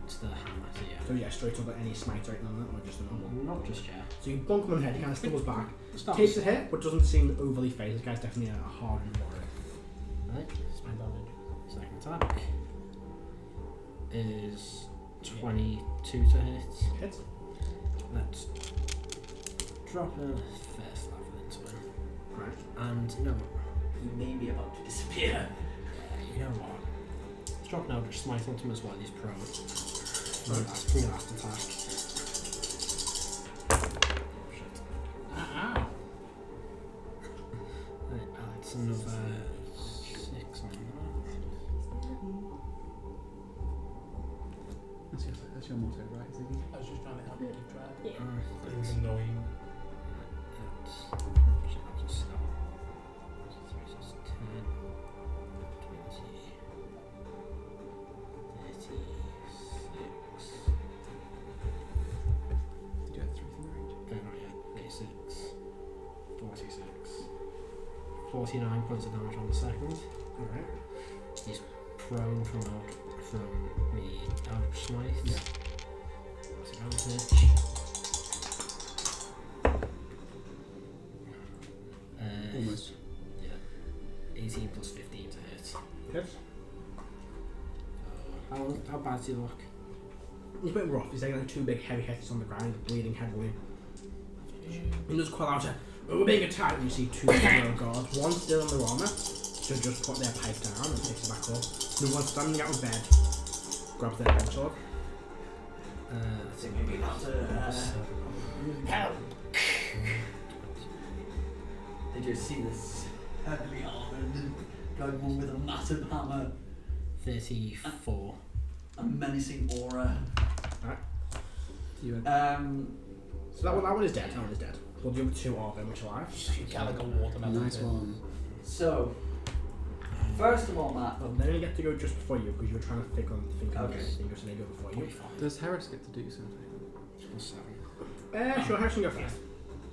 It's the hammer, so yeah. So yeah, straight up at any smite right now, or just a normal? Not just yet. So you bunk him on the head, he kind of stumbles back, Stop. takes a hit, but doesn't seem overly phased. This guy's definitely a hardened warrior. Right. Spend damage. Second attack is 22 to hit. Hit. Let's drop a first level into him. Right. And you know what? He may be about to disappear. You know what? Let's drop an Eldritch Smite onto him as well. He's prone. For the last attack. Shit. Ow. Right, that's another 6 on That's your motto, right? Ziggy? I was just trying to help you keep track. Yeah. that. It was annoying. Did you have 3 from the range? 49 points of damage on the second. Alright. He's prone from the Eldritch Smite. Yeah. Disadvantage. 18 plus 15 to hit. Hit. How bad does he look? He's a bit rough. He's taking like 2 big heavy hits on the ground, bleeding heavily. He does call out we're being attacked, and you see 2 hero guards. One still in their armour, so just put their pipe down and takes it back up. The one standing out of bed grabs their longsword. I think maybe not help. Did you see this heavily armoured going on with a massive hammer, 34. a menacing aura? You had So that one is dead. That one is dead. Well, the other 2 are very much alive. Calico watermelon. nice one. So, first of all, Matt. Well, they only get to go just before you because you were trying to think on Okay. the fingers, so they go before you. Does Harris get to do something? Plus 7. Sure, Harrison go first.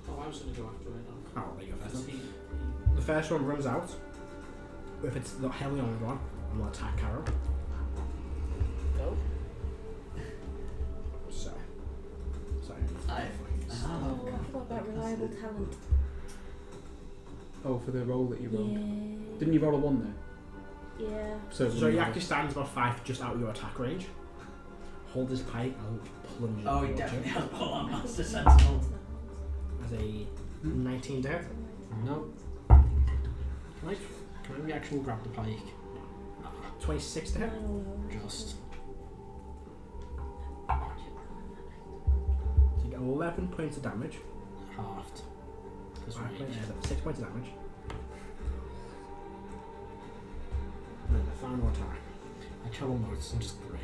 Oh, I was going to go after it now. Oh, there you go Because first. he The first one runs out. If it's not heavily on one, I'm going to attack Carol. Go. So. Sorry. Oh, I forgot about reliable talent. Oh, for the roll that you rolled. Yeah. Didn't you roll a 1 there? Yeah. So he actually stands about 5 just out of your attack range. Hold his pipe and plunge it Oh, he towards definitely you. has pull on Master Sentinel. As a 19 to hit. No. Can I reaction grab the pike? 26 to hit. Just. So you get 11 points of damage. Halved. Because 6 points of damage. And then the final attack. I kill him notes and just grin.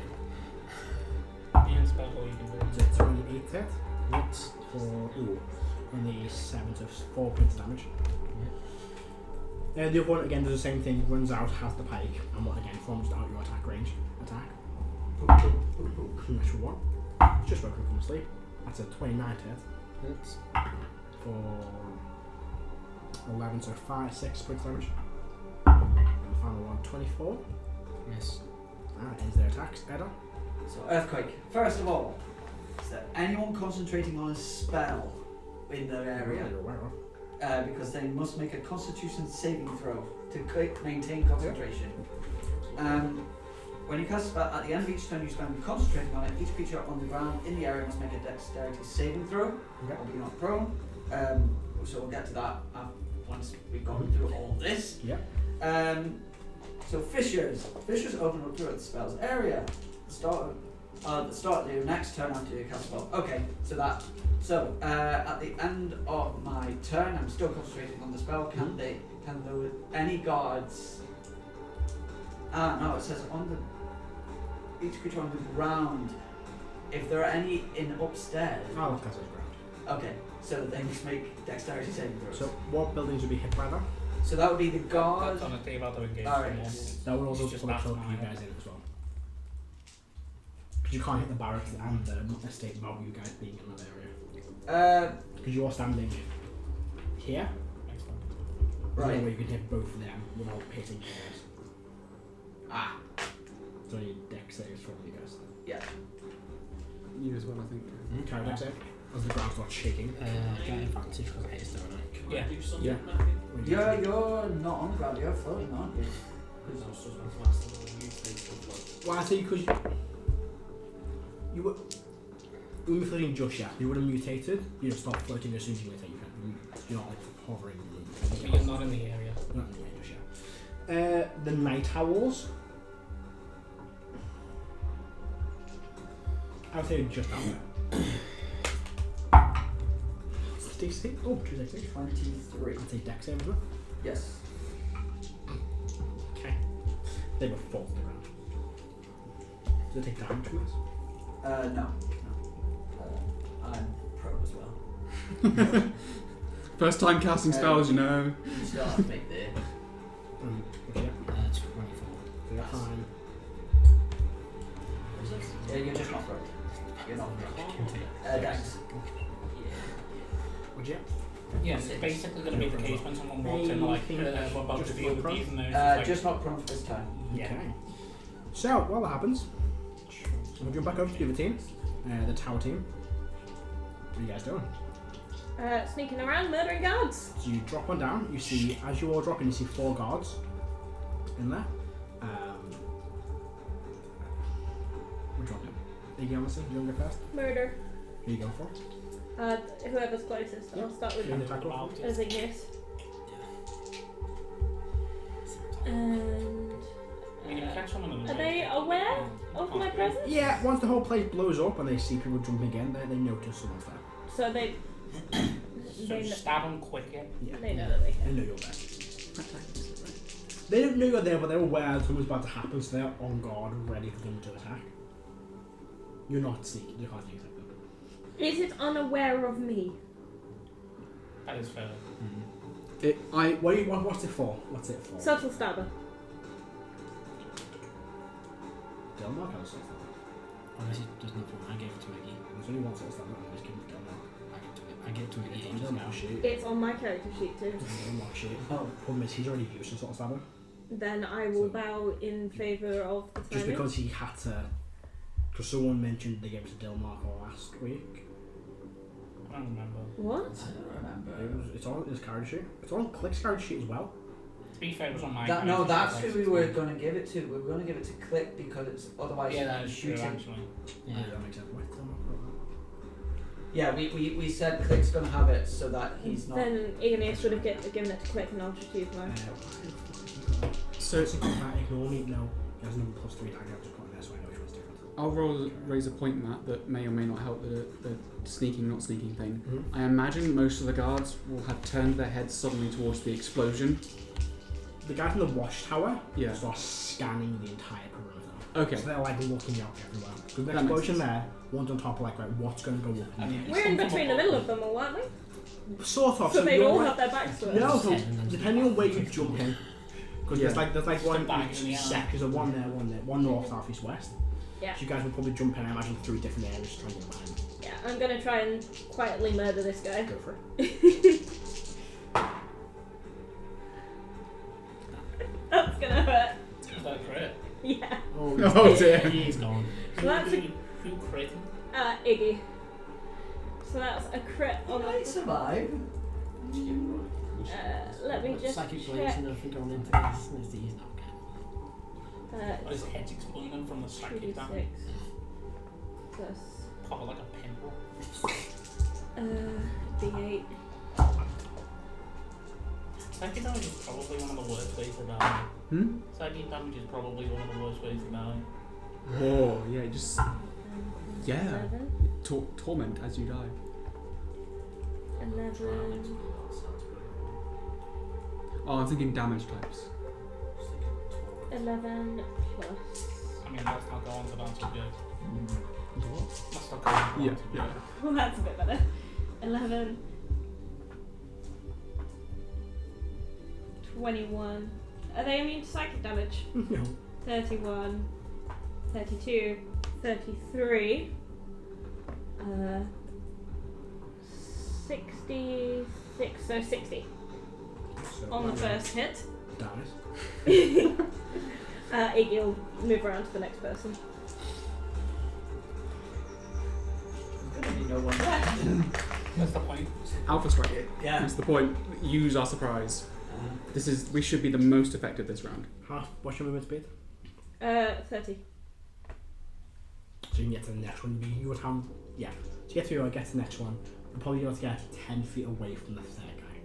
Ian special you can do. Is it 28 to hit? What? For only 7 to 4 points of damage. The other one again does the same thing, runs out, has the pike, and what again forms out your attack range. Attack. Natural 1. It's just woken from sleep. That's a 29 to hit. Hits. For 11, so 6 points of damage. And the final one, 24. Yes. That ends their attacks. Edda. So, Earthquake. First of all, is there anyone concentrating on a spell in their area? You're aware of. Because they must make a Constitution saving throw to maintain concentration. When you cast a spell, at the end of each turn you spend concentrating on it. Each creature on the ground in the area must make a dexterity saving throw. Okay. Or be not prone. So we'll get to that once we've gone through all this. Yeah. So fissures. Fissures open up throughout the spell's area. Start of your next turn after you cast a spell. Okay, so at the end of my turn, I'm still concentrating on the spell. Can any guards? No, it says each creature on the ground. If there are any in upstairs. Oh, cast on the ground. Okay, so they must make dexterity saving throws. So what buildings would be hit by that? So that would be the guards. That's on a table to engage Alright. someone. That would also It's just pull a that cloak you high. guys in as well. Because you can't hit the barracks and the estate without you guys being in that area. Because you're standing here. There's Right. no way you can hit both of them without hitting you guys. So you need dex saves from you guys. Yeah. You as well, I think. Okay, dex save. As the ground starts shaking. Get advantage because it is doing it. Can Yeah. I do something, Yeah. Matthew? You're not on the ground. You're floating, aren't you? Because I was just about to ask them whether you take stuff Well, I say because you were. When you're floating just yet, you would have mutated. You just start floating as soon as you mutate. You're not like hovering. But you're not in the area. You're not in the area just yet. The night owls. I would say just down there. What's the DC? Oh, 2 dex save. 23. I'd say dex save as well. Yes. Okay. They were fall to the ground. Do they take damage from this? No. I'm pro as well. First time casting spells, you know. You still have to make the. Okay. 24. So you're fine. Yeah, you're just not pro. You're not pro. Dex. Would you? Yeah, it's basically going to be the case when someone walks in, like, we're about to Just deal with for these, and there's just like, Just not prone for this time. yeah. Okay. So, while that happens, we'll jump back over to the other team, the tower team. What are you guys doing? Sneaking around, murdering guards. So you drop one down, you see, as you all drop in, you see 4 guards in there. Which one? Iggy, honestly, you want to go first? Murder. Who are you going for? Whoever's closest. I'll start with You want to attack roll? Igneous. And I mean, you catch someone in the are they aware of my presence? Yeah, once the whole place blows up and they see people jumping in, they notice someone's there. So they So stab them quicker. Yeah. they know that they They can. know you're there. They don't know you're there, but they're aware something's about to happen, so they're on guard, ready for them to attack. You're not sneaking, you can't sneak attack them. Is it unaware of me? That is fair. What's it for? What's it for? Subtle stabber. Delmark has something. Honestly, there's nothing. I gave it to Iggy. There's only one sort of standard, I just give it to Delmark. I gave it to Iggy ages Delmark ago. shit. It's on my character sheet too. Delmark shit. Oh. Problem is, he's already used some sort of stabber. Then I will bow in favour of the Just timing. because he had to. Because someone mentioned they gave it to Delmark last week. I don't remember. What? I don't remember. It's on his character sheet. It's on Click's character sheet as well. To be fair, it was on my No, character that's sheet, who we like, were going to give it to. We were going to give it to Click because it's otherwise Yeah, that is true, shooting. actually. Yeah. That makes sense. Why did Delmark put that? Yeah, we said Click's going to have it so that he's not. Then Igneous would have given it to Quick and I'll just use mine. So Ignore me. No. He has number +3 dagger. I've just put in there so I know which one's different. I'll raise a point in that may or may not help the sneaking, not sneaking thing. Mm-hmm. I imagine most of the guards will have turned their heads suddenly towards the explosion. The guys in the watchtower Yeah. start scanning the entire perimeter. Okay. So they're like looking out everywhere. Because the That makes explosion sense. there, one's on top of like, right, what's going to go up in mean, the We're in between the middle of them all, aren't we? air? Sort of. So they you're all like- have their backs to us. No, so Yeah, and then depending on where you jump in. Because Yeah. there's like one back each in the air. sectors of one there, one north, south, east, west. Yeah. So you guys will probably jump in, I imagine, 3 different areas trying to get behind. Yeah, I'm gonna try and quietly murder this guy. Go for it. That's gonna hurt. Is that a crit? Yeah. Oh dear. He's gone. So that's a, Who crit? Iggy. So that's a crit on I the. survive. Let me just Psychic check. blades and everything going into this. He's not His head's exploding from the psychic 2d6 damage. plus Pop it like a pimple. d8. Psychic damage is probably one of the worst ways to die. Hmm? Psychic damage is probably one of the worst ways to die. Oh, yeah, just Yeah. 11. torment as you die. 11. Oh, I'm thinking damage types. 11 plus. I mean, let's not go on to that subject. What? Let's not go on to that Yeah, subject. yeah. Well, that's a bit better. 11. 21. Are they immune to psychic damage? No. 31. 32. 33. 66. So 60 So on the that first hit. dies. Iggy will move around to the next person. There's gonna be no one left. That's the point. Alpha strike. Yeah. That's the point. Use our surprise. We should be the most effective this round. What's your movement speed? 30. So you can get to the next one. You would have, yeah. To get through or get to the next one, you'll probably be able to get 10 feet away from the third guy.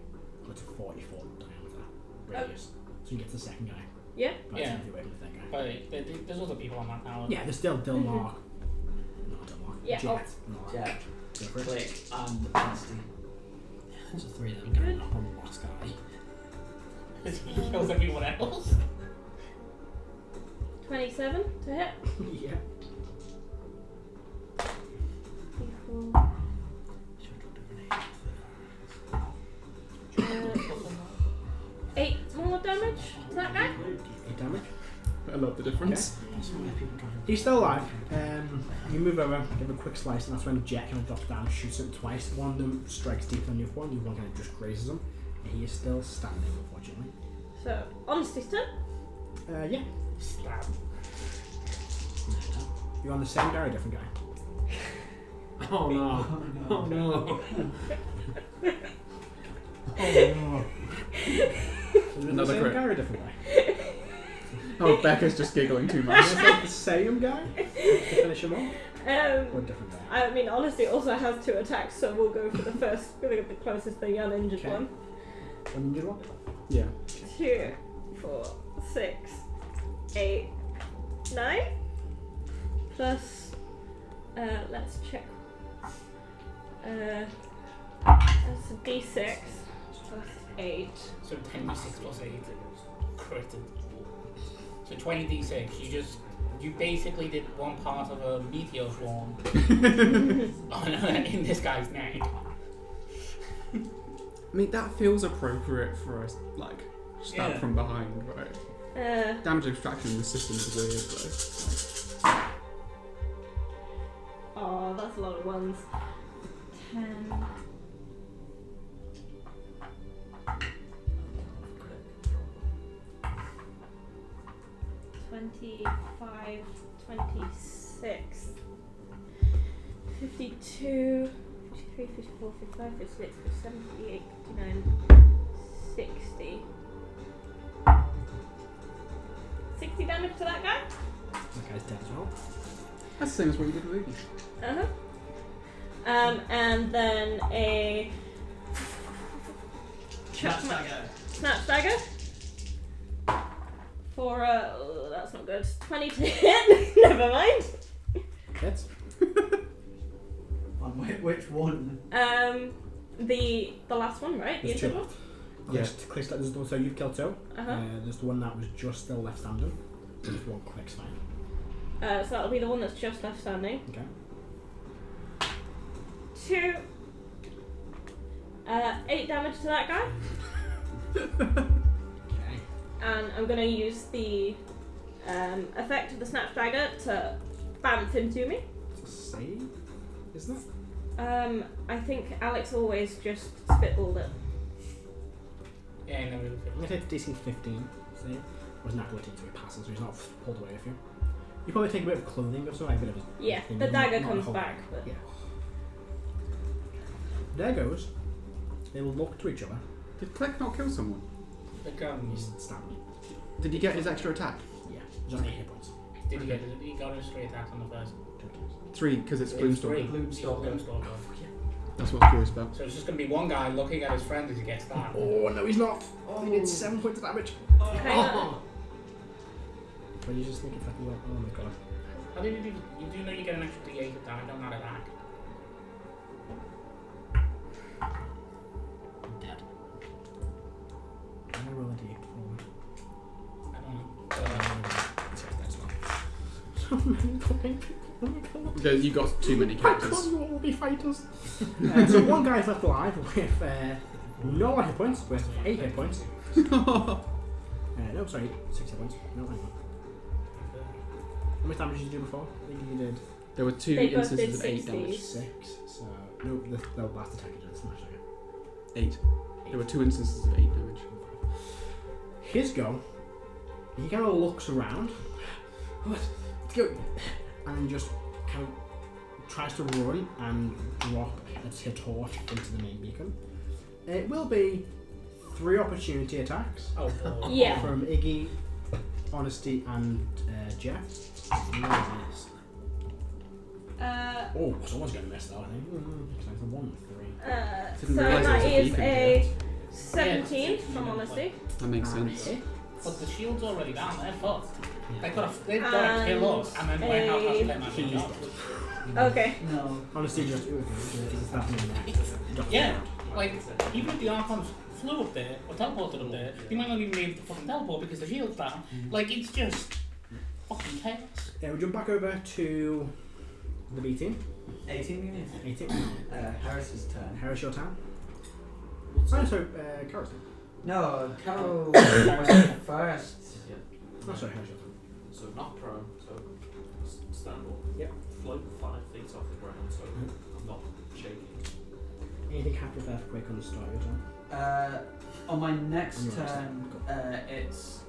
Go to 40-foot diameter radius. So you can get to the second guy. Yeah. About 10 feet away from the third guy. But there's other people on that tower. Yeah, there's still Dilmark. Not Dilmark. Yeah, Jet. No, Yeah. Go for it. Click and Nasty. There's a 3 of them going up on the last guy. He kills everyone else. 27 to hit. Yeah. D4. 8 more damage to that guy. 8 damage. I love the difference. He's still alive. You move over, give a quick slice, and that's when Jet kind of drops down and shoots him twice. One of them strikes deeper than the other one, the other one kind of just grazes him. And he is still standing, unfortunately. So, Honesty's turn. Yeah. Stab. You're on the same guy or a different guy? Oh no. Oh no. Another the same crit. guy or a different guy? Oh, Becca's just giggling too much. Is it the same guy to finish him off? Or a different guy? I mean, Honesty also has 2 attacks, so we'll go for the first, we'll get the closest, the uninjured Okay. one. One injured one? Yeah. 2, 4, 6, 8, 9. Plus, let's check. That's a d6 plus 8. So 10d6 plus 8. Critted. So 20d6. You basically did one part of a meteor swarm in this guy's neck. I mean, that feels appropriate for us, like, stab Yeah. from behind, right? Damage extraction in the system is weird, though. Oh, that's a lot of ones. 10. 25, 26, 52, 53, 54, 55, 56, 57, 58, 59, 60. 60 damage to that guy? That guy's dead as well. That's the same as what you did with Iggy. Uh-huh. And then a snatch dagger for that's not good. 20 to hit. Never mind. Hits. On which one? The last one, right? The There's 2 injured one. left. Yeah. There's the one, so you've killed 2. Uh-huh. There's the one that was just still left standing. There's one quick strike. So that'll be the one that's just left standing. Okay. 2. 8 damage to that guy. Okay. And I'm gonna use the effect of the snatch dagger to bamf him to me. It's a save, isn't it? I think Alex always just spitballed it. Yeah, I never really I'm gonna take the DC 15 save. Was not ability to be passes, so he's not pulled away with you. You probably take a bit of clothing or something, like a bit of a Yeah, thing, the not- dagger not a comes whole back, bag. but Yeah. There goes. They will look to each other. Did Click not kill someone? The gun. He's stabbing. Did he get his extra attack? Yeah. He's on 8 hit points. Did he get it? He got his 3 attacks on the first. 3, because it's It's Gloomstalker. 3. Gloomstalker. That's what I was curious about. So it's just going to be one guy looking at his friend as he gets that. Oh, no, he's not. He did 7 points of damage. Kinda. But you just think if I can go, oh my god. How did you do? You do know you get an extra D8 of damage on that attack. I'm dead. I'm gonna roll a d8 I don't know. So many fucking people. You got too many My characters. god, you all will be fighters. So one guy's left alive with no hit points, with 8 hit points. No, sorry, 6 hit points. No, hang on. How much damage did you do before? I think you did There were 2 They both did instances of 8 damage. 60. 6. So, no, the last attack you did smash again. 8. There were 2 instances of 8 damage. His go, he kind of looks around. Let's go. And just kind of tries to run and drop a torch into the main beacon. It will be 3 opportunity attacks Oh, boy. Yeah. from Iggy, Honesty, and Jeff. Yes. Oh, someone's going to miss that, I think. It's like a 1, 3. So Didn't realise that it was a is beacon a yet. 17 from Honesty. That makes sense. Hit. But the shield's already down. They're fucked. Yeah. They've got to kill us and then went out after them and She's- Okay. No. Honesty just. Yeah, like, even if the Archons flew up there or teleported up there, they might not even be able to fucking teleport because the shield's down. Like, it's just fucking chaos. Yeah, we jump back over to the B team. 18 you need? 18. Harris's turn. Harris, your turn. What's Oh, so, Carol's turn. No, Carol was first. Yeah. Oh, sorry, Harris, your turn. So not prone, so stand up. Yep. Float 5 feet off the ground, so I'm not shaking. Anything happen with earthquake on the start of your turn? On my next On your next turn, turn, it's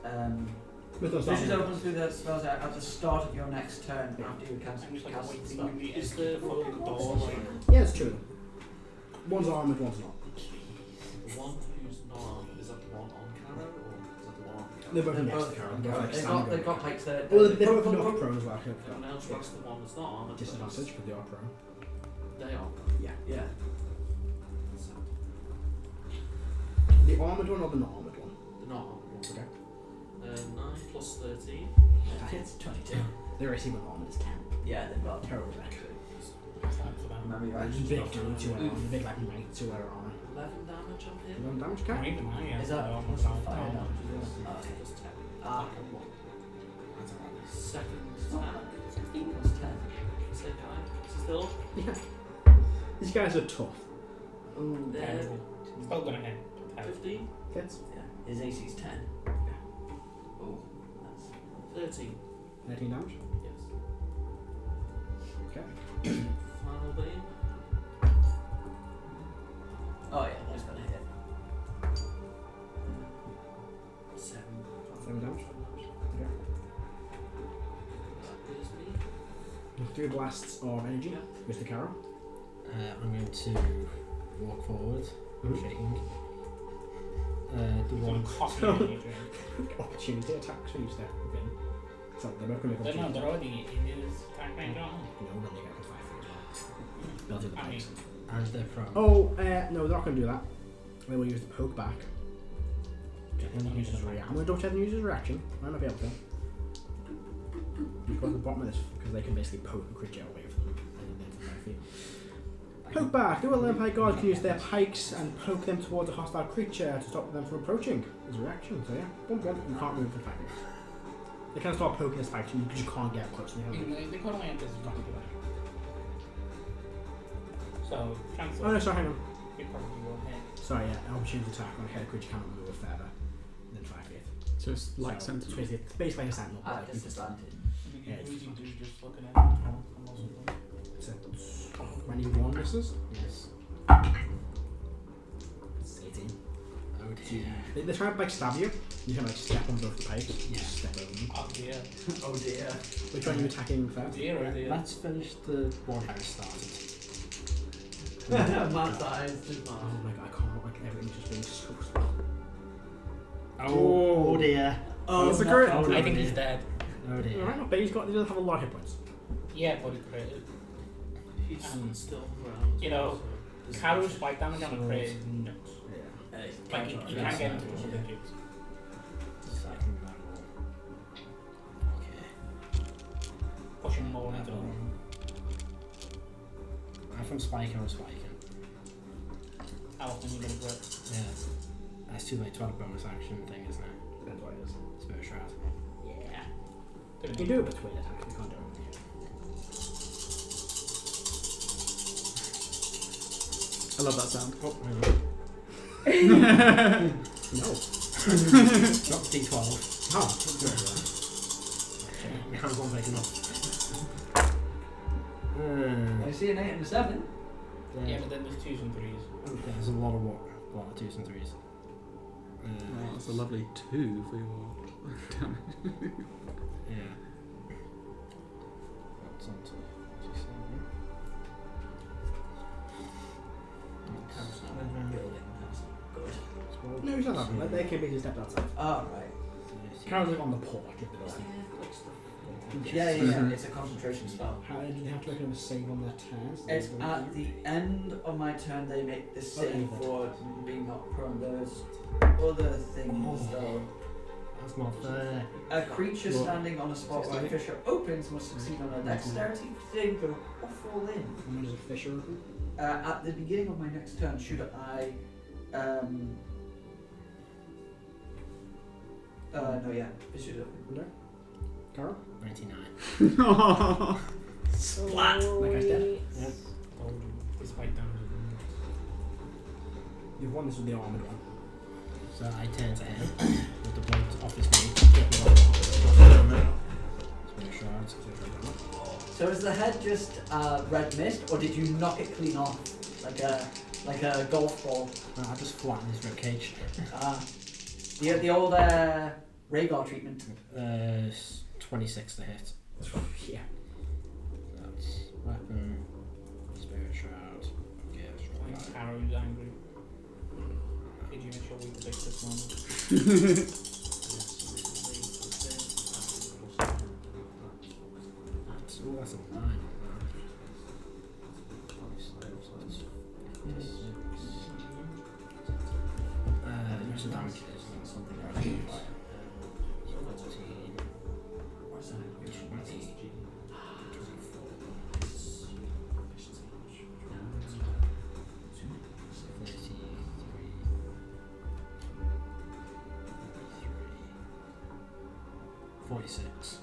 With those this is damage. open through the spells at the start of your next turn after you cast I'm just like cast the waiting spell. in the Is there fucking door, like, Yeah, there's 2 of them. One's armoured, one's not. The one who's not armed, is that the one on Caro, or is that the one on Caro? They're both They're next both to Carol. They've They're both like got standing they've got over pikes there. Well, they're both not prone as well. I think. Everyone else wants the one that's not armed. Disadvantage because they are prone. They are. Yeah. So, The armoured one or the not armoured one? they're not armed. Okay. 9 plus 13. It's 22. Their AC with armoured is 10. Yeah, they've got. Terrible there. it's time for them. Remember you Like, actually big dropped dude it. to wear armour. Big like knight to wear armour. 11 damage on him. 11 damage, Not okay? even that, yeah. Is that almost fire down. damage? Oh, Okay. plus 10. Ah. That's alright. Second attack. 16 plus 10. Same guy. Still. Yeah. These guys are tough. Ooh, Terrible. Still gonna hit. 15. Hits. Yeah, his AC's 10. Ooh, that's 13. 13 damage. Yes. Okay. Final beam. oh yeah, that's gonna hit. 7. 7 damage. Okay. That is me. 3 blasts of energy. Mr. Carroll. I'm going to walk forward, Mhm. shaking. The one. Coffee. Opportunity attacks when you step in. So they're both going to They're make not, they're already in his attack range, aren't No, when they get to 5 feet as well. Built in the I mean, place. And they're prone. Oh, no, they're not going to do that. They will use the poke back. I'm going to use his reaction. I'm going to double check and use his reaction. I might be able to. You go at the bottom of this because they can basically poke and crit you away from them. And then to 5 feet. Poke back. The Olympic guards can use their pikes and poke them towards a hostile creature to stop them from approaching. As a reaction, so yeah. Boom, boom. You can't move for 5 feet. They can start poking the spikes and you can't get close. I mean, they could only have disadvantage. So, chances Oh no, sorry, hang on. it probably will hit. Sorry, yeah, an opportunity attack on a head creature cannot move further than 5 feet. So it's like So, sentinel. it's basically a sentinel. but At like, you just- disadvantage. Yeah, Who's it's he fine. do just looking at him? It's a 21 misses. Yes. It's 18. Oh dear. They're trying to like stab you. You can like step on both the pikes. Yeah. Just step over them. Oh dear. Oh dear. Which one are you attacking first? Dear, oh dear. Let's finish the one Harris started. Man's eyes just Oh my god, I can't. Like everything's just being so slow. Oh dear. Oh, It's a no. crit. Oh, I think he's dead. No, Oh dear. Alright, not bad. He doesn't have a lot of hit points. Yeah, but he crit. He's still around. You know, so Carol's spike damage on a crit. Yeah. Like, you can't get into double digits. Second level. Okay. Pushing more into them. I'm spiking. How often are you going to crit? Yeah. That's too late to add a bonus action thing, isn't it? Depends what it is. Spirit Shroud. Yeah. You can do it between attacks, you can't do it. I love that sound. Oh, no. No. Drop D12. Oh. My hand's not making up. I see an 8 and a 7. Yeah, but then there's 2s and 3s. Okay, there's a lot of 2s and 3s. Wow, that's a lovely 2 for your damage. Yeah. That's on to 47. No, he's not having it. They came in and stepped outside. Oh, right. Carol's on the porch of the door. Yeah. It's a concentration spell. How do they have to make a save on their turns? It's at the end of my turn they make this save for being not prone. There's other things though. That's not fair. A creature standing on a spot where a fissure opens must succeed on a dexterity saving throw or fall in. When does a fissure open? At the beginning of my next turn, should I fissure open. Carol? 99. Splat! Like I said. Yeah. Oh, the spike damage. You've won this with the armoured one. So I turn to him with the bolt off his knee. Spirit Shroud. So is the head just red mist, or did you knock it clean off like a golf ball? I just flatten his ribcage. The old Rhaegar treatment. 26 to hit. Yeah. That's weapon. Spirit Shroud. Okay, Like Arrow's angry. Did you make sure we predict this one? That's a 9 on that. What's the damage is? Something like 14, 46.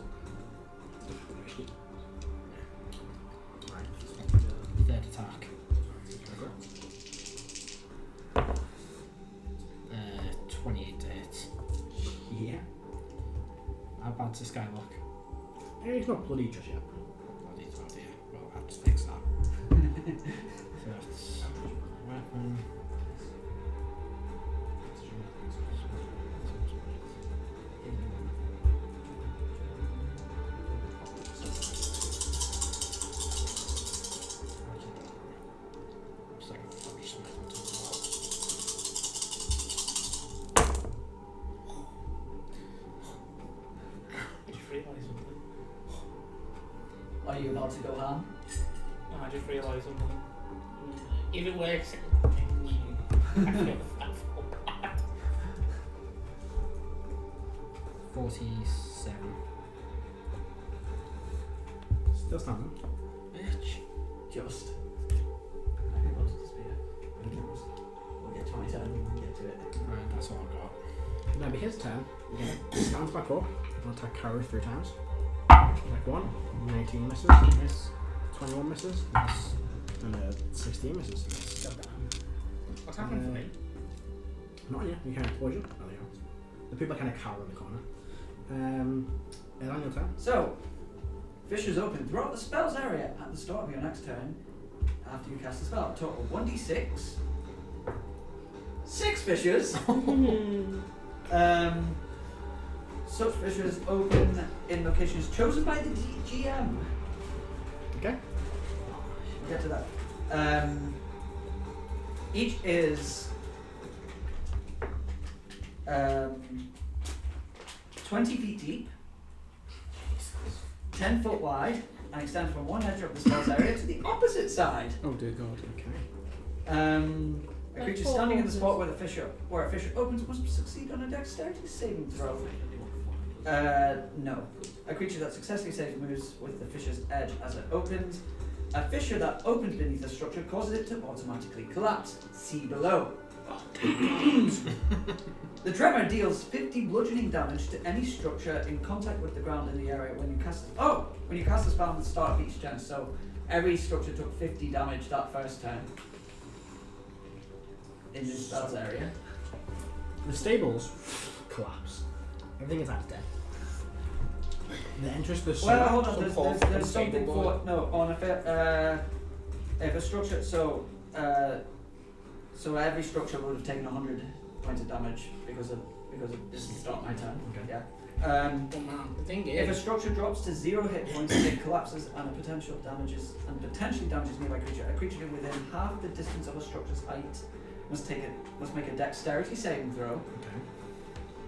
Third attack. 28 to hit. Yeah. How bad's this guy look? He's not bloody just yet. Bloody oh dear. Well, I'll have to fix that. So that's weapon. Are you about to go ham? No, I just realised something. If it works, I feel 47. Still standing. Bitch. Just. I think I'll just be We'll get 27 and we can get to it. Right, that's all I've got. Now be his turn. He stands back up and attack Carol 3 times. Like 1, 19 misses, miss, 21 misses, miss, and 16 misses. Miss. What's happened for me? Not yet, you can't poison. Oh, there you go. The people are kind of cower in the corner. Elan, your turn. So, fissures open throughout the spell's area at the start of your next turn after you cast the spell. Total 1d6. 6 fissures. Such fissures open in locations chosen by the GM. Okay. We'll get to that. Each is 20 feet deep. 10 foot wide and extends from one edge of the spell's area to the opposite side. Oh dear God. A creature standing in the spot where a fissure opens must succeed on a dexterity saving throw. No. A creature that successfully saves moves with the fissure's edge as it opens. A fissure that opens beneath the structure causes it to automatically collapse. See below. The tremor deals 50 bludgeoning damage to any structure in contact with the ground in the area when you cast. When you cast the spell at the start of each turn. So every structure took 50 damage that first turn in this spell's area. The stables collapse. Everything is at death. The entrance to the Well, hold on. Some There's fall something from for on if a structure. So every structure would have taken 100 points of damage because this is the start of my turn. Okay. Yeah. But man, the thing If a is, structure drops to 0 hit points, it collapses and potentially damages nearby creature. A creature within half the distance of a structure's height must make a dexterity saving throw. Okay.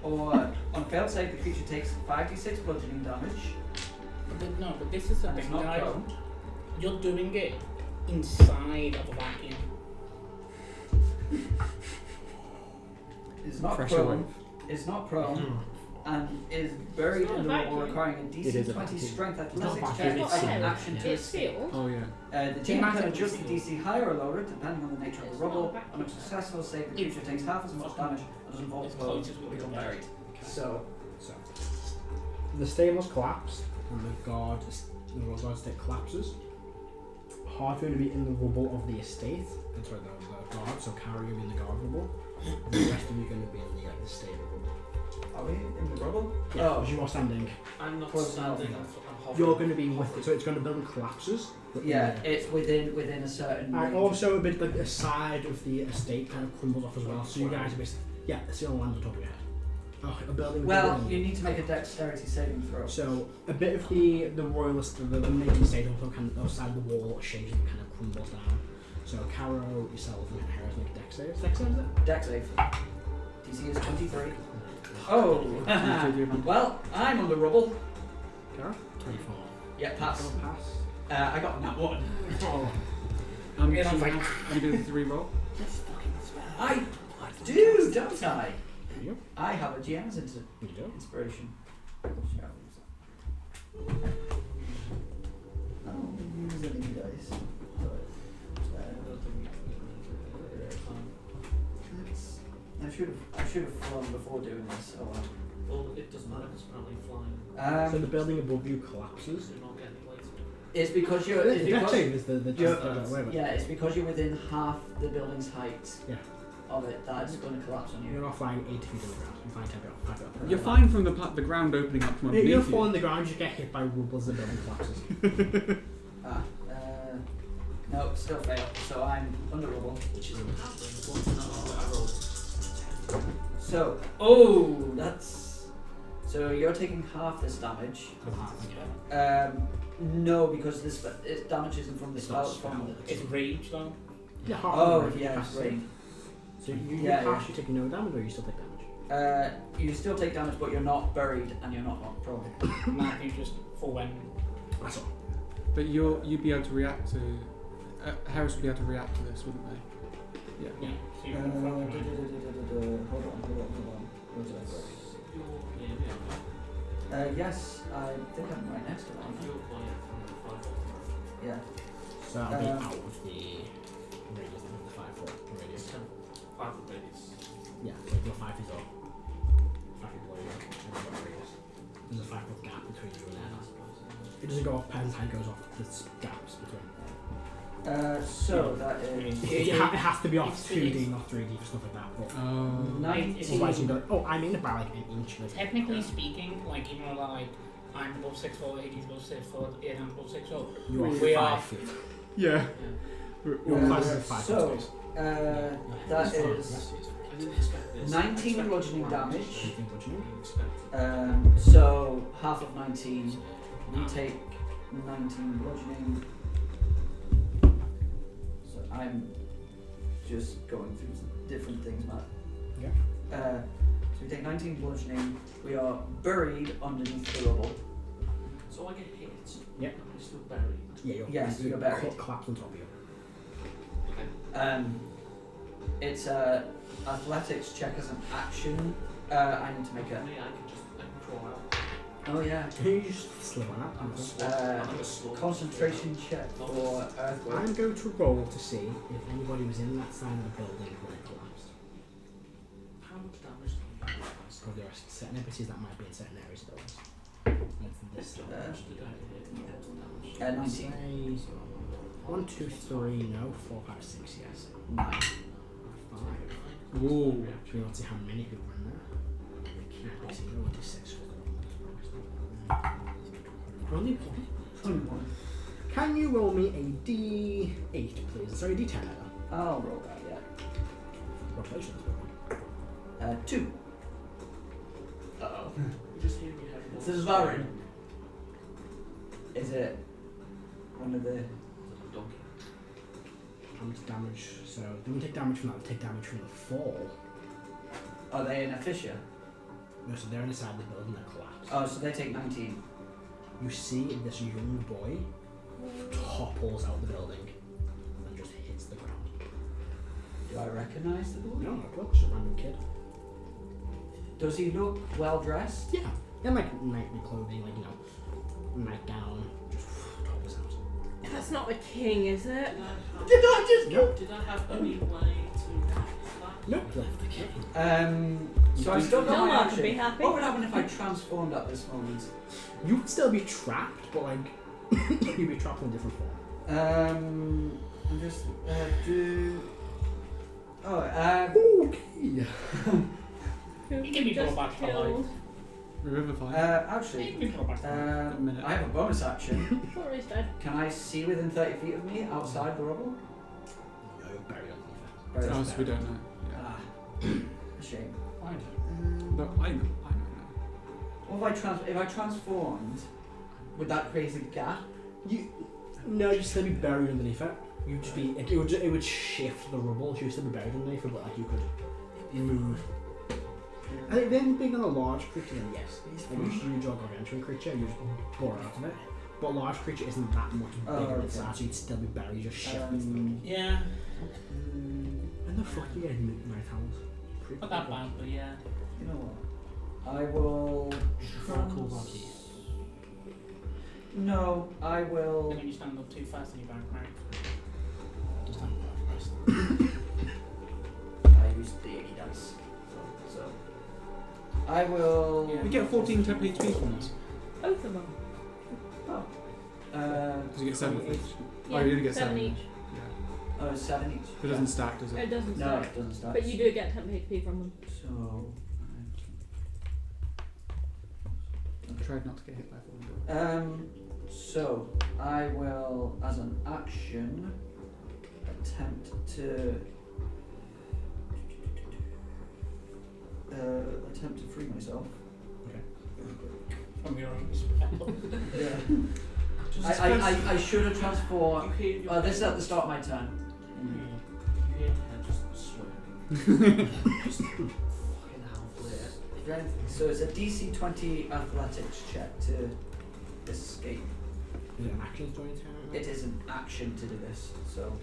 Or on failed save, the creature takes 5d6 bludgeoning damage. but this is the And it's thing, not guys. prone. You're doing it inside of a vacuum. Is not Pressure prone. wave. Is not prone. Hmm. And is buried It's not in the a rubble, vacuum. requiring a It DC is a 20 vacuum. strength It's not a athletics vacuum, check it's as an sealed. action to It's escape. sealed. Oh yeah. The GM can Thematic adjust the sealed. DC higher or lower depending on the nature of It's the rubble. not a vacuum. On a successful save, the creature takes half as much damage and doesn't fall It's prone close as or we become can buried. So, So, the stables collapse, and the guard estate collapses. Half going to be in the rubble of the estate, and sorry, the guard, so Carrie will be in the guard rubble. And the rest of you are going to be in the stable rubble. are we in the rubble? Yeah, Oh. because you are standing. I'm not Close standing. enough. I'm hovering. You're going to be with it, so it's going to build collapses. but Yeah, it's within a certain And range. also a bit like the side of the estate kind of crumbles off as well, so you guys are basically, yeah, it's the only land on top of your head. Oh, a building. Well, building. you need to make a dexterity saving throw. So a bit of the royalist, the main estate also kind of outside the wall shakes and kind of crumbles down. So Caro, yourself, and Harris make a dex save. Dex save, is it? Dex save. DC is 23. Oh! Well, I'm on the rubble. Caro? 24. Yeah, pass. Caro pass. I got that one. Oh. Yeah, So I'm you fine. have the ability to reroll. I do, don't I? There you I have a GM's go. You do. inspiration. I don't use any dice. I should have flown before doing this. Oh well. Well, it doesn't matter because apparently flying. So the building above you collapses. You're not getting weighted. It's because you're. The It's dex because, save is the you're- just whatever. yeah, it's because you're within half the building's height Yeah. of it that it's going to collapse on You're you. not flying 80 feet on the ground. You're flying 10 feet off. 5 feet off. You're fine from the ground opening up from You're underneath falling you. on the ground, you just get hit by rubble as the building collapses. No, still fail. So I'm under rubble. Which isn't happening. What's not? I rolled. So, that's. So you're taking half this damage. No, because this damage isn't from the It's spell. not It's from. It's rage though. Yeah, half Oh of the yeah, pass it's save. rain. So you Yeah, pass, yeah. you take no damage, or you still take damage? You still take damage, but you're not buried and you're not knocked prone. Matthew just for when. That's all. But you'd be able to react to. Harris would be able to react to this, wouldn't they? Yeah. Yeah. So you Hold can on. fuck Where's that? Yes, I think I'm right next to If one. you're quiet from the 5 foot, Yeah. So that'll be Um, out of the radius of the 5 foot radius. 5 foot radius. Yeah, so if you're 5 feet up, 5 feet below you, radius. There's a 5 foot gap between you and Yeah, I them. suppose. It doesn't go off pens, how it goes off the gaps between. So that is It has to be off It's 2D, not 3D, for stuff like that. But Oh. otherwise you go, oh, I'm in about like an inch. Like, Technically speaking, like even though like I'm above 6'4", 80's above 6'4", and I'm above 6'4", you are we 5 are- feet. Yeah. Your class is 5 so- foot space. that is I didn't expect this. 19 bludgeoning damage. Anything bludgeoning? You expect. So half of 19, we take 19 bludgeoning. So I'm just going through some different things, Matt. Yeah. So we take 19 bludgeoning. We are buried underneath the rubble. So I get hit. Yep. Am I still buried? Yeah, Yes, you're buried. Collapsed on top of you. Okay. It's athletics check as an action. I need to make I a. mean, I can crawl out. Oh yeah. Can you just slip on I'm a up? slow. I'm a slow. Concentration check for earthquake. I'm going to roll to see if anybody was in that side of the building when it collapsed. How much damage do you do? Because there are certain NPCs that might be in certain areas of buildings. Like this. How much did I hit? What damage? 19. Say 1, 2, 3, no, 4, 5, 6, yes. 9. 5. Ooh. So we want to see how many people are in there. NPC, no, 1, 2, 6. Only one. Only one. Can you roll me a D8, please? Sorry, D10. I'll roll that. Yeah. Congratulations. 2. Uh-oh. You just hear me having It's a Svarin. Is it one of the? donkey. How much damage? So, they won't take damage from that, they take damage from the fall. Are they in a fissure? No, so they're inside the building that collapsed. Oh, so they take 19. You see this young boy topples out the building and just hits the ground. Do I recognise the boy? No, not at all, just a random kid. Does he look well dressed? Yeah. In like knightly clothing, like, you know, nightgown, just topples out. That's not the king, is it? Did I just? Nope. Did I have any way to Nope, left the kid. So I still got No my one could be action. happy. What would happen if I transformed at this moment? You would still be trapped, but like, you'd be trapped in a different form. I'm just do. Oh, Okay. You can be brought back to life. Revivify. actually, You can be brought back to life. a minute. I have a bonus action. Thought he's dead. Can I see within 30 feet of me outside the rubble? No, you're buried underneath Very Oh, so we don't know. Yeah. Ah, a shame. Fine. No, I know. What if I transformed? Would that create a gap? it. No, you'd still be buried underneath it. You'd just be, it would shift the rubble, so you'd still be buried underneath it, but like you could move. I think then being on a large creature, then yes. Like a huge or gargantuan creature, you just pour out of it. But a large creature isn't that much bigger okay. in size, so you'd still be buried, you just shift with them. Yeah, When the fuck do you get night owls? Pretty not that cool. bad, but yeah. You know what? I will. Cool Rocky. No, I And will. then you stand up too fast and you back right. Just have a rest. I used the 80 dice. So. I will. Yeah. We get 14 temp HP from this. Both of them. Oh. Because you get 7 28. each. Oh, you only get 7. each. Yeah. Oh, 7 each. It doesn't stack, does It it? doesn't No, stack. it doesn't start. But you do get 10 HP from them. So. I tried not to get hit by falling. So I will, as an action, attempt to free myself. From your own spell. Yeah. I should have transformed. You hear your This is at the start of my turn. You hear your head just sweating. Just fucking hell, Blair. So it's a DC 20 athletics check to escape. Is it an action story turn? It is an action to do this. So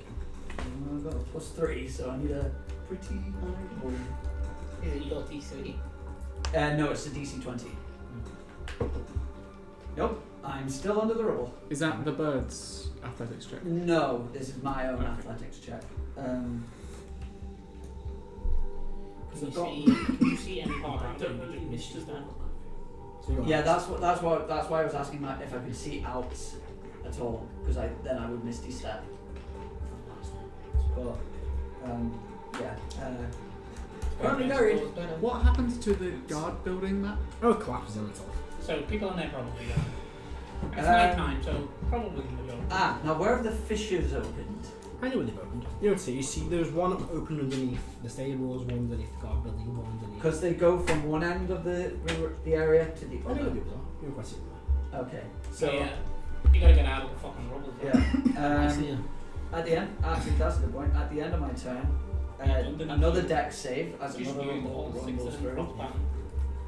I've got a +3, so I need a pretty high roll. Is it your DC? No, it's a DC 20. Nope, I'm still under the rubble. Is that the bird's athletics check? No, this is my own Okay. athletics check. Can I've got- you see any part around it? You just missed it then. So you're Yeah, that's why I was asking like, if I could see out at all, because then I would misty step. But yeah. Currently buried. What happened to the guard building that? Oh, it collapses on itself. So people in there probably don't. It's Um, night time, so probably the majority. Now where have the fissures opened? I know where they've opened. You don't see. You see, there's one open underneath the stables, one underneath the guard building, one underneath. Because they go from one end of the area to the I know other. they do that. You're quite similar. Okay. So yeah, you gotta get out of the fucking rubble. yeah. I see ya. At the end, actually that's a good point. At the end of my turn, another deck save as Just another use all one 6 goes of them through. cross back.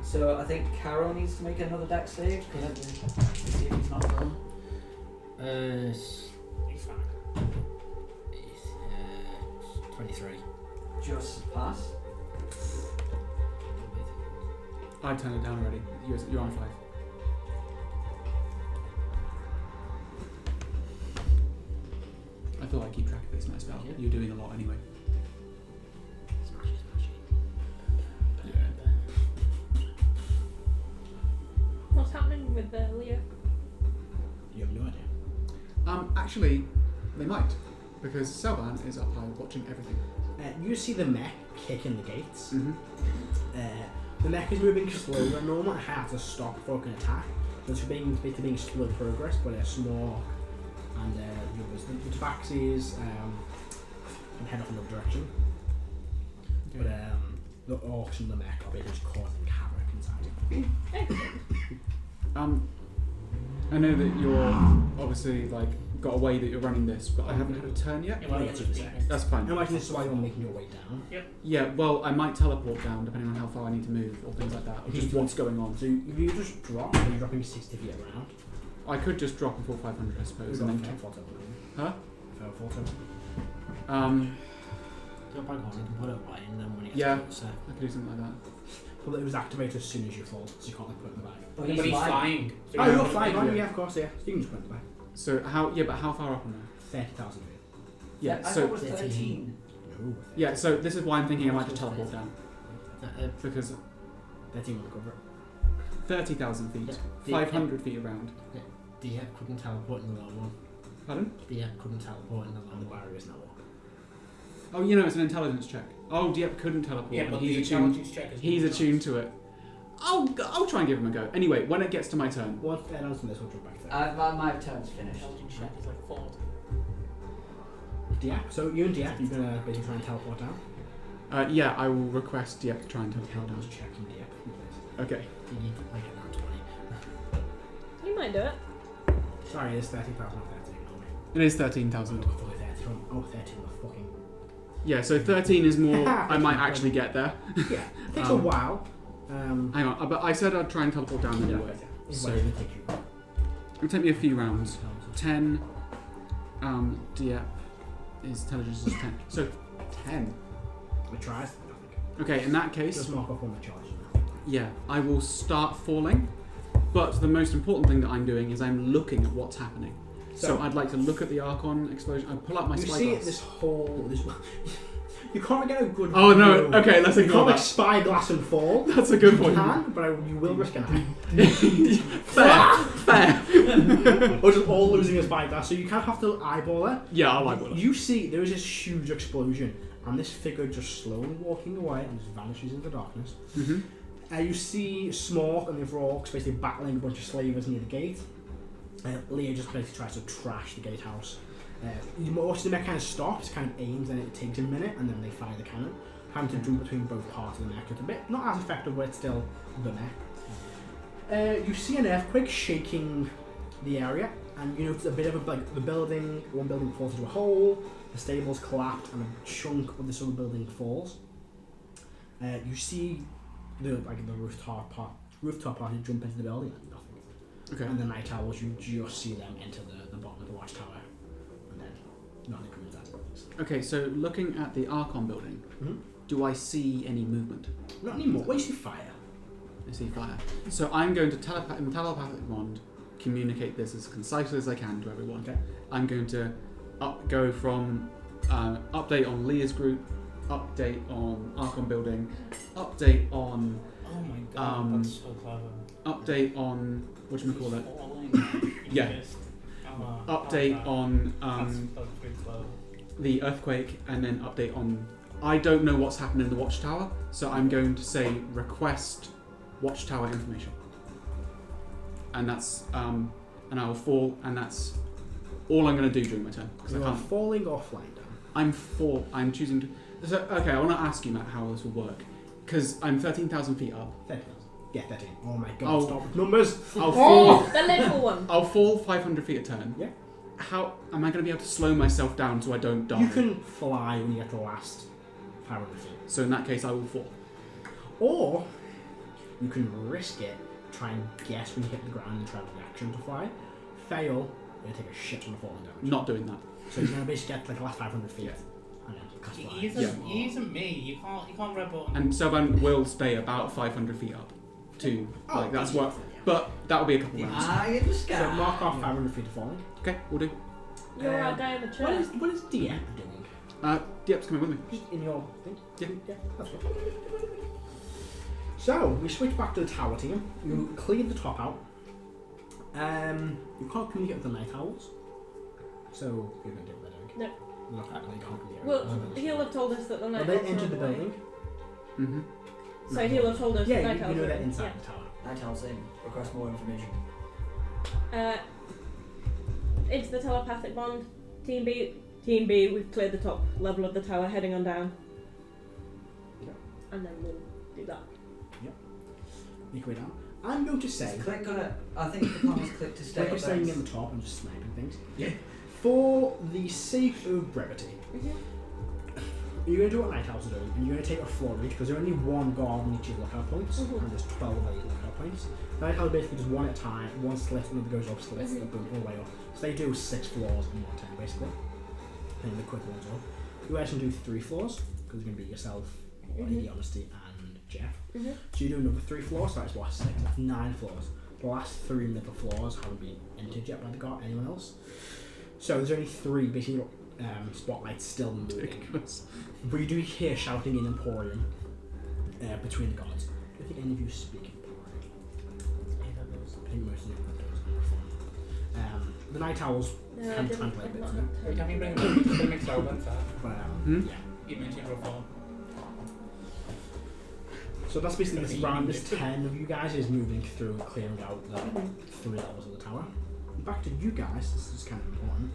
So I think Caro needs to make another deck save to see if he's not done. It's He's fine. 23. Just pass. I've turned it down already. You're on 5. I feel like I keep track of this my spell. Yeah. You're doing a lot anyway. Smash it, smash it. What's happening with Leah? You have no idea. Actually, they might, because Selvan is up high watching everything. You see the mech kicking the gates. Mm-hmm. The mech is moving slower than normal. It has to stop before it can attack. It's being slow progress, but it's small. And the tabaxis can head off in another direction. Okay. But the orcs and the mech are basically just causing havoc inside. I know that you're obviously like got a way that you're running this, but I haven't had a turn yet. Yeah, well, Yeah, it's it's just That's fine. I imagine this is why you're making your way down. Yeah, well, I might teleport down depending on how far I need to move or things like that, or just what's going on. So if you just drop, or you're dropping 60 feet around. I could just drop and fall 500, I suppose, and then photo. Huh? Photo. Go back on, you can put it away, and then when it gets Yeah. closer. I could do something like that. Well, it was activated as soon as you fall, so you can't like put it in the bag. But But he's flying. So Oh, you you're don't flying, have aren't to- you? Yeah, of course, yeah. So you can just put it in the bag. So how? Yeah, but how far up am I? 30,000 feet. Yeah. I thought it So was 13. No. yeah. So this is why I'm thinking I might just teleport down because 13 will cover it. 30,000 feet, Yeah. 500 feet around. The couldn't teleport in the long one. Pardon? The couldn't teleport in the And long the one. barrier is now up. Oh, you know, it's an intelligence check. Oh, Diep couldn't teleport. Yeah, and but he's the attuned. intelligence check is He's not attuned to it. I'll try and give him a go. Anyway, when it gets to my turn, Once they're done from this, we'll jump back to My turn's finished. Intelligence check is like 40. Diep. So you and Diep, you're gonna basically try and teleport down. yeah, I will request Diep to try and teleport Teleport down. checking Diep. Okay. You need to make it around 20. You might do it. Sorry, it's 30,000 or 13. It is 13,000. Oh, 13. Oh, 13. The fucking. Yeah, so 13 is more. I might actually get there. Yeah, it takes a while. Hang on, but I said I'd try and teleport down anyway. It's So- what it take you. It'll take me a few rounds. 10. Diep is intelligence is 10. So 10. It tries. Nothing. Okay, in that case, Just mark off on the charge. yeah, I will start falling. But the most important thing that I'm doing is I'm looking at what's happening. So I'd like to look at the Archon explosion. I pull out my You spyglass. see this whole. You can't get a good. Oh no! view. Okay, let's You ignore can't like that. spyglass and fall. That's a good You point. can, but you will risk an eye. Fair. Or just all losing a spyglass, so you kind of have to eyeball it. Yeah, I like that. You see, there is this huge explosion, and this figure just slowly walking away and just vanishes into darkness. Mm-hmm. You see Smork and the other orcs basically battling a bunch of slavers near the gate. Leah just basically tries to trash the gatehouse. You watch the mech kind of stops, kind of aims, and it takes a minute, and then they fire the cannon. Having to jump between both parts of the mech. It's a bit not as effective, but it's still the mech. You see an earthquake shaking the area, and you notice a bit of a like the building. One building falls into a hole. The stables collapse, and a chunk of this other building falls. You see the rooftop party jump into the building and nothing. Okay. And the night owls, you just see them enter the bottom of the watchtower, and then nothing comes out of it. Okay, so looking at the Archon building, do I see any movement? Not anymore. What do you see? Fire. I see fire. So I'm going to in the telepathic wand communicate this as concisely as I can to everyone. Okay. I'm going to go from update on Leah's group, update on Archon building, update on Oh my god, that's so clever. update on whatchamacallit. Falling. Yeah. Update on That's pretty clever. the earthquake, and then update on. I don't know what's happened in the watchtower, so I'm going to say request watchtower information, and that's and I will fall, and that's all I'm going to do during my turn because I You are can't. falling or flying down. I'm choosing to. So okay, I want to ask you, Matt, how this will work because I'm 13,000 feet up. 13,000. Yeah, 13. Oh my god, Oh. stop with numbers. I'll fall. The little one. I'll fall 500 feet a turn. Yeah. How am I going to be able to slow myself down so I don't die? You can fly when you get to the last 500 feet. So in that case, I will fall. Or you can risk it, try and guess when you hit the ground and try a reaction to fly. Fail, You're gonna take a shit ton of falling damage. Not doing that. So you're gonna basically get like the last 500 feet. Yeah. And then cast fly. He isn't me. You can't red button. And Selvan will stay about 500 feet up. That's what. But that'll be a couple rounds. Eye in the sky. So mark off 500 feet of falling. Okay, we'll do. You're our guy in the chair. What is Diep doing? Diep's coming with me. Just in your thing? Yeah. That's good. So, we switch back to the tower team. You cleared the top out. You can't communicate with the night owls. So, you're going to do that, No. Not actually, you can't communicate Well, with them. he'll have told us that the night Well, they owls are entered on the way. building. Mm-hmm. So he'll have told us Yeah, the night you owls know are they're in. inside the tower. Night Owl's in. Request more information. It's the telepathic bond. Team B, we've cleared the top level of the tower, heading on down. Yeah. And then we'll do that. Make your way down. I'm going to say, Click on it. I think the plan is click to stay like you're up staying there. in the top and just sniping things. Yeah. For the sake of brevity, you're going to do what night owls are doing, and you're going to take a floor each, because there's only one guard on each of the lookout points, and there's 12 of these lookout points. Night owl basically just one at a time, one slit, and it goes up slits, and boom, all the way up. So they do 6 floors in one time, basically. And the quick ones up. You guys can do 3 floors, because it's going to be yourself, Lady Honesty, and Jeff. So you do another 3 floors, so that's what, 6, that's 9 floors. The last 3 middle floors haven't been entered yet by the guard, anyone else. So there's only 3 basically spotlights still moving. But you do hear shouting in Emporium between the guards. I don't think any of you speak Emporium. I think most of you do. The night owls can translate bits of it. Every time you bring a mixed elements out, But Hmm? yeah. you mention reform. So that's basically this round. This 10 of you guys is moving through and clearing out the 3 levels of the tower. Back to you guys, this is kind of important.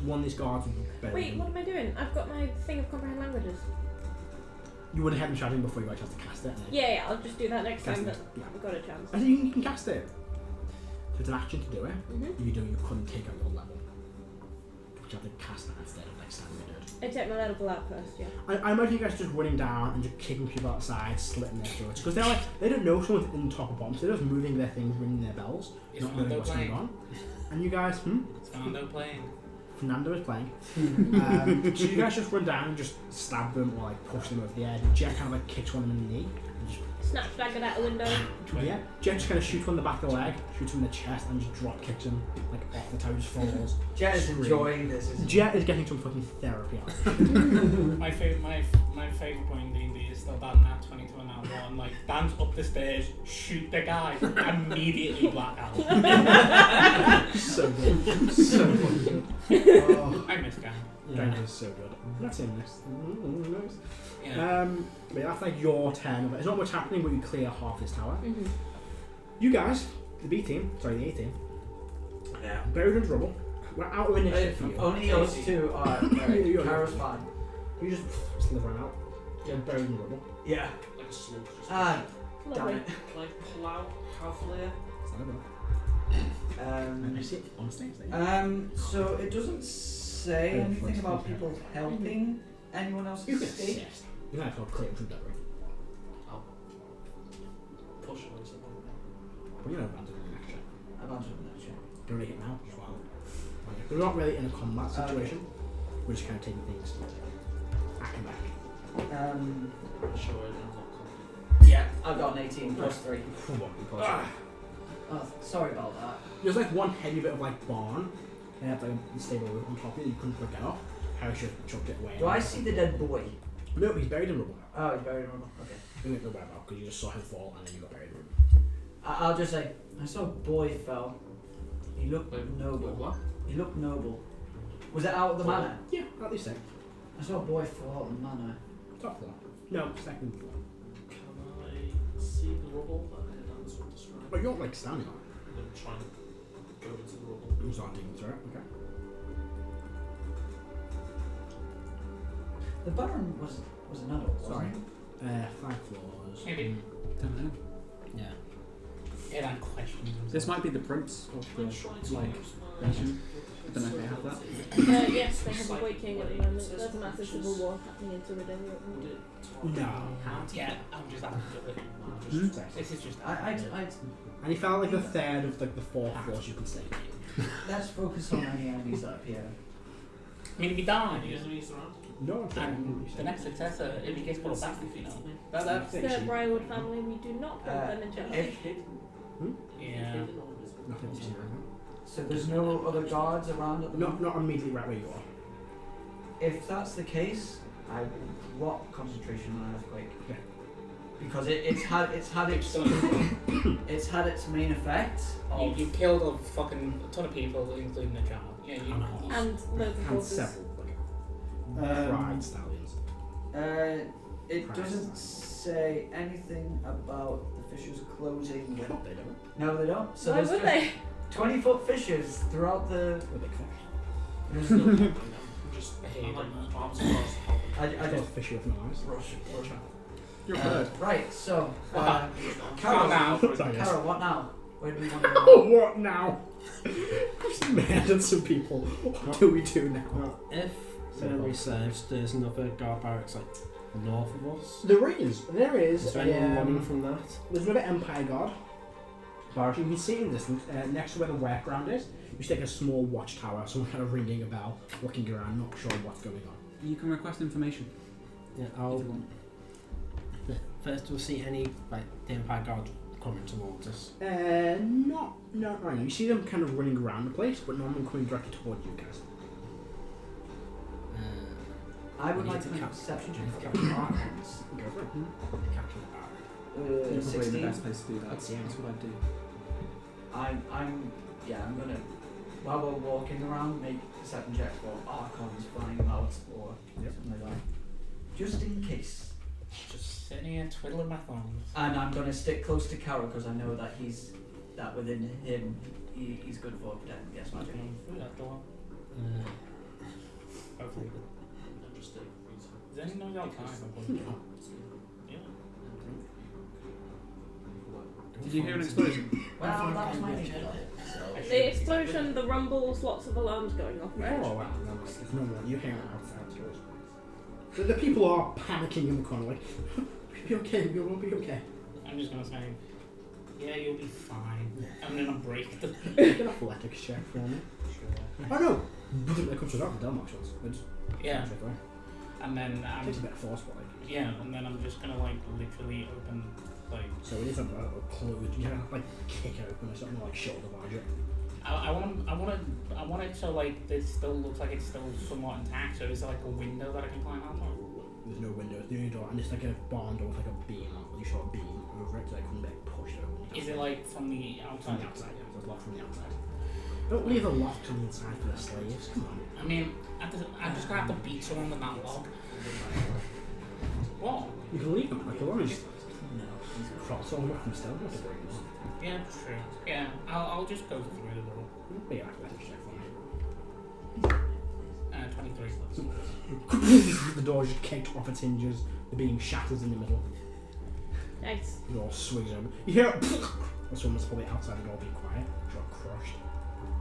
One of these guards would be better. Wait, what am I doing? I've got my thing of comprehend languages. You would have had him shouting before you got a chance to cast it. Yeah, I'll just do that next Cast time it, that yeah. I've got a chance. I think you can cast it. So it's an action to do it. Mm-hmm. You couldn't take out your level. But you have to cast that instead of like standing it. I take my level out first, yeah. I imagine you guys just running down and just kicking people outside, slitting their throats. Because they're like, they don't know someone's in the top or bottom, so they're just moving their things, ringing their bells, Is not knowing Fernando what's going playing? on. And you guys, Is Fernando playing? Fernando is playing. So you guys just run down and just stab them or like push them over the edge. Jet kind of like kicks one of them in the knee. And just, Snatch dagger out a window. yeah. Jet just kind of shoots one in the back of the leg, shoots him in the chest, and just drop kicks him like off the tower, just falls. Jet is Scream. enjoying this, isn't he? Jet is getting some fucking therapy out of it. My favourite point in D&D is still that nat 20 to a nat 1. Like, dance up the stairs, shoot the guy, immediately black out. So good. So fucking good. Oh. I miss Gang. Gang is so good. That's him next. Nice. Yeah. But that's like your 10 of it. It's not much happening, but you clear half this tower. Mm-hmm. You guys, the B team, sorry, the A team, Yeah. buried under rubble. We're out of initiative for you. Only us two are. You're- Kara's fine. You just slither on out. You're buried in rubble. Yeah. Like a slug. Just Damn Lovely. it. Can I pull out half a layer? It's not a bad. Um, I see it on stage. so it doesn't say Oh, anything first, about okay. people helping anyone else's You can escape. assist. You can actually clear it through that room. I'll push away someone. But you know, advantage on the next check. Advantage on that check. Don't make it now as well. We're not really in a combat situation. We're just kind of taking things acting back. Sure, I'm not confident. Yeah, I've got an 18 plus 3. Oh, sorry about that. There's like one heavy bit of like barn. They have like a stable roof on top of it. You couldn't quite get off. Harry should have chucked it away. Do I see the dead boy? No, he's buried in rubble. Oh, he's buried in rubble. Okay. You don't know whereabouts because you just saw him fall and then you got buried in rubble. I'll just say, I saw a boy fell. He looked Wait, noble. what? He looked noble. Was it out of the manor? Yeah, at least so. I saw a boy fall out of the manor. Top floor. No, second floor. Can I see the rubble that I had sort of described? But you're not like standing on I'm trying to go into the rubble. it. You start digging through it. Okay. The Baron was an adult, wasn't Sorry. he? 5 floors. Maybe. Don't know. Yeah. It ain't questions. This might be the prince of I'm the trying to like use my nation. I don't know if they have that. Yes, they have a Boy King at the moment. There's a massive civil war happening in Cyrodiil. Would it No. Yeah, I'm just after it. Hmm? This is just. I And he felt like the third of like the 4 floors you could stay. let's focus on any enemies that appear. I mean, if he dies, No, I'm sure. and the next successor, if he gets brought back, you know. That's the Briarwood family. We do not want them in jealousy. Yeah. Nothing to see right now. So there's no other guards around at the moment? Not immediately right where you are. If that's the case, I will drop concentration on earthquake. Okay. Because it's had its main effect of You killed a fucking ton of people, including the child. Yeah, you And loads of And horses. several pride stallions. it doesn't say anything about the fissures closing. They don't. No, they don't. So Why there's would just they? 20-foot fissures throughout the. They're big fish. There's no, Just I hate like it. arms across. I I just fish with no eyes. rush. You're good. Right. So, Come Carol. now. Sorry, yes. Carol, what now? Where do we want to go? Oh, what now? Just murdered some people. What do we do now? Well, if memory serves, there's another guard barracks like north of us. There is. Is there anyone running from that? There's another Empire Guard barracks. You can see it in the distance, next to where the workground is. You take a small watchtower, someone kind of ringing a bell, looking around, not sure what's going on. You can request information. Yeah, I'll. First, we'll see any like the Empire Guard coming towards us. Not right now. You see them kind of running around the place, but no one coming directly towards you guys. I would We like need to to make a cap- perception check for Capture Arcans. Go for it. Capture the barrack. You're probably in the 16. best place to do that. That's- That's what I do. I'm gonna, while we're walking around, make a perception check for Archons flying about or something like that. Just in case. Just sitting here twiddling my thumbs. And I'm gonna stick close to Carol because I know that within him, he's good for protecting against magic. Through that door. Hopefully. Just stay freeze. Is anyone outside? Yeah. Did you hear an explosion? Well, that was my main job. The explosion, the rumbles, lots of alarms going off, right? Oh wow, no, it's no more. You hear it outside stores. The people are panicking in the corner, like, we'll be okay, we will be okay. I'm just gonna say, yeah, you'll be fine. I'm gonna break the. Make an athletics check for me. Oh no! It comes without the Delmark shots. Yeah. And then Takes a bit of force, but like. yeah, and then I'm just gonna like literally open like. So it is a closed. You can't like kick it open or something like shoulder barge it. I want it so like it still looks like it's still somewhat intact. So is there like a window that I can climb out of? There's no window, it's the only door, and it's like a barn door with like a beam. You saw a beam over it, so I couldn't like push it open. Is it like from the From outside? the outside? Yeah, there's a lock from the outside. Don't leave a lock on the inside for the slaves. Come on. I mean, I'm just gonna have to beat someone with that lock. What? You can leave them. Like as long as cross all up from stealth, that's a great use. Yeah, true. Yeah, I'll just go through the door. Be an athletics check for me. 23. The door just kicked off its hinges. The beam shatters in the middle. Nice. The door swings open. You hear it. Someone's probably outside the door being quiet. Got crushed.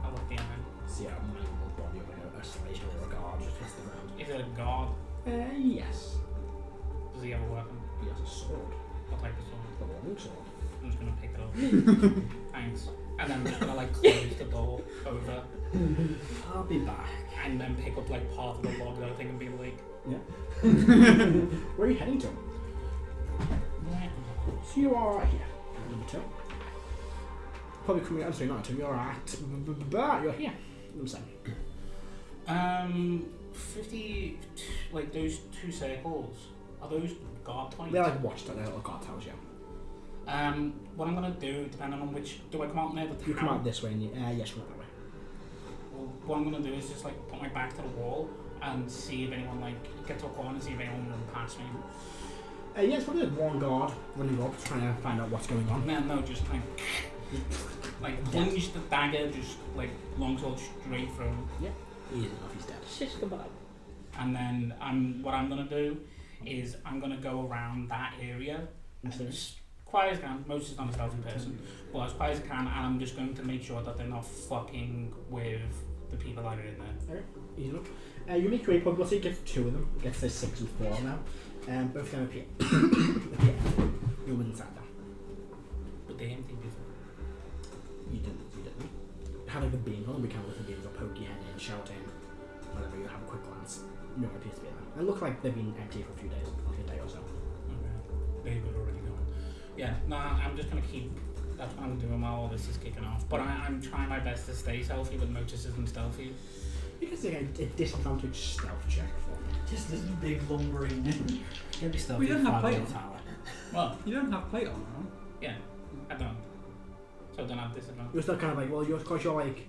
I look behind. See a mangled body of like a slave or a guard just hits the ground. Is it a guard? Yes. Does he have a weapon? He has a sword. What type of sword? A long sword. I'm just gonna pick it up. Thanks. And then I'm just gonna like close the door over I'll be back. and then pick up like part of the log that I think and be like, Where are you heading to? yeah. So you are here. Number 2. Probably coming out. I'm sorry, not 2. You're at. You're here. Number 7. 50, like those two circles, are those guard points? They're like watchtowers. They're little guard towers, yeah. What I'm gonna do, depending on which, do I come out near the town? You come out this way and you, yes, come out that way. Well, what I'm gonna do is just like put my back to the wall and see if anyone like get to a corner and see if anyone runs past me. Yeah, it's probably like one guard running up trying to find out what's going on. No, just like plunge the dagger, just like longsword straight through him. Easy enough, he's dead. Shish kebab. And then what I'm gonna do is I'm gonna go around that area as quiet as I can. Moses is not a stealthy person, but as quiet as I can, and I'm just going to make sure that they're not fucking with the people that are in there. Easy enough. You make your way, probably say get 2 of them. Get to 6 and 4 now. Both of them appear. You're inside them. But they empty before. You didn't. How did the beam go? another weekend with the beams will poke your head in, shouting, whenever you have a quick glance. No one appears to be there. And look like they've been empty for a few days, like a day or so. Okay. They've already gone. Yeah, no, I'm just going to keep... That's what I'm doing while all this is kicking off. But I'm trying my best to stay stealthy, but Motus isn't stealthy. You can say a disadvantage stealth check for me. Just this big lumbering. You'll be stealthy. We don't have far plate away on. tower. Well, You don't have plate on, right? yeah, I don't. So I don't have disadvantage. You're still kind of like, well, because you're like,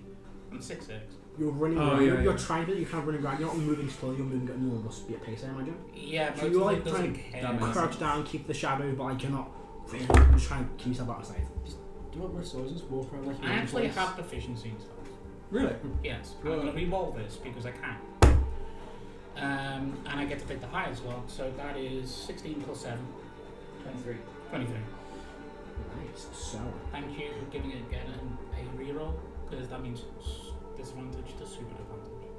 I'm 6'6". you're running Oh, around, yeah, you're yeah. trying to, you're kind of running around, you're not moving slowly, you're moving at a normal speed pace, I imagine. Yeah, So Motus you're like doesn't trying to care. That makes crouch down, keep the shadows, but like you're not really just trying to keep yourself out of sight. Do you want resources? Walk around like I actually have proficiency in stuff. Really? Yes, I'm going to re-roll this because I can. And I get to pick the high as well, so that is 16 plus 7. 23. 23. Nice. So, Thank you for giving it again a reroll, because that means disadvantage to super advantage.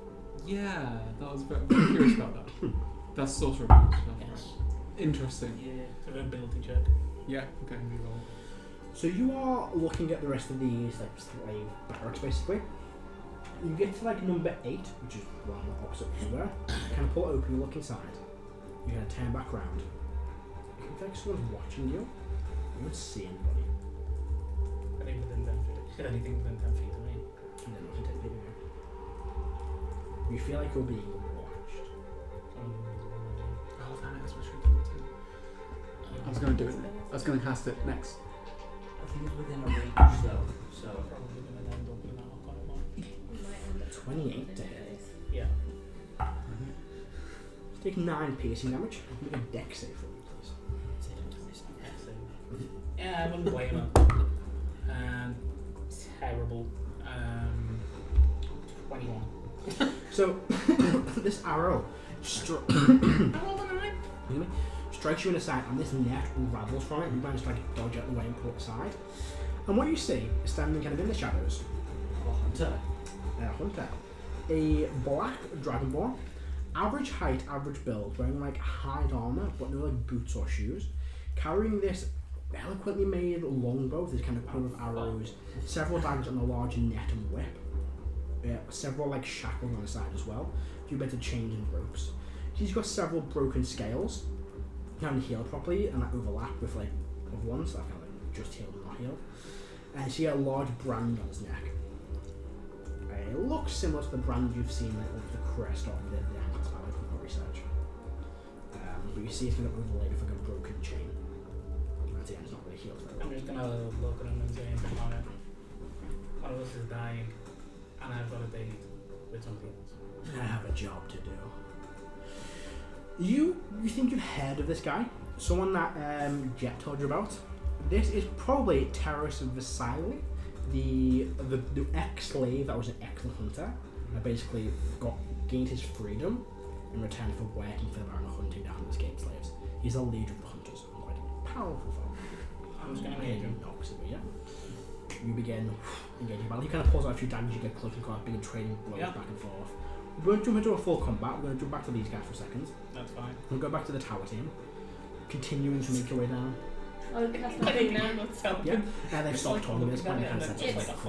Yeah, that was very curious about that. That's sorcerer bonus stuff. Yes. Interesting. Yeah, it's an ability check. Yeah, okay. Reroll. so you are looking at the rest of these like slave barracks basically. You get to like number 8, which is one opposite from there. You kind of pull it open, you look inside. You kind of turn back round. You can feel like someone's watching you. You don't see anybody. Anything within 10 feet. Anything within 10 feet of me. You don't know if you take video. You feel like you're being watched. Oh, damn it, that's what I should do too. I was going to do it. I was going to cast it next. I think it's within a range though, so. Probably going to end up with that quite a lot. 28 to hit. Yeah. Take 9 piercing damage. Make a dex save for me, please. Yeah, I wouldn't blame him. Terrible. 21. So, this arrow strikes you in the side, and this net unravels from it. You manage to like dodge out of the way and pull it aside. And what you see is standing kind of in the shadows, Hunter. Hunter, a black dragonborn, average height, average build, wearing like hide armor, but no like boots or shoes, carrying this eloquently made longbow, this kind of cone of arrows, several daggers and a large net and whip. Several like shackles on the side as well, a few bits of chains and ropes. He's got several broken scales, can't heal properly, and that overlap with like of ones that kind of like just healed and not healed. And you see a large brand on his neck. It looks similar to the brand you've seen like over the crest of the IronClasp Paddock from your research. But you see it's kind of overlaid with like a broken chain. That's it, it's not really healed very well. I'm just going to look at him and say, on it. One of us is dying, and I've got a date with something else. I have a job to do. You think you've heard of this guy? Someone that Jet told you about? This is probably Terrace Vasili, the ex-slave that was an excellent hunter. And basically gained his freedom in return for working for the Baron hunting down the escaped slaves. He's a leader of the hunters, quite a powerful foe. I'm just going to engage him. Yeah. You begin engaging battle. He kind of pulls out a few daggers, you get close and close, begin trading blows back and forth. We won't jump into a full combat, we're going to jump back to these guys for a second. That's fine. We'll go back to the tower team, continuing to make your way down. Oh, that's my thing now. Yeah, they've stopped talking, it's kind of set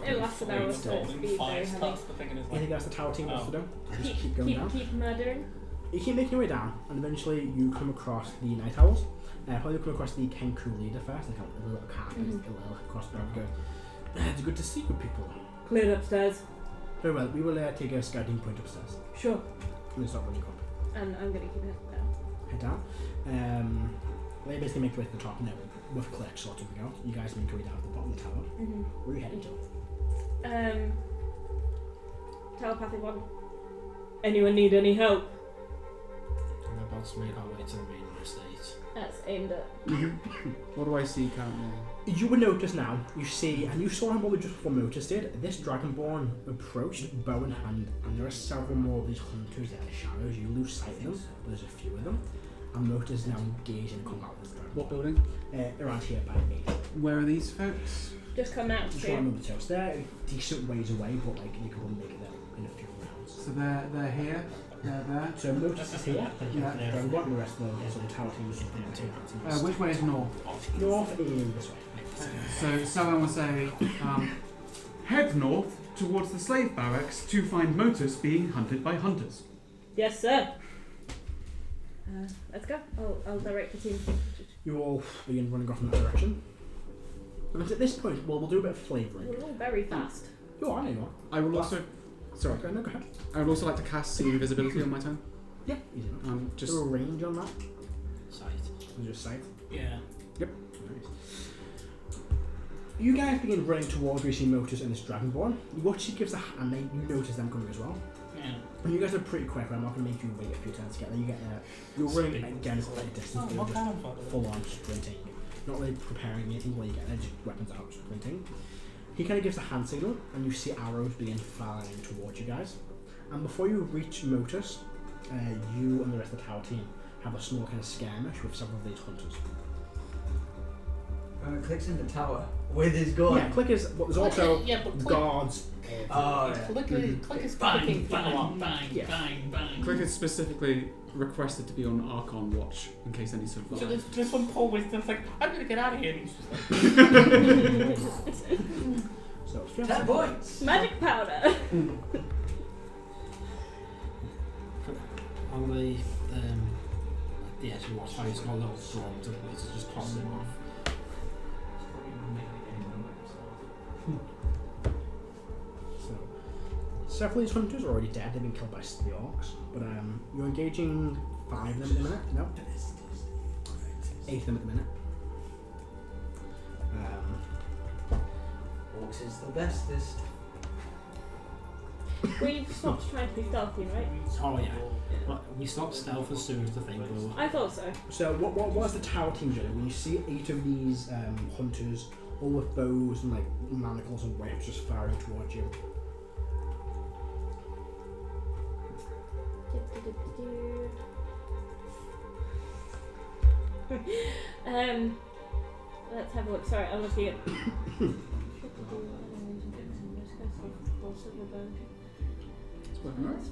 It lasts an hour, so it's speed very heavy. Anything else the tower team wants to do? Just keep going down. Keep murdering. You keep making your way down, and eventually you come across the Night Owls. Probably come across the Kenku leader first, like a little cat with a little crossbow and go, it's good to see you people. Clear upstairs. Very well, we will take a scouting point upstairs. Sure. We'll stop when you come. And I'm going to keep it down. Head down. They basically make your way to the top now with clicks sorting out. You guys make your way down to the bottom of the tower. Where are you heading to? Telepathic one. Anyone need any help? I'm about to make our way to the main estate. That's aimed at. What do I see currently? You would notice now, you see, and you saw him probably just before Motus did, this Dragonborn approached, bow in hand, and there are several more of these hunters in the shadows. You lose sight of them, but there's a few of them. And Motus now engaged in combat with this Dragonborn. What building? Around here by me. Where are these folks? Just come out Just straight. want to move the house. They're decent ways away, but like you can probably make it there in a few rounds. So they're here. They're there. So Motus is here. Yeah. Dragonborn, and the rest of the sort of tower team is something Which way is north? north is this way. So someone will say, head north towards the slave barracks to find Motus being hunted by hunters. Yes, sir. Let's go. I'll direct the team. You all begin running off in that direction. And at this point, we'll do a bit of flavouring. We're all very fast. Oh, I know you are. I will also. Sorry. Okay, no, go ahead. I would also like to cast See Invisibility on my turn. Yeah, easy enough. Just. Is there a range on that? Sight. Or just sight? Yeah. Nice. You guys begin running towards where you see Motus and this Dragonborn. You watch he gives a hand, and you notice them coming as well. Yeah. And you guys are pretty quick, I'm not going to make you wait a few turns to get there. You get there, you're running again quite a distance, but you're What just kind of fodder? full on sprinting. Not really preparing anything while you get there, just weapons out, sprinting. He kind of gives a hand signal, and you see arrows begin firing towards you guys. And before you reach Motus, you and the rest of the tower team have a small kind of skirmish with several of these hunters. Clicks in the tower with his gun. Yeah, Click is, but there's also Yeah, but Click- guards. Oh, yeah. Click is Bang, clicking bang, people up. bang, Yeah. bang, bang. Click is specifically requested to be on Archon watch in case any survive. So there's one Paul Wisdom's like, I'm gonna get out of here. And he's just like, So, 10 points. Magic powder. On the edge of what's fire, it's got a little drum to just cross them off. So, several of these hunters are already dead, they've been killed by the orcs. But you're engaging 5 of them at the minute. No? 8 of them at the minute. Orcs is the bestest. We've stopped trying to be stealthy, right? Oh yeah. Well, we stopped stealth as soon as the thing blew up. I thought so. So what's the tower team doing? When you see 8 of these hunters, all with bows and like manacles and whips just firing towards you. Let's have a look. Sorry, I'm looking at. It's working right.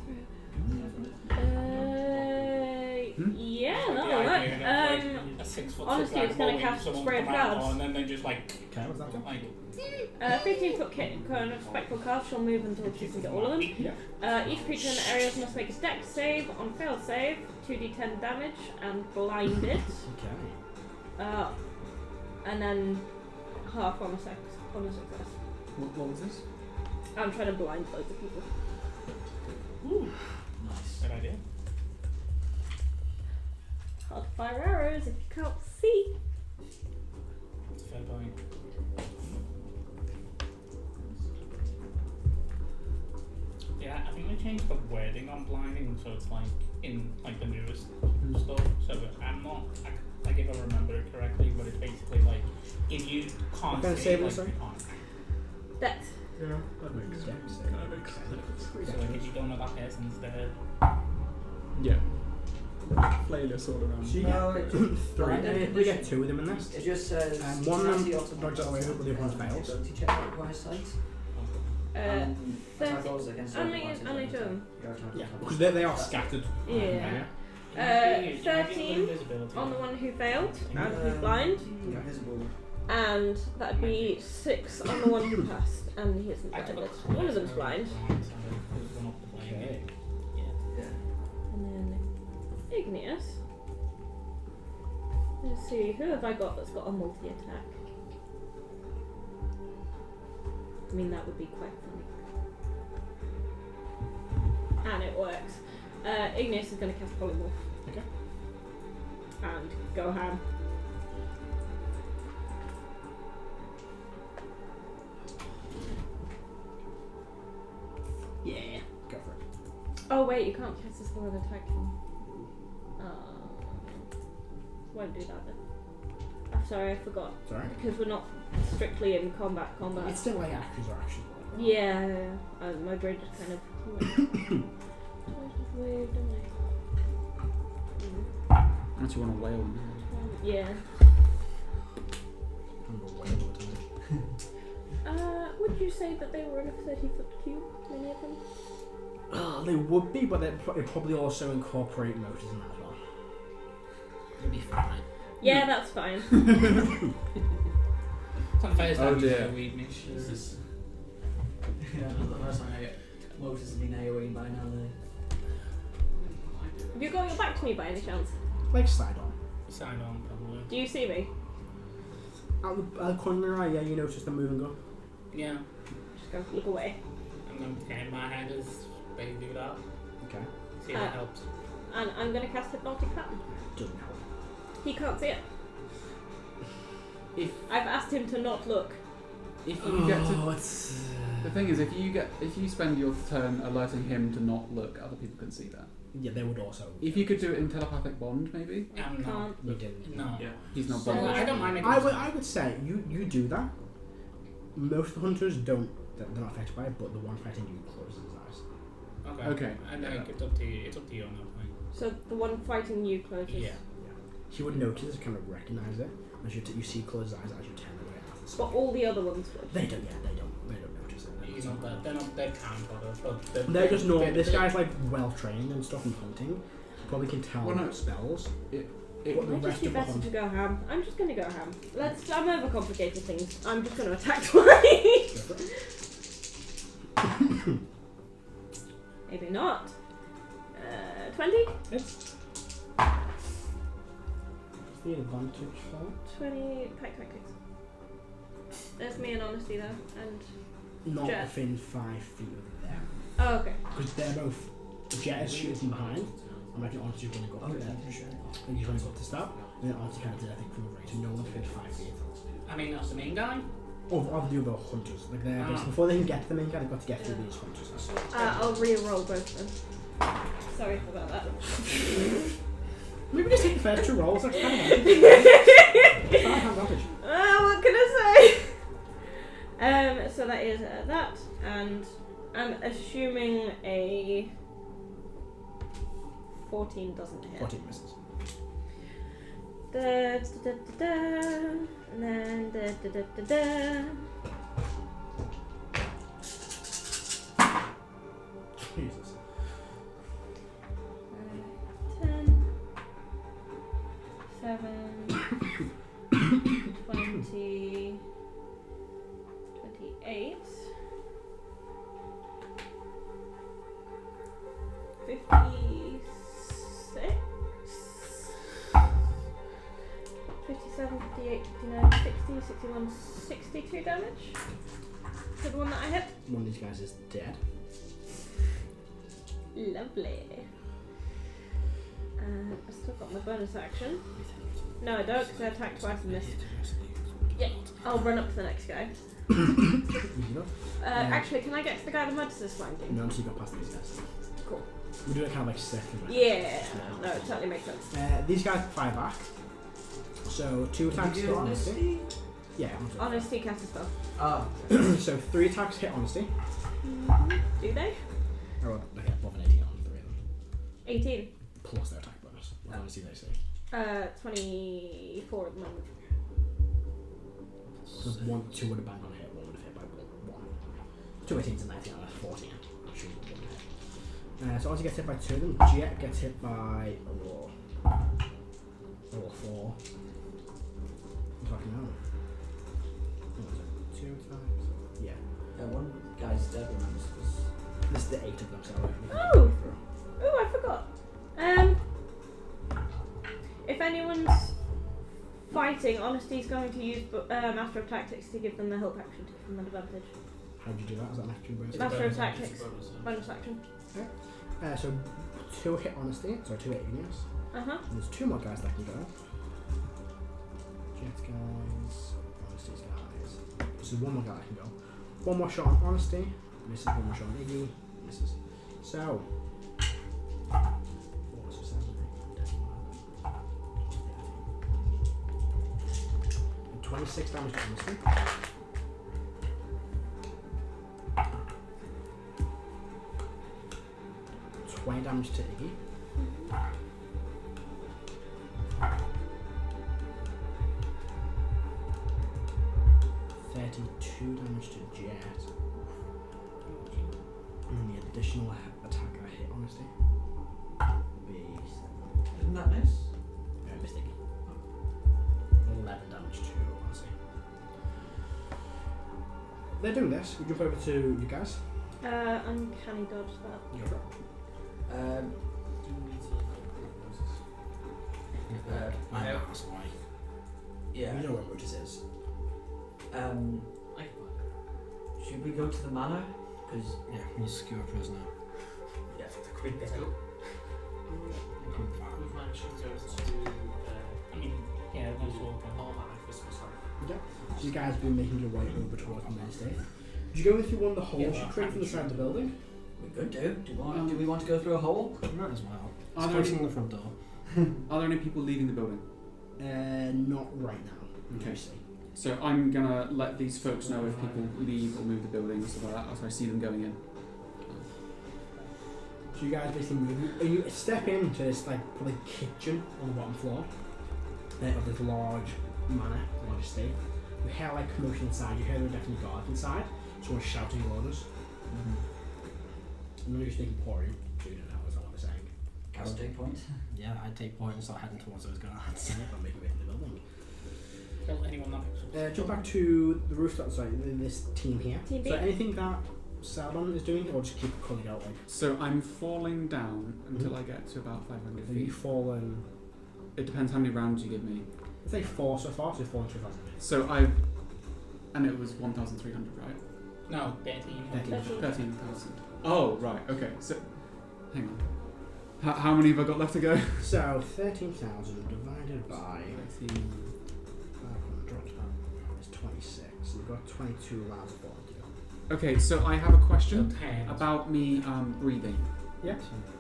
Yeah, that'll yeah, work. a 6 foot honestly, it's gonna cast spray of clouds. and then they just like, Okay, what's that do? like 15-foot cone of spectral cast shall move until you can get all of them. Yeah. Each creature in the area must make a dex save. On fail save, 2d10 damage and blinded. Okay. And then half on a success. What was this? I'm trying to blind loads of people. Nice. good idea. Hard to fire arrows if you can't see. That's a fair point. Yeah, I think they changed the wording on blinding, so it's like in like the newest stuff. So I'm not like if I remember it correctly, but it's basically like if you can't What kind of see, save like, is it, you can't. Dex. Yeah, that makes sense. So like if you don't know that person's dead. Yeah. Flailess all around. So you No, get it 3. You get 2 of them in this. It just says. One of them anti-automatic dodges away with the other one fails. Ability check that requires sight. Attack rolls against Only advantage two. on Yeah, because they are scattered. Yeah. You might be able to 13 invisibility. On the one who failed, No. who's blind, Invisible. and that'd be 6 on the one who passed, and he isn't I took blinded. a One of them's blind. Okay. And then Igneous. Let's see, who have I got that's got a multi-attack? I mean, that would be quite funny. And it works. Igneous is going to cast Polymorph. Okay. And go ham. Yeah, go for it. Oh wait, you can't cast a spell and attack him. Won't do that then. I'm sorry, I forgot. Sorry. Because we're not strictly in combat. It's still like actions are actions. Yeah, my brain just kind of weird, don't Actually want a whale. I? Yeah. Would you say that they were in a 30-foot cube, many of them? They would be, but they'd probably also incorporate motors in that as well. It'll be fine. Yeah, that's fine. It's unfair Oh, dear. weed niche. Jesus. Yeah, that's the first time Motus has been AoE by now. Have you got your back to me by any chance? Like side on. Sign on, probably. Do you see me? At the corner of your eye, yeah, you notice them moving up. Yeah. Just go look away. I'm going to pretend my hand as they do that. Okay. See if it helps. And I'm going to cast Hypnotic Pattern. Doesn't help. He can't see it. If I've asked him to not look. if you get to it's... the thing is, if you spend your turn alerting him to not look, other people can see that. Yeah, they would also. If you could do it in telepathic bond, maybe I'm not. Can't. You didn't. No. Yeah. he's not So- bonded. I don't mind it. I would say you do that. Most of the hunters don't. They're not affected by it, but the one fighting you closes his eyes. Okay. Okay. I think it's up to you. It's up to you on that point. So the one fighting you closes. Yeah. He would notice, kind of recognise it as you see close his eyes as you turn away after the But spell. all the other ones would. They don't. Yeah, they don't notice it. He's not that. They're not. They can't bother. But They're just normal. This guy's like well trained and stuff in hunting. Probably can tell Well, no. spells. It What the Might just rest be of the better hunt. to go ham. I'm just going to go ham. I'm overcomplicating things. I'm just going to attack twice. Maybe not. 20? It's the advantage for 20 pack tactics. There's me and honesty there, and not Jet. within 5 feet of them oh okay. because they're both. Jet is shooting from behind. I reckon Honesty's going to go up to them. And he's running up to stab. And then Honesty kind of did, I think, from the right. So no one's within 5 feet. I mean, that's the main guy. Of the other hunters. Like they're basically, before they can get to the main guy, they've got to get through these hunters. I'll re-roll both of them. Sorry about that. Maybe just take the first 2 rolls. That's kind of advantage. What can I say? So that is that, and I'm assuming a 14 doesn't hit. 14 misses. And then Jesus. 10, 7, 20, 28, 56, 57, 58, 59, 60, 61, 62 damage to the one that I hit. One of these guys is dead. Lovely. I've still got my bonus action. No, I don't, because I attacked twice and missed. Yeah, I'll run up to the next guy. Easy enough. Actually, can I get to the guy the Modus is flanking? No, until you got past these guys. Cool. We do it kind of like circling. Yeah, no, it totally makes sense. These guys fire back. So 2 attacks hit Honesty. Yeah, Honesty cast a spell. Ah. So 3 attacks hit Honesty. Do they? Or they get above an 18 on 3 of them. 18. Plus their attack bonus. What Honesty they say. 24 at the moment. Because 2 would have banged on a hit, 1 would have hit by 1. 2 18s and 19, that's 14. Should have hit. So Honesty gets hit by 2 of them. Jet gets hit by 4. I'm talking now. What was it? 2 attacks? Yeah. Yeah, one guy's dead, remember? This is the 8 of them, so we can Oh! go through. Oh, I forgot. If anyone's fighting, Honesty's going to use Master of Tactics to give them the help action to give them an advantage. How did you do that? Is that an action bonus? Master of It's Tactics. a bonus, Bonus action. So 2 hit Honesty, so 2 hit Igneous. Uh-huh. And there's 2 more guys that can go. Jet guys, Honesty's guys. So 1 more guy that can go. 1 more shot on Honesty, misses. 1 more shot on Iggy, misses. So 4, so 7, 8, 10, 11, 26 damage to Honesty. Twenty damage to Iggy. Damage to Jet. And the additional attack I hit, Honesty. Be 7. Isn't that nice? Mistake. 11 damage to Honesty. they're doing this. We jump over to you guys. Uncanny dodge that. Go for it. Do we need to look at I know that's why. Yeah. You know where Motus is. I can Should we go to the manor? Because Yeah, you secure a prisoner. yeah, it's a quick I'm fine. We've managed to go to I mean, yeah, that's all okay. Almanac Christmas time. So you guys have been making your way over towards Wednesday. Did you go through one of the holes Yeah, you created from the side of the building? we could do. Do we want to go through a hole? Might as well. Are It's there, facing the front door. are there any people leaving the building? Not right now. Okay. You see. So I'm gonna let these folks know if people leave or move the building and stuff like that as I see them going in. So you guys basically move. You step into this probably kitchen on the bottom floor of this large manor, large estate. You hear commotion inside. You hear there are definitely guards inside. Someone shouting orders. And then you're just making pouring. So you don't know what they're saying. Cast take point. Yeah, I'd take point and start heading towards those guards. I'm making way in the building. Kill anyone that picks up. Jump back to the rooftop. Sorry, this team here. Team B. So anything that Saldon is doing, or just keep calling out So I'm falling down until I get to about 500 Have you feet. fallen? It depends how many rounds you give me. I'd say 4 so far. So you've fallen 2,000 feet. So I've... And it was 1,300, right? No, 13. 13,000. Oh, right, okay. So, hang on. How many have I got left to go? So 13,000 divided by 13. 500 is 26. So you've got 22 rounds of falling. Okay, so I have a question Okay. about me breathing. Yeah.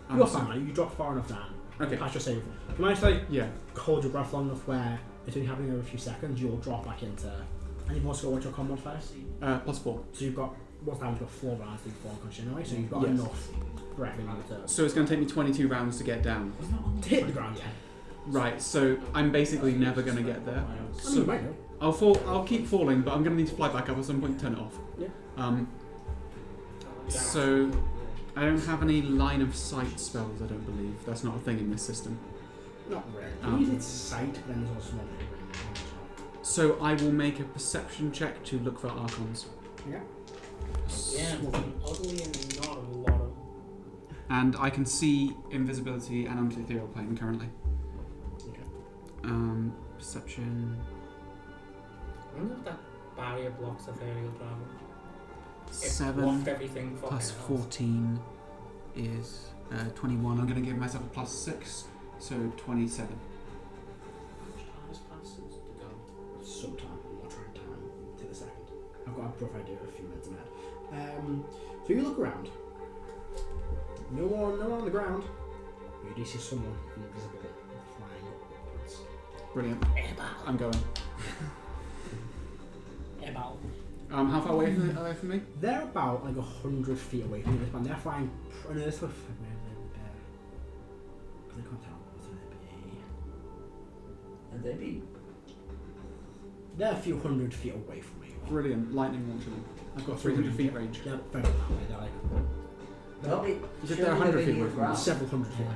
Um, You're so- fine. You drop far enough down. Okay. Pass your save. You manage to Yeah. hold your breath long enough where it's only happening over a few seconds. You'll drop back into. And you've also got what your con modifier. +4. So you've got what's that? You've got 4 rounds to fall unconscious anyway. So you've got Yes. enough breath in you So it's going to take me 22 rounds to get down. to hit the ground. Yeah. Right, so I'm basically never going to get there. I mean, you So might know. I'll fall. I'll keep falling, but I'm going to need to fly back up at some point and turn it off. Yeah. So I don't have any line of sight spells. I don't believe that's not a thing in this system. Not really. Um, You use its sight, but then there's also one. So I will make a perception check to look for archons. Yeah. Yeah, oddly not a lot of. And I can see invisibility and onto the ethereal plane currently. Okay. Perception. I wonder if that barrier blocks ethereal travel. It 7 blocked everything plus fucking else. 14 is 21. I'm going to give myself a +6, so 27. Sometime. I'm not trying time to the second. I've got a rough idea of a few minutes ahead. So you look around. No one on the ground. You do see someone invisible flying upwards. Brilliant. I'm going. About. How far away are they from me? They're about 100 feet away from this man. They're flying. And they're sort of. Because I can't tell. What would And they'd be. They're a few hundred feet away from me. Brilliant. Lightning launcher them. I've got 300 feet range. They're very that way. They're They'll be. You said surely they're 100 they'll be feet near away from ground. several hundred feet away.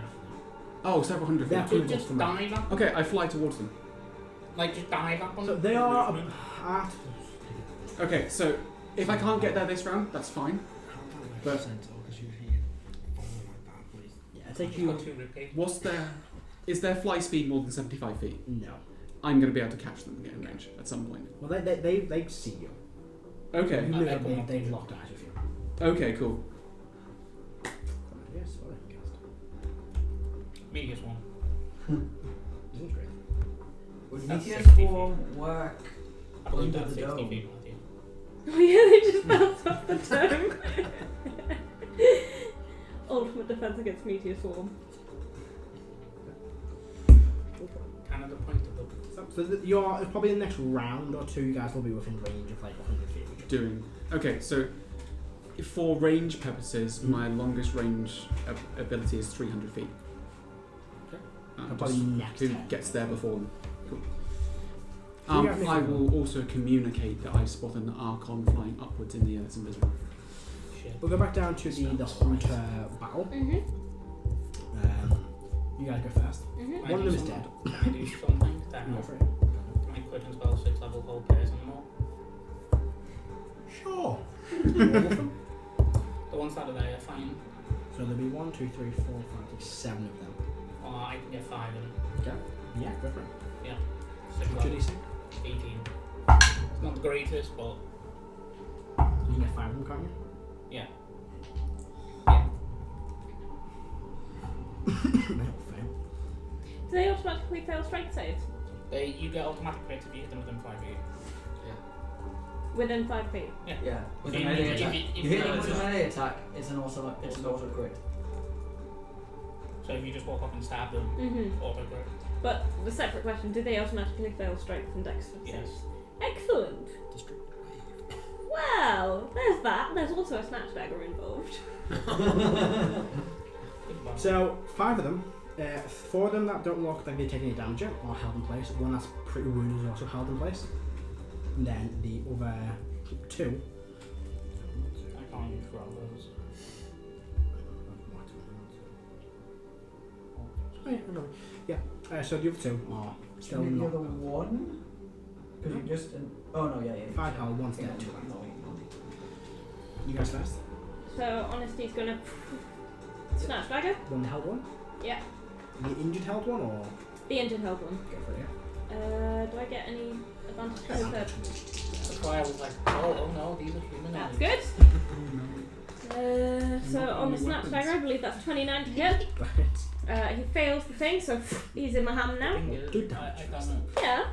Oh, several hundred They're feet. You just dive up. Okay, I fly towards them. Like just dive up on So them. they are at. Okay, so if I can't get there this round, that's fine. But- Yeah, I think You you. got 2 ribcage. What's their... Is their fly speed more than 75 feet? No. I'm going to be able to catch them and get in range at some point. Well, they see you. Okay. You I know bet them. they've locked eyes with you. Okay, cool. Yes, well, I can cast. Biggest one. Isn't great. Would That's meteor 60 swarm work? I believe Under that's the 60 dome. feet, Matthew. Oh yeah, they just bounced off the dome. Ultimate defense against meteor swarm. Canada pointable. So you're probably in the next round or two. You guys will be within range of 100 feet. of each other. Doing... Okay, so for range purposes, my longest range ability is 300 feet. Okay. Just Probably next who turn. gets there before them. Cool. So you have I will also communicate that I spot an Archon flying upwards in the air that's invisible. Shit. We'll go back down to the hunter battle. Mhm. You guys go first. Mhm. Can I One of do them is something- dead. Can I do something to Go for help? it. Can I quit and spell 6 level hold person more? Sure. All of them? The ones that are there are fine. So there'll be 1, 2, 3, 4, 5, 6, 7 of them. Or I can get 5 of them. Okay. Yeah, go for it. So What's your DC? 18. It's not the greatest, but You can get 5 of them, can't you? yeah. They'll fail. Do they automatically fail strength saves? You get automatic crits if you hit them within 5 feet. Within 5 feet? Yeah. With If a you- melee if attack. you- if You you hit them notice- with a melee attack, it's an auto crit. So if you just walk up and stab them, Mm-hmm. auto crit. But the separate question, do they automatically fail strength and dex saves? Yes. Excellent. Well, there's that. There's also a snatch dagger involved. Goodbye. So, 5 of them. 4 of them that don't look like they take any damage yet are held in place. One that's pretty wounded is also held in place. And then the other 2. I can't use grab those. Oh, yeah, I know. Yeah. So the other 2 are still Maybe the not. other one? Because you just... oh no, yeah. 5 held, 1's Yeah, dead. no. You guys first. So Honesty's gonna snatch dagger. One held one? Yeah. The injured held one or The injured held one. go for it, yeah? Do I get any advantage for the That's why I was like, oh no, these are human That's enemies. good. So on the snatch dagger, I believe that's 29 to hit. He fails the thing, so he's in my hand now. Thing is, Good I damage. don't know. Yeah.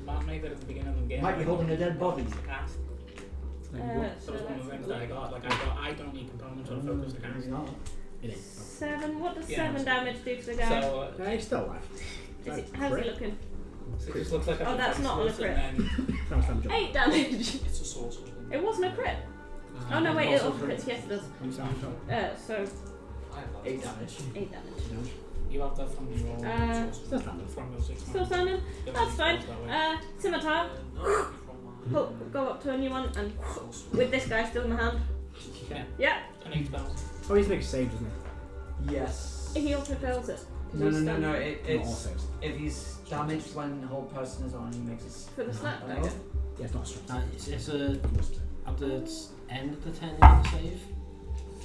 Matt made that at the beginning of the game. Might be holding a dead body. Cast. So So it's one of the things that I got. Like I don't need components or focus to cast. It is. 7. What does Yeah. 7 damage do to the guy? So He's still alive. How's he looking? it just looks like Oh, that's not on a crit. And How much damage? 8 damage. It's a sorcerer. It wasn't a crit. Oh no, wait, it also crits. Yes, it does. How much damage? So I have that. 8 damage. 8 damage. you have that from your Still standing. from your 6 Still standing. That's fine. Scimitar. No, Go up to a new one, and with this guy still in my hand. Yeah. Yeah. And 8 spells. Oh, he's making saves, isn't Yes. He also fails it. 'cause No, he's no, no, standing. no. he? Not all It's saves. if he's damaged when the whole person is on, he makes his. For the snap Oh. dagger. Yeah, it's not a strength. It's at the end of the turn you have to save.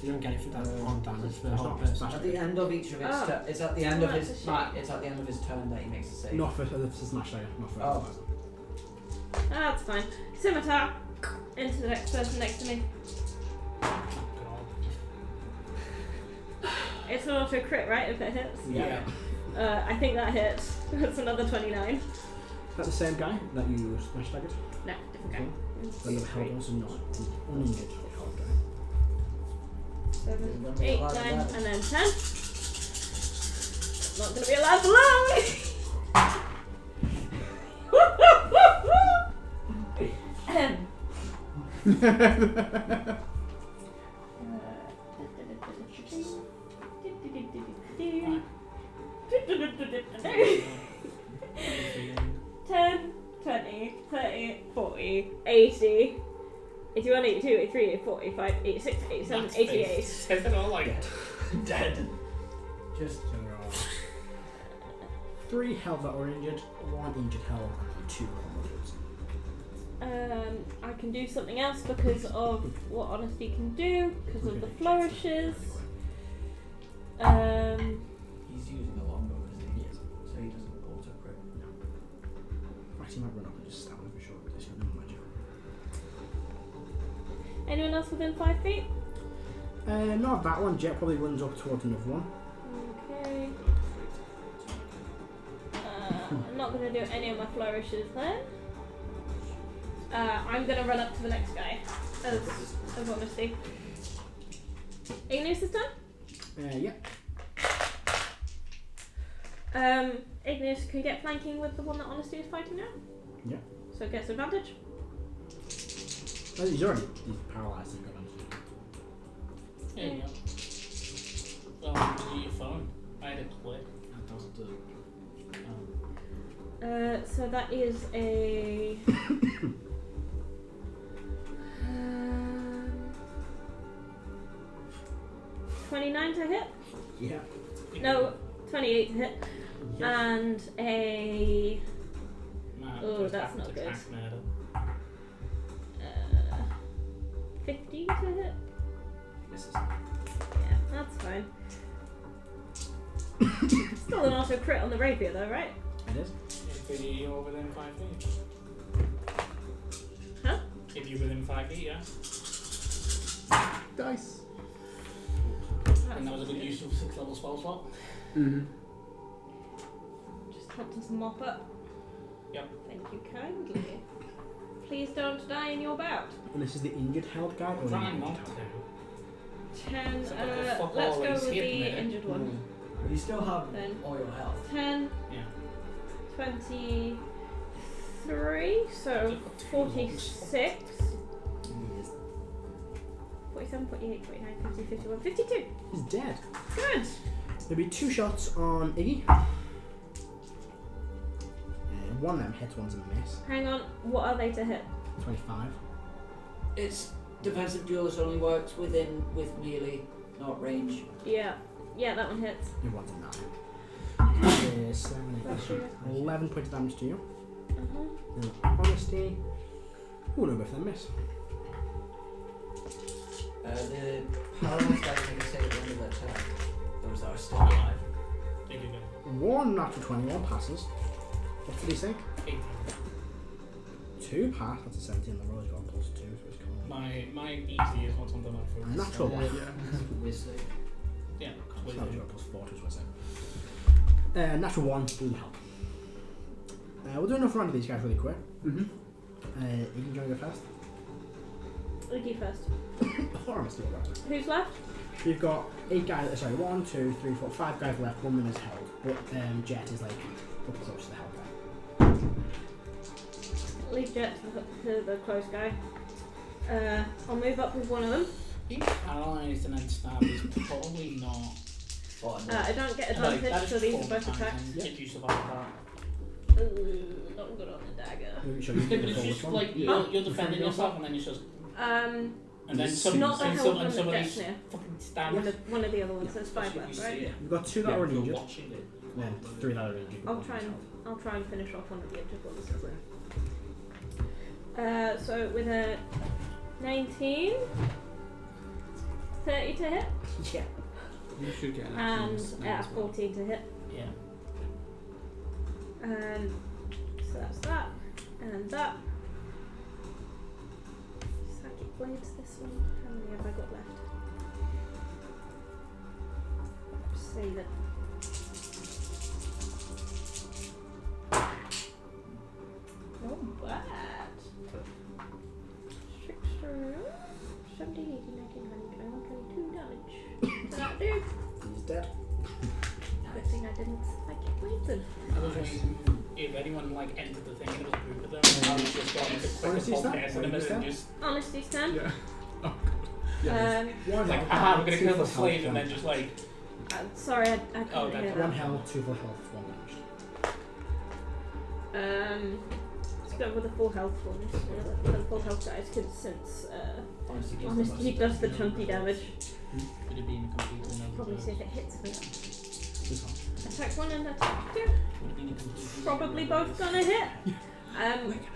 You don't get it for that one damage for the It's whole not- person. At the end of each of its, Oh. it's at the end Oh, of that's his. a shame. Matt, it's at the end of his turn that he makes a save. Not for the smash dagger, not for Oh. That's fine. Scimitar into the next person next to me. It's an auto crit, right? If it hits. Yeah. I think that hits. That's another 29. Is that the same guy that you smash daggered? No, different guy. Then the held one's not an uninjured held guy. 7, 8, 9, and then 10. Not gonna be alive for long! Ten, 20, 30, 40, 80, 81, 82, 83, 84, 85, 86, 87, 88. Says it all like Dead. Just. So there are 3 held that were injured, 1 injured held, and 2 combatants. I can do something else because of what Honesty can do, because of the flourishes. He's using a longbow, isn't he? Yes. So he doesn't auto crit. Actually, might run up and just stab him for sure. He's got no magic. Anyone else within 5 feet? Not that one. Jet probably runs up towards another one. Okay. I'm not going to do any of my flourishes then. I'm going to run up to the next guy as Honesty. Igneous this time? Yeah. Igneous can get flanking with the one that Honesty is fighting now. Yeah. So it gets advantage. He's paralysed. He's got advantage. there you go. Well, use your phone. I had a click. That does do. So that is a 29 to hit. Yeah. No, 28 to hit. Yeah. And a Matt, Oh, just that's happened not to good. track murder. 15 to hit. Misses. Yeah, that's fine. Still an auto crit on the rapier though, right? It is. If you're within 5 feet. Huh? If you're within 5 feet, yeah. Dice. And that was a good use of 6th level spell slot. Mm-hmm. Just helped us mop up. Yep. Thank you kindly. Please don't die in your bout. And this is the injured held guy? Or Trying the not injured to. 10, So what the fuck let's all go is with the hitting it? injured one. But you still have Then. all your health. 10, Yeah. 23, so 46, 47, 48, 49, 50, 51, 52. He's dead. Good. There'll be 2 shots on Iggy. One of them hits, one's a miss. Hang on, what are they to hit? 25. It's defensive duelist only works with melee, not range. Yeah, that one hits. The one's a 9. 7, 8, 11 points of damage to you. And honesty. Oh, no, both of them miss. The paralyzed guys make a save at the end of their turn. Those that are still alive. They do that. 1 natural 21 passes. What did he say? 18. 2 pass. That's a 17 on the roll. He's got a +2, so it's coming. My easy is not something I've A natural 1. Yeah. So that was your +4 to his wisdom. Natural 1 doesn't help. We'll do enough round of these guys really quick. Mm-hmm. You can go first. Iggy first. Or I'm still right. Who's left? We've got 8 guys. Sorry, 1, 2, 3, 4, 5 guys left. 1 minute's held. But Jet is like up close to the held guy. Leave Jet to the close guy. I'll move up with one of them. Being paralyzed and then stabbed is probably not fun. I don't get Like, advantage, that so is these are full both time, attacks. and Did you survive that? Ooh, not good on the dagger. Maybe should we Yeah, do but the it's forward just one? like you're defending yourself and then it's just and then It's some, not the and held one that somebody gets near. fucking stabs. One of the other ones. There's 5 Especially if left, you right? see it. We've got 2 that Yeah, are if you're injured. watching it. Then 3 that are injured. I'll try and finish off one of the injured ones. So with a 19, 30 to hit, Yeah. You should get an and action as well. 14 to hit. Yeah. So that's that, and that. Psychic blades. This one. How many have I got left? Save it. Not bad. Trickster. 17, 18, 19, 20, 21, 22 damage. Does that do? He's dead. Good thing I didn't psychic blades him. I was wondering if anyone like entered the thing and it was a group of them, I was just going to quick Honesty pop stat? this in a minute and just Honesty stand. Yeah. Oh god. One like, health, aha, I'm gonna 2 kill for the slave health, and then one- just like Sorry, I couldn't Oh, hear that's that. 1 health, 2 for health, 1 damage. Let's go with the full health one. For the full health guys, because since Honestly, gives Honesty the does most the chunky damage. would it be in a complete win? Probably see if it hits me. This one. Attack 1 and attack 2. Would it be in a complete Probably both gonna hit.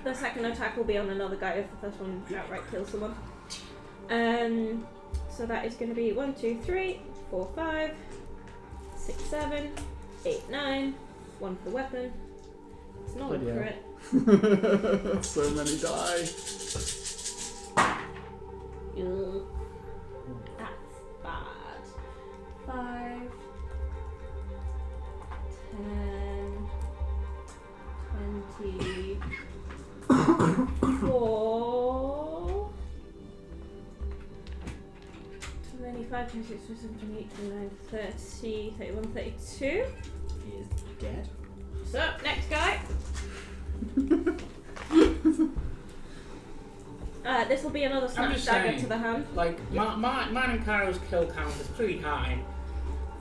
The second attack will be on another guy if the first one outright kills someone. So that is going to be 1, 2, 3, 4, 5, 6, 7, 8, 9. 1 for the weapon. It's not a Bloody hell. crit. So many die. Ugh. That's bad. 5, 10, 24, 25, 26, 27, 28, 29, 30, 31, 32. He is dead. So, next guy. This will be another snatch just dagger saying. to the hand. Like mine and Kyle's kill count is pretty high.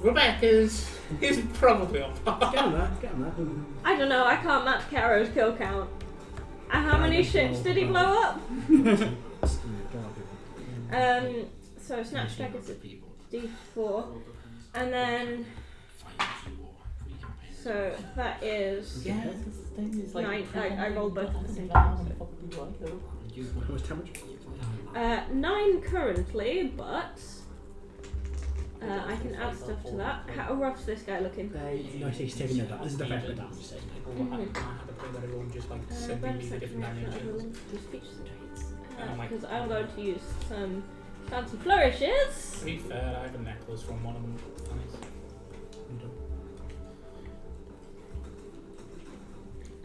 Rebecca's is probably on par. Get him there, get him there. I don't know, I can't match Caro's kill count. And how many ships did he blow up? So snatch dagger to D4. And then, so that is Yeah, that's the thing. It's like 9. I rolled both at the same How time. much damage? 9 currently, but I can add stuff to that. How rough's this guy looking? No, he's taking no damage. This is the first bit damage. People will have a play that everyone just like sending me the different animations. Because I'm going to use some fancy flourishes. To be fair, I have a necklace from one of them.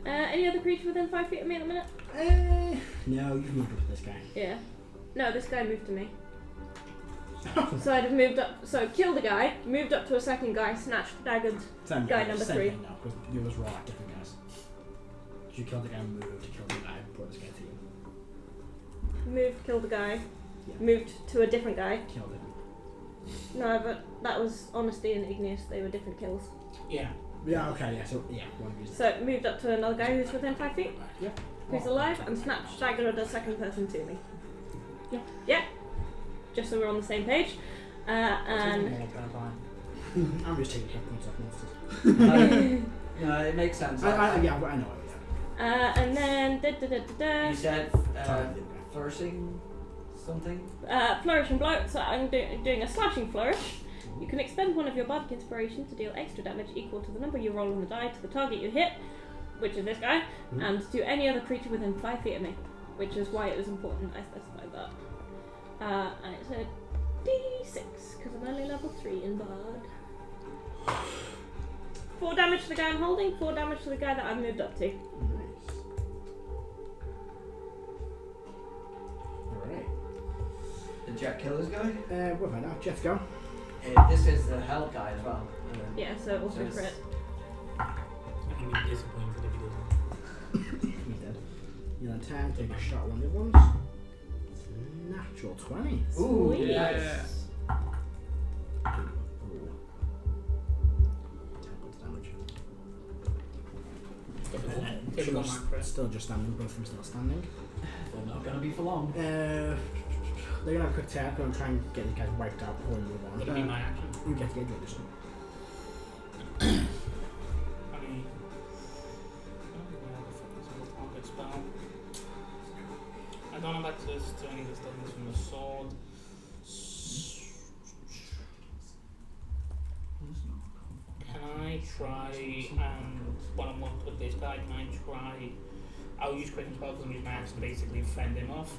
Any other creature within 5 feet of me at the minute? No, you've moved up to this guy. Yeah. No, this guy moved to me. So I'd have moved up, so killed a guy, moved up to a second guy, snatched, daggered guy number 3. No, because the others were all like different guys. You killed the guy, moved to kill the guy, brought this guy to you. Moved, killed a guy, Yeah. moved to a different guy. Killed him. No, but that was Honesty and Igneous, they were different kills. Yeah. Yeah, okay, yeah, so, yeah, one of you. So moved up to another guy who's within 5 feet, Yeah. who's alive, and snatched, daggered a second person to me. Yeah. Yeah. Just so we're on the same page. And I'm just taking hit points off monsters. No, it makes sense. Yeah, I know it, yeah. and then You said flourishing something? Flourish and blow. So I'm doing a slashing flourish. You can expend one of your bardic inspiration to deal extra damage equal to the number you roll on the die to the target you hit, which is this guy, and to any other creature within 5 feet of me, which is why it was important I specified that. And it's a D6 because I'm only level 3 in Bard. 4 damage to the guy I'm holding, 4 damage to the guy that I've moved up to. Nice. Alright. The jet killers guy? We'll find out. Jeff, go. This is the hell guy as well. Yeah, so also So it's- crit. I can be disappointed if he doesn't. He's dead. You then 10, take a shot at one of the other ones. Natural 20. Ooh, Sweet. yeah. Ooh. 10 points damage. Typical macro. Still just standing, both of them still standing. They're not gonna be for long. They're gonna have a quick attack, gonna try and get these guys wiped out before we move on. It'll be my action. You get to get this one. I mean, I don't think we have a single target spell. I don't have access to any of the things from the sword. Can I try and when I'm working with this guy, can I try? I'll use quick spell because I'm using my action to basically fend him off.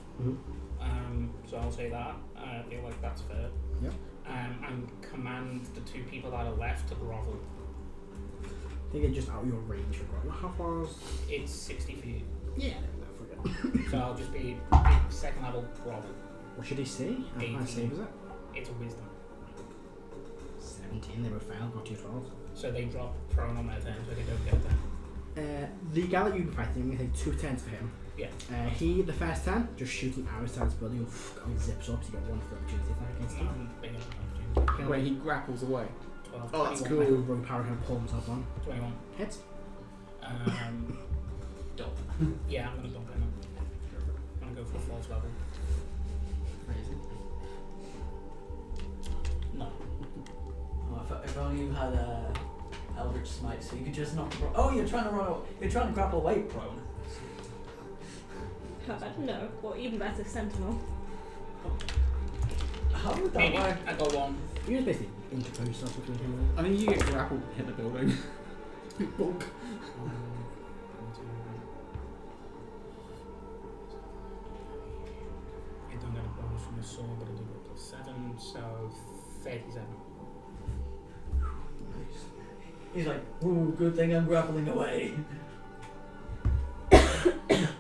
So I'll say that. I feel like that's fair. Yeah. And command the 2 people that are left to grovel. I think it's just out of your range. How far is... It's 60 feet. Yeah, forget. So I'll just be second level grovel. What should he say? How 18. high save is it? It's a wisdom. 17, they both failed, got 2 12. So they drop prone on their turn, so they don't get that. The guy that you've been fighting, I'm going to take 2 turns for him. Yeah. He, the first turn, just shooting arrows down his building, he zips up, so you get 1 for opportunity attack against him. Big opportunity. Wait, he grapples away. 12, Oh, that's 21, cool. Rogue power can pull himself on. 21. Hits. Dump. Yeah, I'm gonna dump him. I'm gonna go for 4th level. No. Oh, if only you had a Eldritch Smite, so you could just not. Oh, you're trying to run. You're trying to grapple away, prone. No, or even better, Sentinel. How would that Maybe work? I go 1. You just basically interpose yourself between him and I mean, you get grappled, hit the building. Bonk. I don't get a bonus from the sword, but I do go plus 7, so 37. He's like, ooh, good thing I'm grappling away.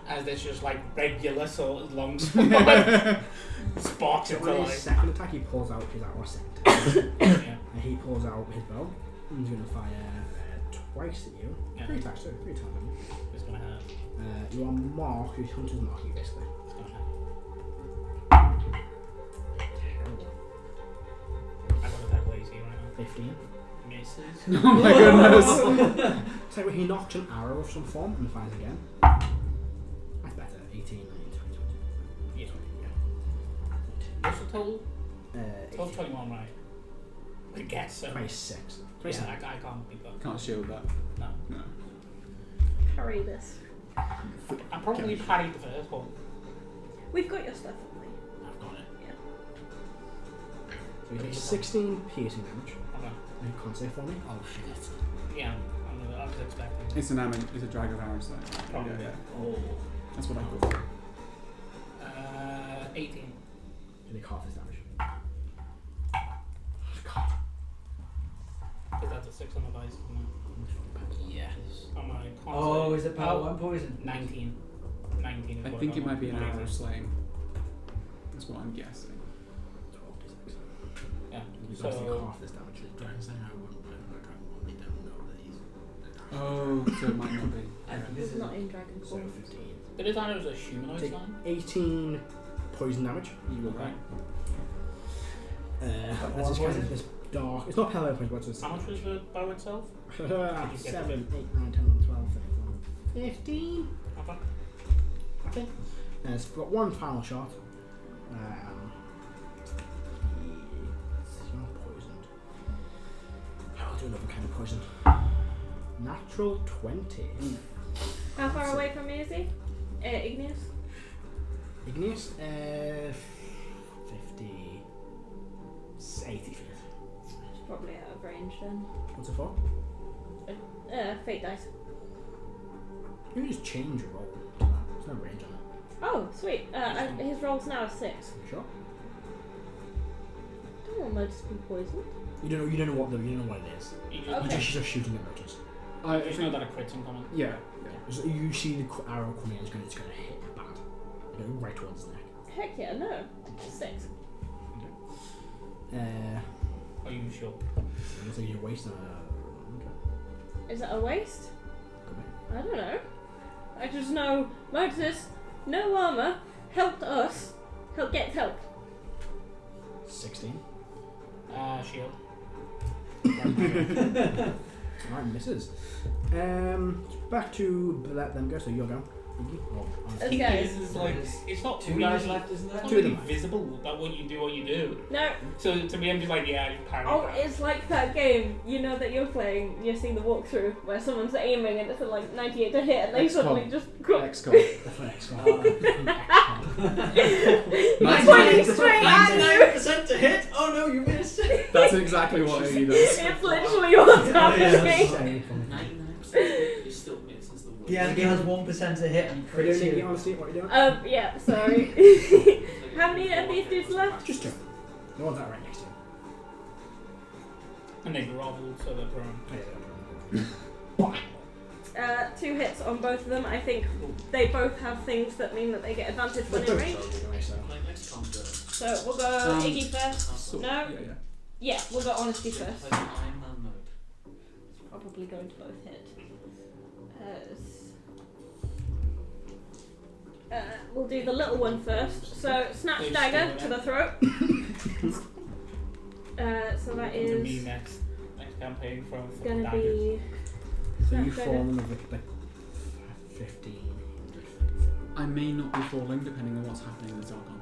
As there's just like regular sort of long sparks So into on his life. second attack, he pulls out his arrow second attack. Yeah. And he pulls out his bow. And he's going to fire twice at you. Yeah. 3 attacks, so 3 times. It's gonna hurt. You are marked, your hunter's marking basically. It's gonna hurt. Terrible. I got attack lazy right now. 15. Misses. Oh my goodness. So he knocks an arrow of some form and fires again. That's better. 18, 19, 20, 20. Yeah. 20, yeah. What's the total? 12, 18. 21, right? I guess so. 26. Yeah, 27. I can't beat that. Can't shield that. No. No. Parry this. I probably parried the first one. We've got your stuff, haven't we? you take 16 piercing damage. Okay. And you can't say for me. Oh shit. Yeah, I was expecting. It's an Ammon, it's a drag of Aaron, so. Probably. Yeah. Oh. That's what I thought. 18. You take half this damage. Because that's a 6 on the dice, isn't it? Yes. On my Oh, is it power 1 poison? 19. 19 is I what think got. it might be an Amazing. arrow slaying. That's what I'm guessing. 12d6. Yeah. You So- guys take half this damage. Dragons saying I wouldn't play with a dragon, but they don't know that he's a dragon. Oh, so it might not be. I think This this is is not in Dragon So Ball. 15. But is that was a humanoid Take sign? 18 poison damage. You were Okay. right. That's just kind of this dark. It's not pale poison, but it's How much was the bow itself? 7, 8, 9, 10, 11, 12, 13, 15. Okay. Okay. And it's got one final shot. He's not poisoned. I'll do another kind of poison. Natural 20. How far away from me is he? Igneous? Igneous, 50, 80 feet. Probably out of range then. What's it for? Fate dice. You can just change your roll to that. There's no range on it. Oh, sweet. His roll's now a 6. Sure. Don't want Motus to be poisoned. You don't know what it is. You just, Okay. She's just shooting at Motors. I you just know think, that a crit's incoming. yeah. So you see the arrow coming in, it's gonna hit bad. You know, right towards the neck. Heck yeah, no. 6. Are you sure? So you're wasting okay. Is that a waste? Could be. I don't know. I just know Motus, no armor, helped us, get help. 16. Shield. Alright, misses. Back to let them go, so you're going. Okay. This is like, it's not Two really, guys left, isn't there? it's not Two of really them. visible that what you do. No. So to me, I'm just like, yeah, you parry. Oh, it's like that game, you know, that you're playing, you're seeing the walkthrough, where someone's aiming and it's at like 98 to hit and they XCOM. suddenly just... Nice. Pointing straight at you! 99% to hit! Oh no, you missed! That's exactly what he does. It's literally what's happening. 99% he still misses the worst. Yeah, he has 1% to hit and What are you crits doing, Nikki, you. honestly? What are you doing? Yeah, sorry. How many of these dudes left? Just 2. The one's that right next to you. And they grovelled, so they're prone. Oh, yeah, 2 hits on both of them. I think they both have things that mean that they get advantage when in range. Like next time, go. So we'll go Iggy first. So, No? yeah. Yeah, we'll go Honesty first. Like an Iron Man mode. Probably going to both hit. We'll do the little one first. So snatch Please dagger do to that. the throat. So that To me is next campaign from gonna daggers. be So you snatch fall dagger. in like 15. I may not be falling depending on what's happening in the Zargon.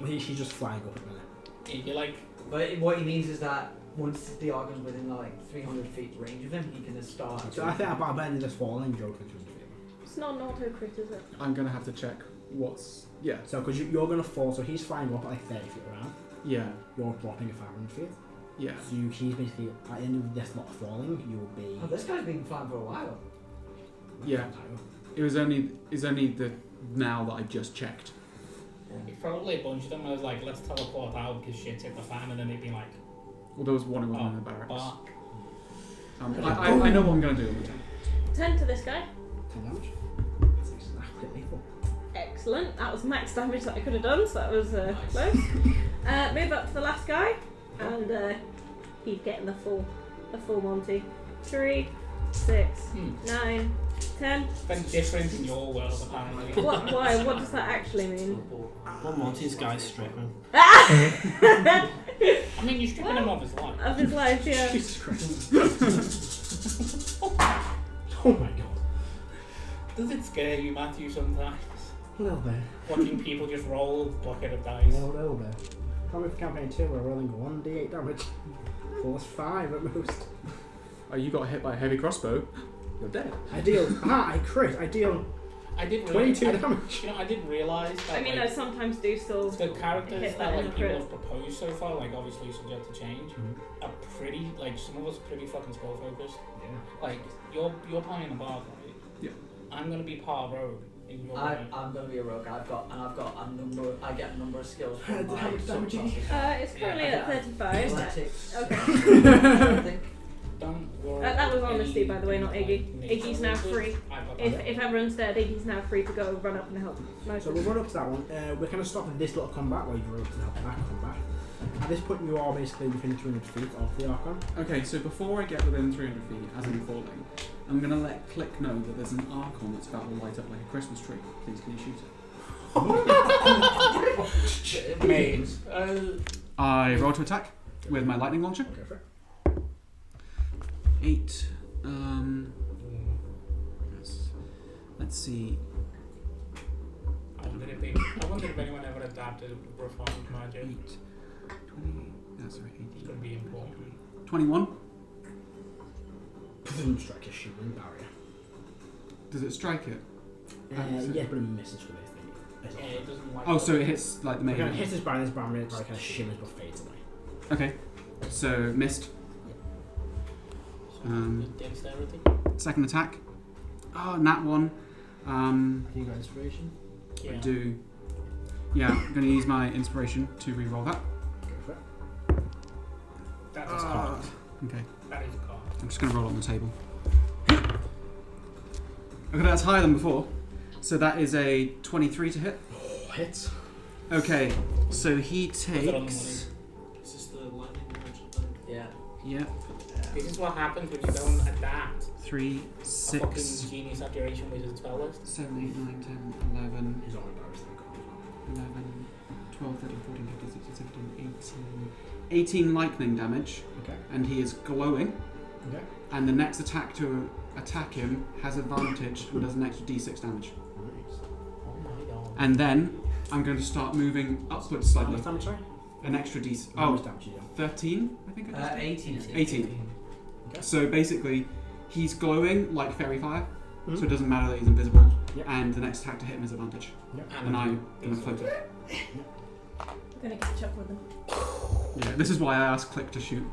Well, she's just flying up at the minute. Yeah, you're like, But what he means is that once the Argon's within like 300 feet range of him, he can just start. So I think about Ben just falling, Joe can choose It's not an auto crit, is it? I'm gonna have to check what's. Yeah. So, because you're going to fall, so he's flying up at like 30 feet around, Yeah. you're dropping at 500 feet. Yeah. So he's basically, at the end of this lot falling, you'll be. Oh, this guy's been flying for a while. Yeah. It was only the now that I just checked. it's probably a bunch of them. I was like, let's teleport out because shit's hit the fan, and then they'd be like, Well, there was one who was in the barracks. fuck. I know what I'm gonna do on the 10. 10 to this guy. 10 damage. That's exactly lethal. Excellent. That was max damage that I could have done, so that was close. Move up to the last guy, and he's getting the full Monty. 3, 6, 9, 10. It's been different in your world, apparently. What? Why? What does that actually mean? One Monty's guy's stripping. I mean, you're stripping him of his life. Of his life, yeah. Jesus Christ. Oh my god. Does it scare you, Matthew, sometimes? A little bit. Watching people just roll a bucket of A dice. little bit. Probably for campaign 2, we're rolling 1d8 damage. Plus 5 at most. Oh, you got hit by a heavy crossbow. You're dead. I deal. I crit. I deal I did 22 realize. damage. You know, I did realize that. I mean, I like, sometimes do still. the characters hit that that in like the people crit. have proposed so far, like obviously subject to change, Mhm. are pretty like some of us are pretty fucking spell focused. Yeah. Like you're playing a bard, right? Yeah. I'm gonna be part rogue. In your I'm gonna be a rogue. I get a number of skills How from my much damage do you subclasses. It's currently Yeah, at 35. Athletics. Okay. I think. Don't worry. That was about honesty, any, by the way, not Iggy. like, Iggy's now nature free. I've got If that. everyone's dead, Iggy's now free to go run up and help. So we'll run up to that one. We're kind of stopping this little combat where you run up to help that combat. At this point, you are basically within 200 feet of the Archon. Okay, so before I get within 300 feet, as I'm falling, I'm going to let Click know that there's an Archon that's about to light up like a Christmas tree. Please, can you shoot it? Mate, I roll to attack with my lightning launcher. Go for it. 8. Let's see. I wonder if anyone ever adapted reformed magic. 8, 20. That's right, It's 18. gonna be important. 21. Doesn't strike a shooting barrier. Does it strike it? Yeah, but it misses for this thing. Yeah, it doesn't like. Oh, so it hits like the It main. kind of hits this barrier kind of shimmers but fades away. Okay, so missed. The dexterity. Second attack. Oh, nat 1. You got inspiration? Yeah. I do. Yeah, I'm going to use my inspiration to re-roll that. Go for it. That is cocked. Okay, That is cocked. I'm just going to roll it on the table. Okay, that's higher than before. So that is a 23 to hit. Oh, hits. Okay, so he Was it on the money? takes. Is this the lightning magic thing? Yeah. Yeah, This is what happens when you don't adapt 3, a 6, fucking genius saturation wizard spell list. 7, 8, 9, 10, 11, He's on the barriers thing. 11, 12, 13, 14, 15, 16, 17, 18 lightning damage, Okay. and he is glowing. Okay. And the next attack to attack him has advantage and does an extra d6 damage. Nice. Oh my god. And then I'm going to start moving upwards How slightly. much damage, sorry? An extra d6. How Oh, much damage you do? 13, I think it is. 18. 18. Okay. So basically, he's glowing like fairy fire, Mhm. so it doesn't matter that he's invisible. Yep. And the next attack to hit him is advantage. And I'm going to float it. I'm gonna catch up with them. Yeah, this is why I asked Click to shoot.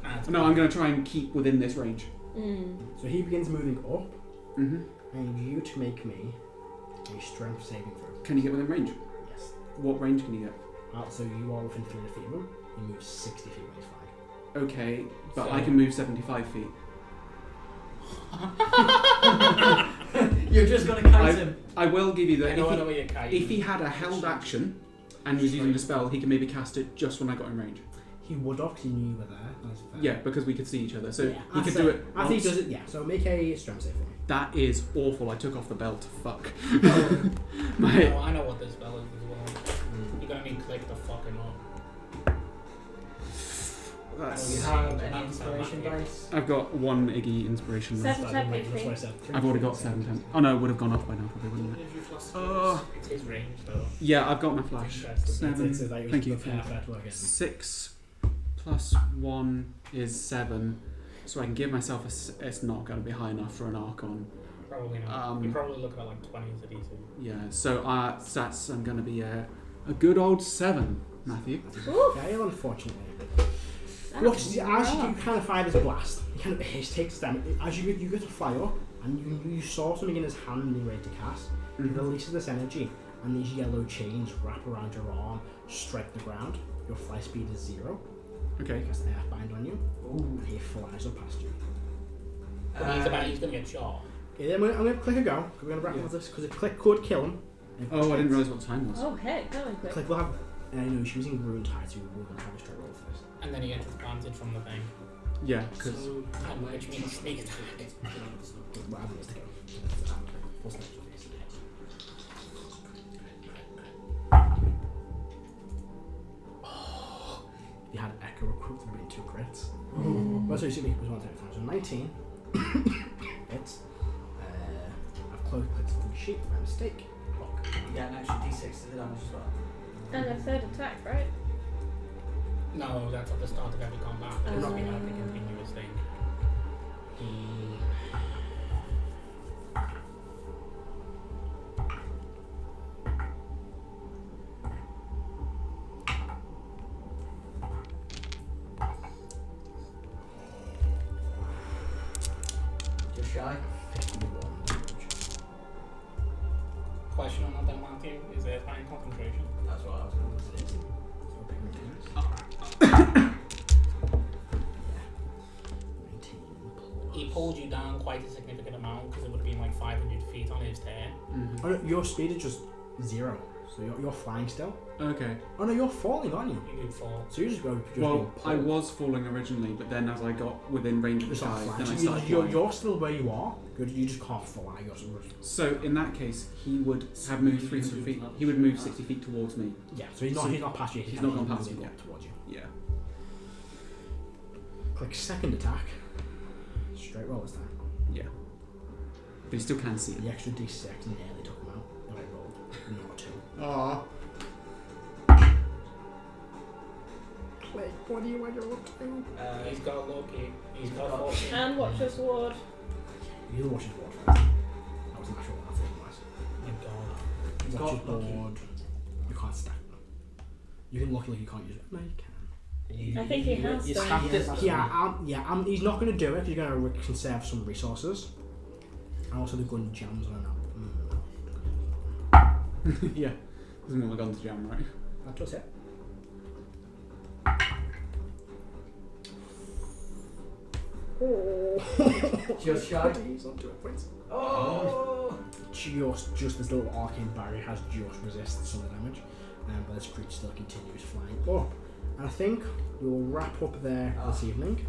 That's No, I'm going to try and keep within this range. So he begins moving up. Mm-hmm. I need you to make me a strength saving throw. Can you get within range? Yes. What range can you get? So you are within 300 feet of him. You move 60 feet when he's flying. Okay, but So- I can move 75 feet. You're just gonna kite him. I will give you I that. know where you're kiting. If he had a held action and was using the spell, he can maybe cast it just when I got in range. He would have, because he knew you were there. That's fair. Yeah, because we could see each other. So Yeah, he I'd could say- do it After he once. does it, yeah. So make a strength save for me. That is awful. I took off the belt. Fuck. Oh, My, I know what this spell is as well. You're gonna need click the fucking up. Do you that's, have any inspiration dice? I've got 1 Iggy inspiration. Seven. That's what I said. I've already got 7 10. Oh no, it would have gone off by now, probably wouldn't it? If you flash Oh. It's his range though. Yeah, I've got my flash. That's the- 7. It's like Thank you. Perfect work. 6 plus 1 is 7. So I can give myself it's not going to be high enough for an Archon. Probably not. You're probably looking at like 20 as a DC. Yeah, so that's I'm going to be a good old 7, Matthew. Fail, unfortunately. Look, as you kind of fire this blast, he kind of takes damage. As you get to fly up, and you saw something in his hand and you're ready to cast, he releases this energy, and these yellow chains wrap around your arm, strike the ground. Your fly speed is 0. Okay. He casts Earthbind on you, and he flies up past you. But he's gonna get shot. Yeah, I'm going to click a go. We're going to wrap up with this, because a click could kill him. Oh, I didn't realise what the time was. Oh, heck, going quick. Click will have. No, she was in rune tie, so we're going to have a straight roll first. And then he gets advantage from the thing. Yeah, because Which means sneak attack. What happens to go? What's next? You had Echo equipped to be 2 crits. Well, so you see me was 1 time. So 19 hits. I've closed the sheet by mistake. Block. Yeah, an extra d6 to the damage as well. And a third attack, right? No, that's at the start of every combat. It's not been like a continuous thing. that in concentration? That's what I was going to say. He pulled you down quite a significant amount because it would have been like 500 feet on his turn. Mm-hmm. Oh, no, your speed is just 0, so you're flying still. Okay. Oh no, you're falling, aren't you? You do fall. So you just go. Well, I was falling originally, but then as I got within range of the Start sky, flying. then I So started you're, flying. you're still where you are. You just can't fly. So in that case, he would have moved 300 feet. He would move 60 feet towards me. Yeah. So he's not past you. He's not gone past moving me, up towards you. Yeah. Click second attack. Straight roll this time. Yeah. But you still can see him. The extra d6 nearly took him out. That I rolled. Not 2. Aww. Click. What do you want to look to? He's got lucky. He's got 14. And watch this ward. You can watch his board first. That was natural. That's it. Nice. My god. Watch his got lucky. board. You can't stack them. You can luckily you can't use it. No, you can. I think he has You done. stacked it. He's not going to do it. He's going to conserve some resources. And also the gun jams on that. Yeah. Doesn't want the gun to jam, right? That does it. Oh. Just shy. He's on 2 points. Oh! Just this little arcane barrier has just resisted some of the damage. But this creature still continues flying up. And I think we will wrap up there this evening.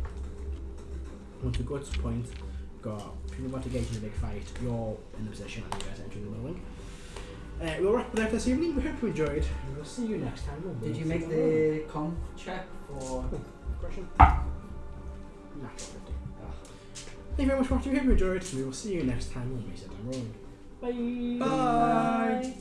Once we go to this point, people about to engage in a big fight. You're in the position and you guys entering the building. We'll wrap up there for this evening. We hope you enjoyed. And we'll see you next time. Did you make the con check for... Question? Natural 50. Thank you very much for watching. We hope you enjoyed. We will see you next time when we sit down rolling. Bye. Bye!